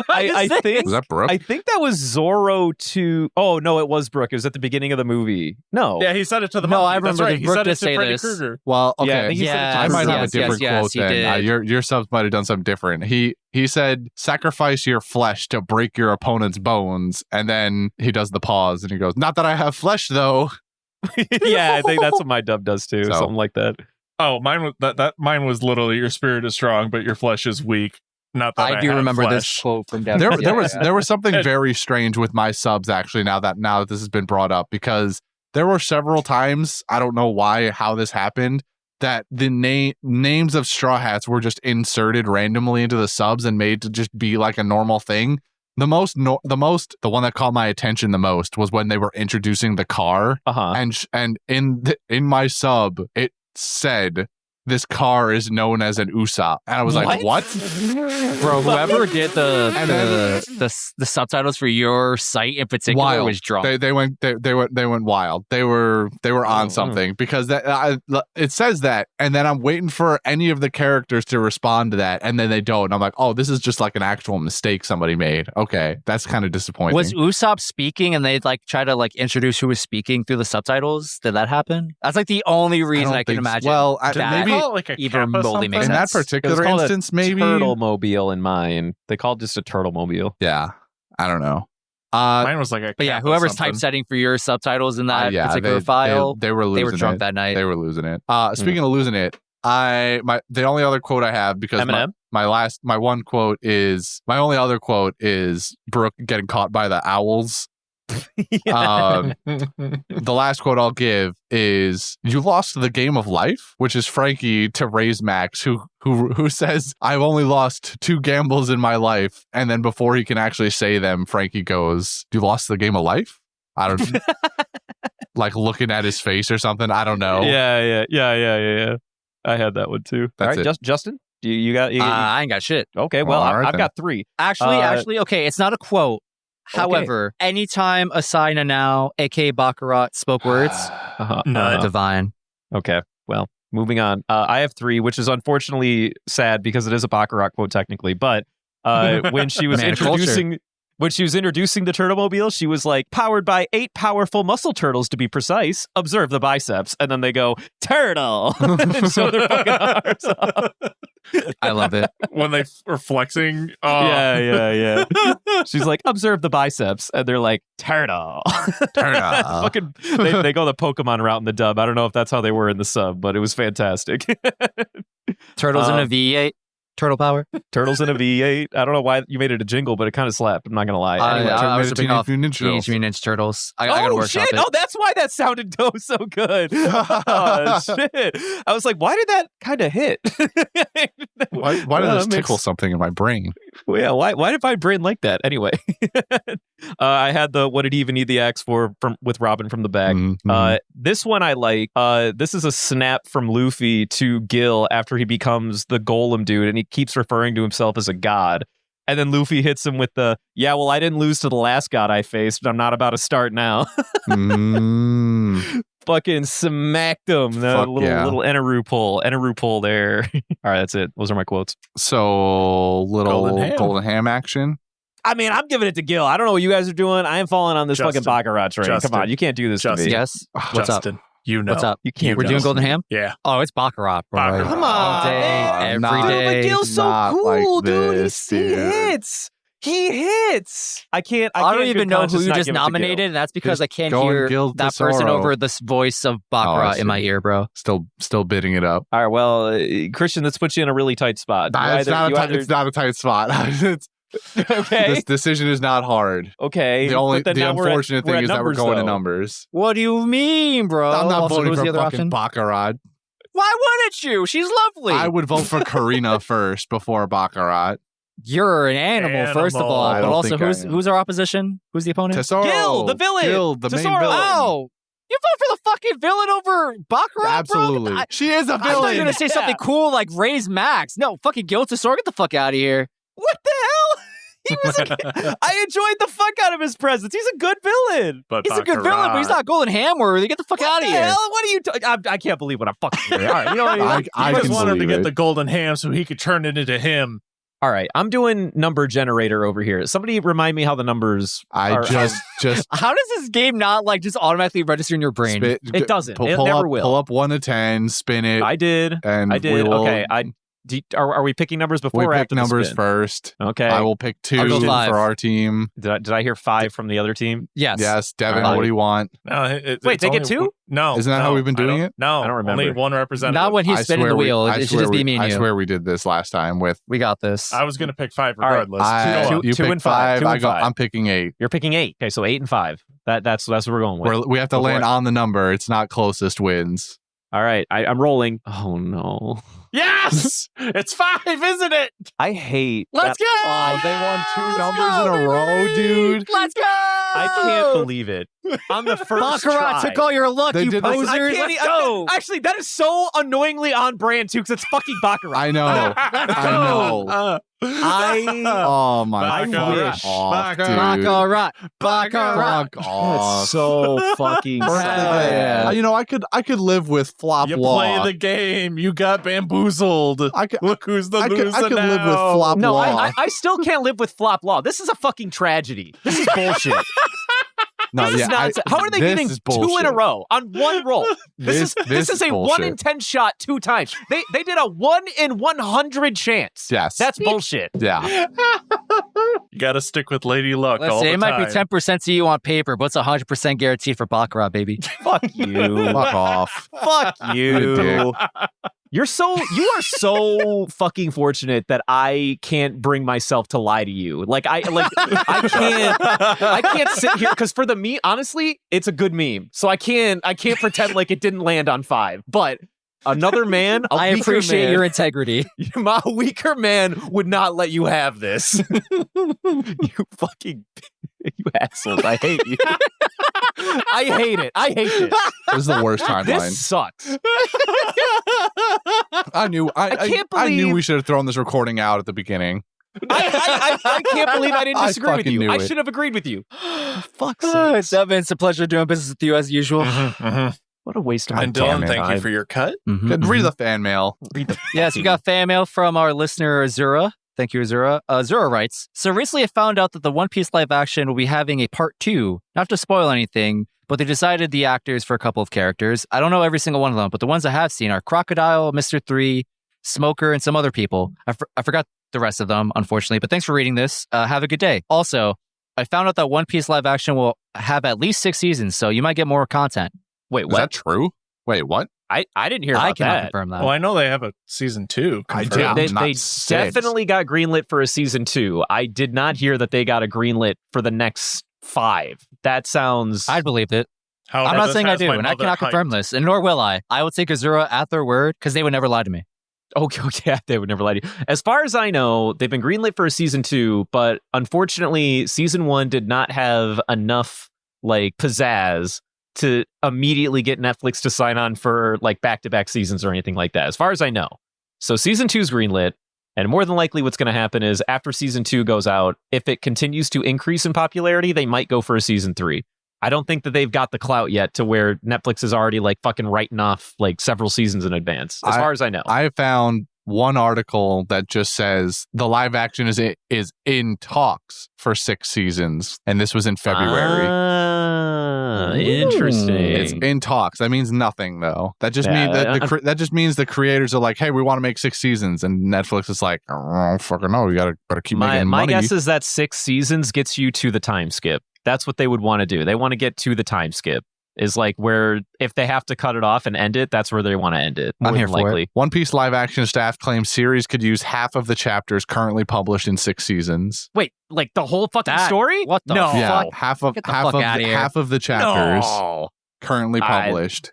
I think Was that Brooke? I think that was Zorro to. Oh no, it was Brooke. It was at the beginning of the movie. No, Yeah, he said it to the No, monkey. I That's remember right. that He Brooke said did it to say Freddy this. Krueger. Well, Yeah, I okay. think he said it to I might have a yes, different yes, quote he then. did. Your subs might have done something different. He said, "Sacrifice your flesh to break your opponent's bones," and then he does the pause and he goes, "Not that I have flesh, though." yeah, I think that's what my dub does too. So- Something like that. Oh, mine was that. Mine was literally your spirit is strong, but your flesh is weak. Not that I do have remember this flesh. quote from Devin. There was something very strange with my subs actually. Now that this has been brought up, because there were several times, I don't know how this happened, that the names of Straw Hats were just inserted randomly into the subs and made to just be like a normal thing. The one that caught my attention the most was when they were introducing the car, and in my sub it said, "This car is known as an Usopp," and I was like, "What?" Bro, whoever did the subtitles for your site in particular Wild. was drunk. They went wild. They were on something because it says that, and then I'm waiting for any of the characters to respond to that, and then they don't. And I'm like, oh, this is just like an actual mistake somebody made. Okay, that's kind of disappointing. Was Usopp speaking and they'd like try to like introduce who was speaking through the subtitles? Did that happen? That's like the only reason I can think so. imagine. Well, Did they maybe call it like a even Kappa remotely makes something? in that sense. It was particular called instance, a maybe. Turtle-mobile in mine. They called it just a Turtle-mobile. Yeah, I don't know. Mine was like a. but yeah, Kappa whoever's something. typesetting for your subtitles in that Yeah, particular file, they were losing they were drunk it. that night. They were losing it. Speaking of losing it, the only other quote I have, because Eminem? my only other quote is Brooke getting caught by the owls. The last quote I'll give is, "You lost the game of life," which is Frankie to Raise Max, who says, "I've only lost 2 gambles in my life," and then before he can actually say them, Frankie goes, "You lost the game of life?" I don't like looking at his face or something. I don't know. Yeah. I had that one too. That's All right, it. Justin, you got? I ain't got shit. Okay, well, All right, I've then. got 3. Actually, okay, it's not a quote. However, anytime Asai Nanao, aka Baccarat, spoke words, None. divine. Okay, well, moving on. I have 3, which is unfortunately sad because it is a Baccarat quote technically. But when she was Man, introducing the Turtle-mobile, she was like, "Powered by 8 powerful muscle turtles, to be precise. Observe the biceps." And then they go, "Turtle," and show their fucking arms off. I love it. When they were flexing. Yeah. She's like, "Observe the biceps," and they're like, "Turtle." Fucking, they go the Pokemon route in the dub. I don't know if that's how they were in the sub, but it was fantastic. Turtles in a V8. Turtle power. Turtles in a V8. I don't know why you made it a jingle, but it kind of slapped. I'm not gonna lie. Anyway, I was ripping off Teenage Mutant Ninja Turtles. Teenage Mutant Ninja Turtles. I gotta workshop shit! it. Oh, that's why that sounded so good. Oh, shit! I was like, why did that kind of hit? Why did this tickle something in my brain? Well, yeah, why did my brain like that? Anyway, I had the "What did he even need the axe for?" with Robin from the back. Mhm. This one I like. This is a snap from Luffy to Gil after he becomes the Golem dude, and he keeps referring to himself as a god. And then Luffy hits him with the, "Yeah, well, I didn't lose to the last god I faced, but I'm not about to start now." Fucking smacked him. The Fuck little yeah. Eneru pull there. All right, that's it. Those are my quotes. So little golden ham action. I mean, I'm giving it to Gil. I don't know what you guys are doing. I am falling on this Justin. fucking Baccarat train. Justin. Come on, you can't do this to me. Yes. What's up? Justin, you know. What's up? You can't. We're do doing this. Golden Ham? Yeah. Oh, it's Baccarat, bro. Baccarat. Come All on, day, man. every Not- day. But Gil's so Not cool, like dude. this, He dude. hits. He hits. I can't. I don't can't even good know who conscience you not just give it to Gil. nominated, and that's because Just I can't go and hear Gil that person Tesoro. over the voice of Baccarat in my ear, bro. Still bidding it up. All right, well, Christian, let's put you in a really tight spot. It's not a tight spot. Okay. This decision is not hard. Okay. The but then now we're at- unfortunate we're thing at is that we're numbers, going to though. numbers. What do you mean, bro? I'm not Also, voting who's for the other fucking option? Baccarat. Why wouldn't you? She's lovely. I would vote for Karina first before Baccarat. You're an animal, first of all. I But don't also, think I am. who's our opposition? Who's the opponent? Tesoro. Gil, the villain. Gil, the main Tesoro. villain. Oh, you vote for the fucking villain over Baccarat, Absolutely. bro? She is a I thought you were villain. gonna say something cool like raise Max. No, fucking Gil Tesoro, get the fuck out of here. What the hell? He was. I enjoyed the fuck out of his presence. He's a good villain. But He's a good villain, but he's not Golden Ham worthy. Get the fuck out of What the here. hell? What are you? I can't believe what I'm fucking hearing. All right, you know what I mean? I I just can wanted to believe get it. the golden ham so he could turn it into him. All right, I'm doing number generator over here. Somebody remind me how the numbers. I are. just How does this game not like just automatically register in your brain? spit. It doesn't. Pull, It pull never up, will. Pull up 1 to 10, spin it, I did. and I did. we will, Okay. Are we picking numbers before we or pick after the numbers spin? first. Okay. I will pick 2 I'll go 5. for our team. Did I hear 5 from the other team? Yes. Yes, Devin, Alright. what do you want? No, Wait, it's they get only- 2? No. Isn't that how no, we've been I doing don't- it? No, I don't remember. Only one representative. Not when he's I spinning swear the we- wheel. I It should swear just be we- me and I you. swear we did this last time with. We got this. I was going to pick 5 All right. regardless. I, Go on. you 2 pick and 5. 2 and 5. I'm picking 8. You're picking 8. Okay, so 8 and 5. That's what we're going with. We have to Go for land it. on the number. It's not closest wins. All right, I'm rolling. Oh no, Yes! It's 5, isn't it? I hate. Let's that- go! Oh, they won 2 Let's numbers go, in a row, dude. Let's go! I can't believe it. On the first Baccarat try. took all your luck, They you did this- posers. I can't Let's e- go! Actually, that is so annoyingly on brand too, because it's fucking Baccarat. I know. I know. Oh my I fuck wish. off, dude. Baccarat! Baccarat! Fuck off. That's so fucking sad. You know, I could live with flop You law. play the game. You got bamboozled. Look who's the I loser could now. live with flop No, law. I still can't live with flop law. This is a fucking tragedy. This is bullshit. No, This is nonsense. How are they this getting is 2 in a bullshit. row on one roll? This is a 1 in 10 shot 2 times. They did a 1 in 100 chance. Yes. That's bullshit. Yeah. You got to stick with Lady Luck all Listen, the it might be time. 10% to you on paper, but it's 100% guaranteed for Baccarat, baby. Fuck you. Fuck off. Fuck you. Dick. You are so fucking fortunate that I can't bring myself to lie to you. I can't sit here because for the meme, honestly, it's a good meme. So I can't pretend like it didn't land on 5. But another man, I appreciate man, your integrity. my weaker man would not let you have this. You fucking you assholes. I hate you. I hate it. I hate this. This is the worst timeline. This sucks. I knew. I can't I knew believe- we should have thrown this recording out at the beginning. I can't believe I didn't I disagree with fucking you. knew I it. should have agreed with you. Fuck's Oh, sake. Devin, it's a pleasure doing business with you as usual. What a waste of my And time. Dylan, thank you for your cut. Good. Read the fan mail. Yes, we got fan mail from our listener, Azura. Thank you, Azura. Azura writes, so recently I found out that the One Piece live action will be having a part 2. Not to spoil anything, but they decided the actors for a couple of characters. I don't know every single one of them, but the ones I have seen are Crocodile, Mr. 3, Smoker, and some other people. I forgot the rest of them, unfortunately, but thanks for reading this. Have a good day. Also, I found out that One Piece live action will have at least 6 seasons, so you might get more content. Wait, Is what? that true? Wait, what? I didn't hear I about cannot that. confirm that. Well, I know they have a season 2. I confirmed. do. They Not 6. definitely got greenlit for a season 2. I did not hear that they got a greenlit for the next 5. That sounds. I believed it. However, I'm not this saying I has do, my and I mother cannot confirm hyped. this, and nor will I. I will take Azura at their word because they would never lie to me. Okay, they would never lie to you. As far as I know, they've been greenlit for a season 2, but unfortunately, season 1 did not have enough pizzazz to immediately get Netflix to sign on for back-to-back seasons or anything like that, as far as I know. So season 2 is greenlit, and more than likely what's going to happen is after season 2 goes out, if it continues to increase in popularity, they might go for a season 3. I don't think that they've got the clout yet to where Netflix is already fucking writing off several seasons in advance, as far as I know. I found one article that just says the live action is in talks for 6 seasons, and this was in February. Interesting. It's in talks. That means nothing, though. That just Yeah, means that just means the creators are like, "Hey, we want to make 6 seasons," and Netflix is like, "Oh, fucking no, we better keep making My money." guess is that 6 seasons gets you to the time skip. That's what they would want to do. They want to get to the time skip. Is where if they have to cut it off and end it, that's where they want to end it. More I'm here than for likely. it. One Piece live action staff claims series could use half of the chapters currently published in 6 seasons. Wait, the whole fucking That- story? what the no. fuck? Yeah, Get the half fuck of outta here. half of the chapters No. currently I- published.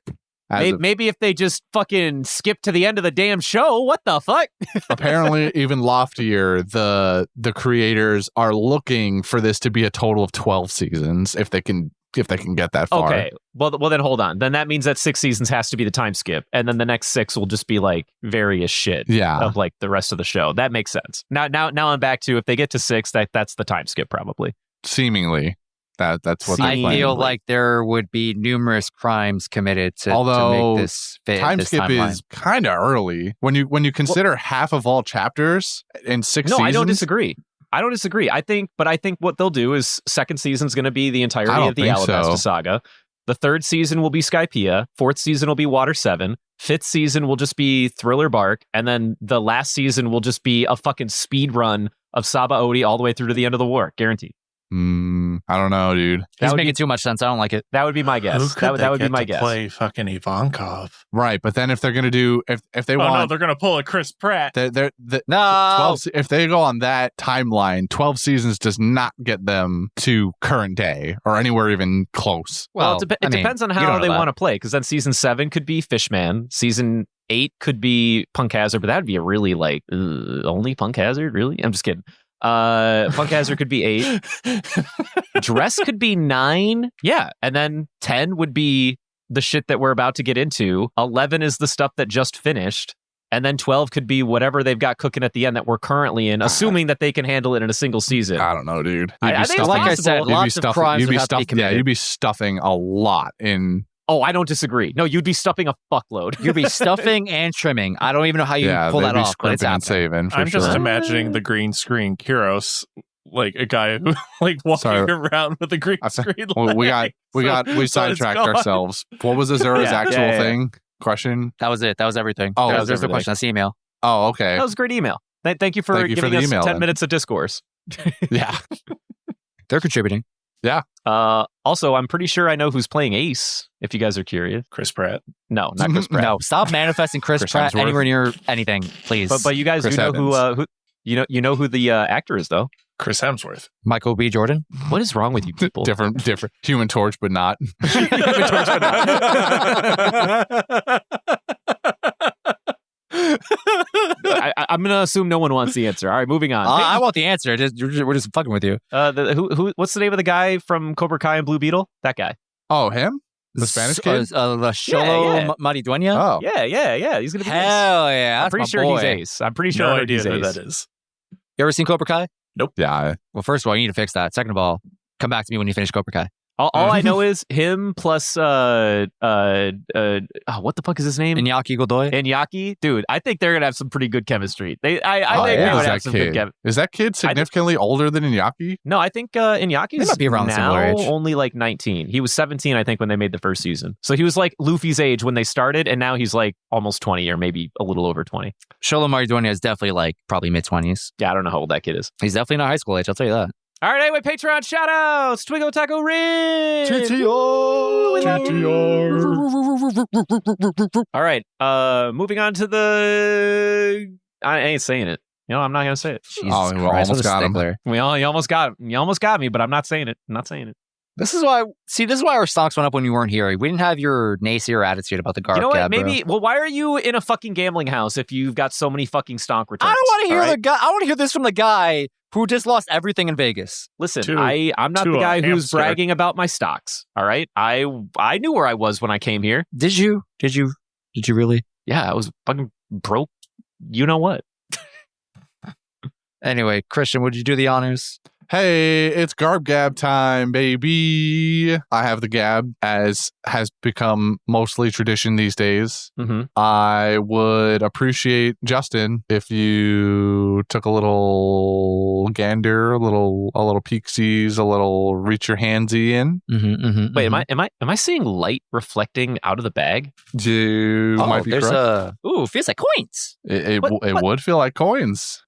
Maybe if they just fucking skip to the end of the damn show, what the fuck? Apparently, even loftier, the creators are looking for this to be a total of 12 seasons if they can get that far. Okay, well then hold on. Then that means that 6 seasons has to be the time skip, and then the next 6 will just be like various shit of like the rest of the show. That makes sense. Now I'm back to if they get to 6, that's the time skip probably. Seemingly. That's what I they're feel like there would be numerous crimes committed to Although, make this fit. time this skip timeline. is kind of early when you consider half of all chapters in 6 seasons. No, I don't disagree. I think what they'll do is second season's going to be the entirety of the Alabasta saga. The third season will be Skypiea. Fourth season will be Water 7. Fifth season will just be Thriller Bark. And then the last season will just be a fucking speed run of Saba Odi all the way through to the end of the war. Guaranteed. I don't know, dude. He's making too much sense. I don't like it. That would be my guess. That would be my guess. Play fucking Ivankov. Right, but then if they're gonna do if they want, they're gonna pull a Chris Pratt. No. 12, if they go on that timeline, 12 seasons does not get them to current day or anywhere even close. Well, it depends on how they want to play, because then season 7 could be Fishman, season 8 could be Punk Hazard, but that would be a really like only Punk Hazard, really? I'm just kidding. Punk Hazard could be 8. Dress could be 9. Yeah. And then 10 would be the shit that we're about to get into. 11 is the stuff that just finished. And then 12 could be whatever they've got cooking at the end that we're currently in, assuming that they can handle it in a single season. I don't know, dude. I think, like I said, lots of crimes would have to be committed. Yeah, you'd be stuffing a lot in. Oh, I don't disagree. No, you'd be stuffing a fuckload. You'd be stuffing and trimming. I don't even know how you pull that off, but it's and saving. I'm just imagining the green screen Kyros, like a guy who like walking around with a green screen. We sidetracked ourselves. What was Azura's actual thing? Question? That was it. That was everything. Oh, there's the question. That's the email. Oh, okay. That was a great email. Thank you for giving us 10 minutes of discourse. Yeah. They're contributing. Yeah. Also, I'm pretty sure I know who's playing Ace, if you guys are curious. Chris Pratt. No, not Chris Pratt. No, stop manifesting Chris Pratt Hemsworth. anywhere near anything, please. But you guys Chris do know Evans. who you know who the actor is, though. Chris Hemsworth. Michael B. Jordan. What is wrong with you people? Different. Human Torch, but not. I'm gonna assume no one wants the answer. All right, moving on. I want the answer. We're just fucking with you. What's the name of the guy from Cobra Kai and Blue Beetle? That guy. Oh, him? The Spanish kid? Xolo Maridueña? Oh. Yeah. He's gonna be Hell Ace. yeah. I'm pretty sure he's Ace. I'm pretty sure No idea he's who Ace. that is. You ever seen Cobra Kai? Yeah. Well, first of all, you need to fix that. Second of all, come back to me when you finish Cobra Kai. All I know is him plus what the fuck is his name? Iñaki Godoy. Iñaki, dude. I think they're gonna have some pretty good chemistry. I think How they old would is have that some good kid? chemistry. Is that kid significantly older than Iñaki? No, I think Iñaki's They might be around now similar age. only like 19. He was 17, I think, when they made the first season. So he was like Luffy's age when they started, and now he's like almost 20 or maybe a little over 20. Xolo Maridueña is definitely like probably mid-20s. Yeah, I don't know how old that kid is. He's definitely not high school age, I'll tell you that. All right, anyway, Patreon shoutouts. Twiggo Taco Rin. All right, moving on to the... I ain't saying it. You know, I'm not going to say it. Jesus Oh, we Christ, almost what a got him. stickler. You almost got it. You almost got me, but I'm not saying it. I'm not saying it. This is why our stocks went up when you weren't here. We didn't have your naysayer attitude about the Garp You know what? Gab, bro. Maybe. Well, why are you in a fucking gambling house if you've got so many fucking stonk returns? I don't want to hear all right? the guy. I want to hear this from the guy who just lost everything in Vegas. Listen, To- I'm not to the a guy who's hamster. bragging about my stocks. All right, I knew where I was when I came here. Did you really? Yeah, I was fucking broke. You know what? Anyway, Christian, would you do the honors? Hey, it's Garb Gab time, baby. I have the Gab, as has become mostly tradition these days. Mm-hmm. I would appreciate, Justin, if you took a little gander, a little peeksies, a little reach your handsy in. Wait, am I seeing light reflecting out of the bag? You might be there's correct. feels like coins. It What? would feel like coins.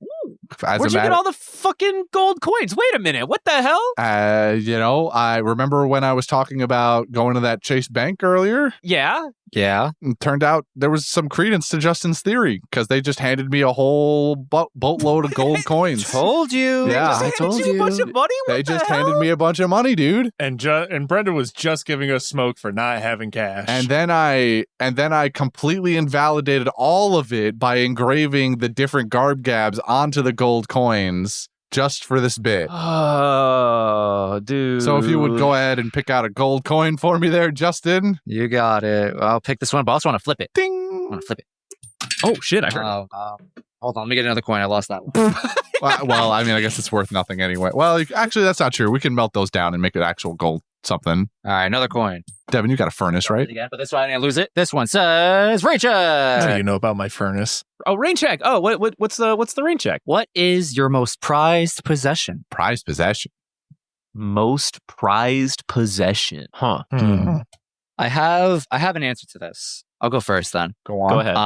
As Where'd a you matter, get all the fucking gold coins? Wait a minute, what the hell? I remember when I was talking about going to that Chase Bank earlier. Yeah, Yeah. It turned out there was some credence to Justin's theory because they just handed me a whole boatload of gold coins. Told you. Yeah, I told you. A bunch of money? They just handed me a bunch of money, dude. And Brenda was just giving us smoke for not having cash. And then I completely invalidated all of it by engraving the different garb gabs onto the gold coins just for this bit. Oh, dude. So if you would go ahead and pick out a gold coin for me there, Justin. You got it. I'll pick this one, but I also want to flip it. Ding. I want to flip it. Oh, shit, I heard it. Hold on, let me get another coin. I lost that one. Well, I mean, I guess it's worth nothing anyway. Well, actually, that's not true. We can melt those down and make it actual gold something. All right, another coin. Devin, you got a furnace, right? Again, but this one I didn't lose it. This one says rain check. What do you know about my furnace? Oh, rain check. Oh, what's the rain check? What is your most prized possession? Prized possession. Most prized possession. Huh. Hmm. I have an answer to this. I'll go first then. Go on. Go ahead.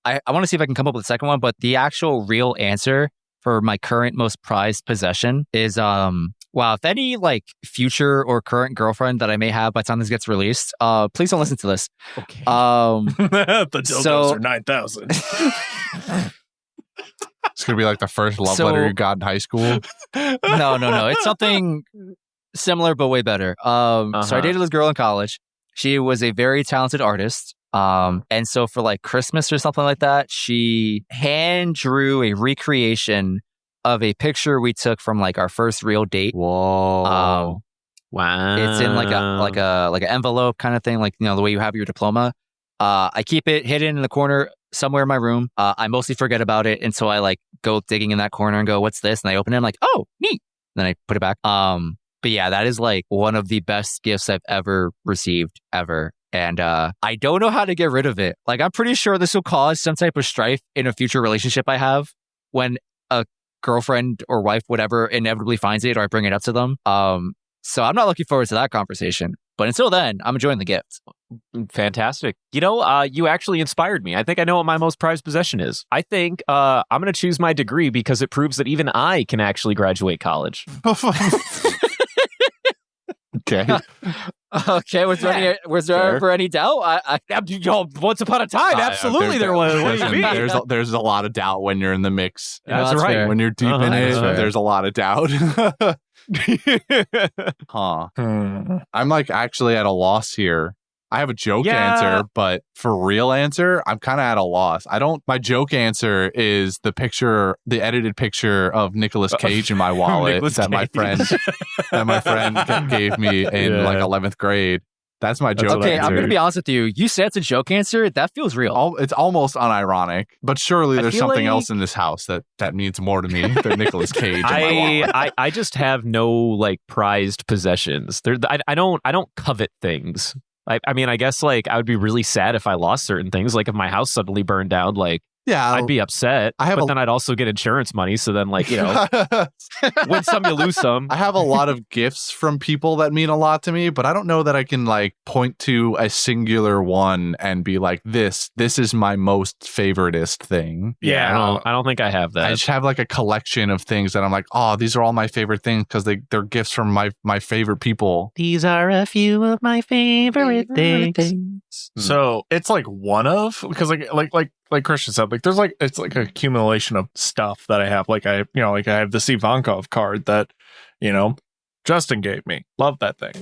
I want to see if I can come up with a second one, but the actual real answer for my current most prized possession is wow, if any like future or current girlfriend that I may have by the time this gets released, please don't listen to this. Okay. The dildos So- are 9,000. It's gonna be like the first love So- letter you got in high school. No. It's something similar but way better. So I Uh-huh. dated this girl in college. She was a very talented artist. And so for like Christmas or something like that, she hand drew a recreation of a picture we took from like our first real date. Whoa. Wow. It's in like an envelope kind of thing, like the way you have your diploma. I keep it hidden in the corner somewhere in my room. I mostly forget about it until I like go digging in that corner and go, "What's this?" And I open it. I'm like, "Oh, neat." Then I put it back. But yeah, that is like one of the best gifts I've ever received ever. And I don't know how to get rid of it. Like, I'm pretty sure this will cause some type of strife in a future relationship I have when a girlfriend or wife, whatever, inevitably finds it or I bring it up to them. So I'm not looking forward to that conversation. But until then, I'm enjoying the gift. Fantastic. You actually inspired me. I think I know what my most prized possession is. I think I'm going to choose my degree because it proves that even I can actually graduate college. Okay. Okay, was there ever any doubt? Once upon a time, absolutely there was. What do you Listen, mean? there's a lot of doubt when you're in the mix. That's right. fair. When you're deep in That's it, fair. there's a lot of doubt. Huh. Hmm. I'm like actually at a loss here. I have a joke Yeah. answer, but for real answer, I'm kind of at a loss. My joke answer is the edited picture of Nicolas Cage in my wallet Nicolas that my Cage. friend gave me in like 11th grade. That's my joke Okay, answer. I'm going to be honest with you. You said it's a joke answer. That feels real. It's almost unironic, but surely I there's feel something like- else in this house that means more to me than Nicolas Cage in my wallet. I just have no like prized possessions. I don't covet things. I mean, I guess like I would be really sad if I lost certain things. Like if my house suddenly burned down, like Yeah, I'd be upset. I have but a- then I'd also get insurance money. So then like, win some, you lose some. I have a lot of gifts from people that mean a lot to me, but I don't know that I can like point to a singular one and be like, this is my most favoritist thing. Yeah. I don't think I have that. I just have like a collection of things that I'm like, oh, these are all my favorite things because they're gifts from my favorite people. These are a few of my favorite things. So it's like one of, because like Christian said, like there's like it's like an accumulation of stuff that I have. Like I have this Ivankov card that Justin gave me. Love that thing.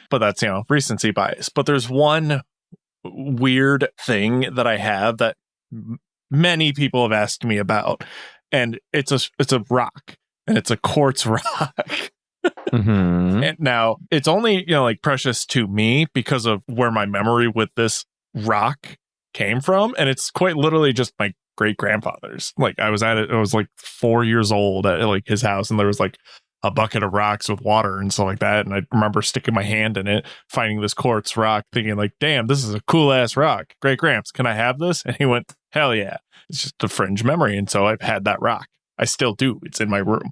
But that's recency bias. But there's one weird thing that I have that many people have asked me about, and it's a rock, and it's a quartz rock. Mm-hmm. And now it's only like precious to me because of where my memory with this rock came from, and it's quite literally just my great grandfather's. Like I was like 4 years old at like his house, and there was like a bucket of rocks with water and stuff like that, and I remember sticking my hand in it, finding this quartz rock, thinking like, damn, this is a cool ass rock. Great Gramps, can I have this? And he went, hell yeah. It's just a fringe memory, and so I've had that rock. I still do. It's in my room.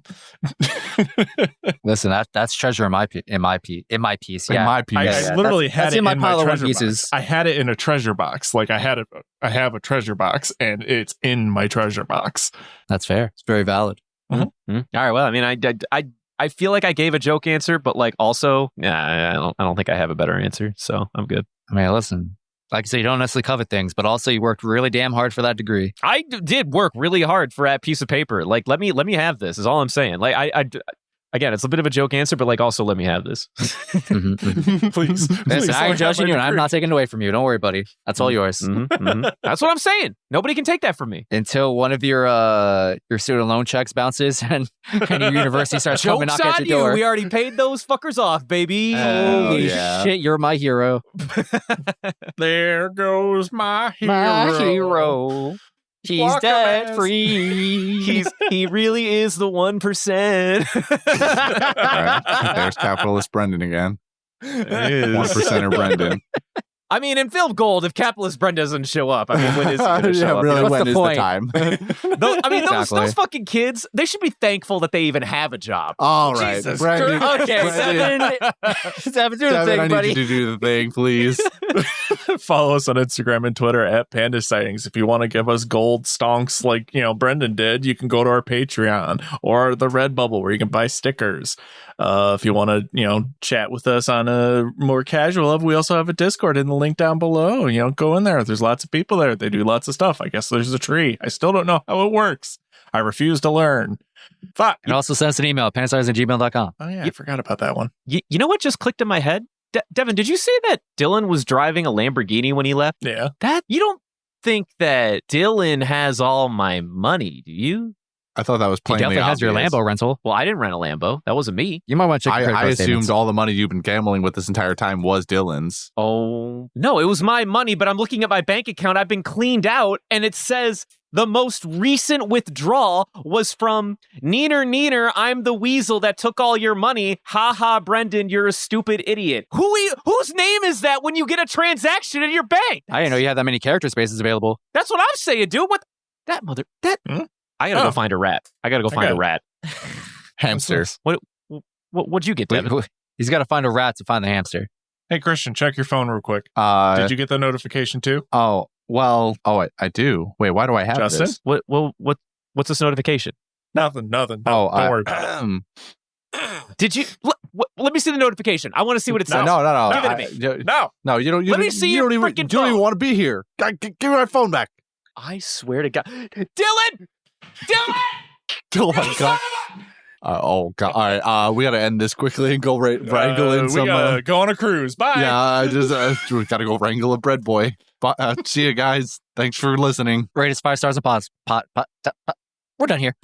Listen, that's treasure in my piece. In Yeah. my piece. I literally had that's it in my in pile my of treasure pieces. box. I had it in a treasure box. Like I have a treasure box, and it's in my treasure box. That's fair. It's very valid. All right. Well, I mean, I feel like I gave a joke answer, but like also, I don't think I have a better answer, so I'm good. I mean, listen, Like I said, you don't necessarily covet things, but also you worked really damn hard for that degree. I did work really hard for that piece of paper. Like, let me have this. Is all I'm saying. Like, again, it's a bit of a joke answer, but like, also let me have this. Please. Listen, I ain't judging you, and I'm degree. not taking it away from you. Don't worry, buddy. That's all yours. That's what I'm saying. Nobody can take that from me. Until one of your student loan checks bounces and your university starts coming Joke's knocking at on your door. you. We already paid those fuckers off, baby. Holy yeah. shit, you're my hero. There goes my hero. My hero. He's Walk dead ass. free. He really is the 1%. All right. There's capitalist Brendan again. It One is. percenter Brendan. I mean, in film gold, if capitalist Brent doesn't show up, I mean, when is he going to show up? really, What's when the is point? the time? Exactly. Those fucking kids, they should be thankful that they even have a job. All right, Jesus Brendan. Okay, Brendan. Seven, do the Devin, I thing, need buddy. you to do the thing, please. Follow us on Instagram and Twitter at Panda Sightings. If you want to give us gold stonks like, Brendan did, you can go to our Patreon or the Redbubble where you can buy stickers. If you want to, chat with us on a more casual level, we also have a Discord in the link down below. Go in there. There's lots of people there. They do lots of stuff. I guess there's a tree. I still don't know how it works. I refuse to learn. Fuck. And also send us an email, panastars@gmail.com. Oh, yeah. I forgot about that one. You know what just clicked in my head? Devin, did you say that Dylan was driving a Lamborghini when he left? Yeah. You don't think that Dylan has all my money, do you? I thought that was He plainly definitely has your obvious. Lambo rental. Well, I didn't rent a Lambo. That wasn't me. You might want to check your credit I card assumed statements. all the money you've been gambling with this entire time was Dylan's. Oh, no, it was my money, but I'm looking at my bank account. I've been cleaned out, and it says the most recent withdrawal was from Neener, I'm the weasel that took all your money. Ha ha, Brendan, you're a stupid idiot. Whose name is that when you get a transaction in your bank? I didn't know you had that many character spaces available. That's what I'm saying, dude. What? Hmm? I gotta Oh. go find a rat. I gotta go find got a it. rat. Hamster. What'd you get, Devin? He's got to find a rat to find the hamster. Hey, Christian, check your phone real quick. Did you get the notification too? Oh, well, I do. Wait, why do I have Justin? this? What's this notification? Nothing. Oh, Don't worry. Did you? Let me see the notification. I want to see what it says. No. Give it to me. No. You don't. Let me see your you freaking don't even phone. want to be here. Give me my phone back. I swear to God, Dylan! Oh my god. Oh god. All right. We gotta end this quickly and go wrangle in we some. gotta go on a cruise. Bye. Yeah, I just we gotta go wrangle a bread boy. But see you guys. Thanks for listening. Rate us 5 stars and pods. We're done here.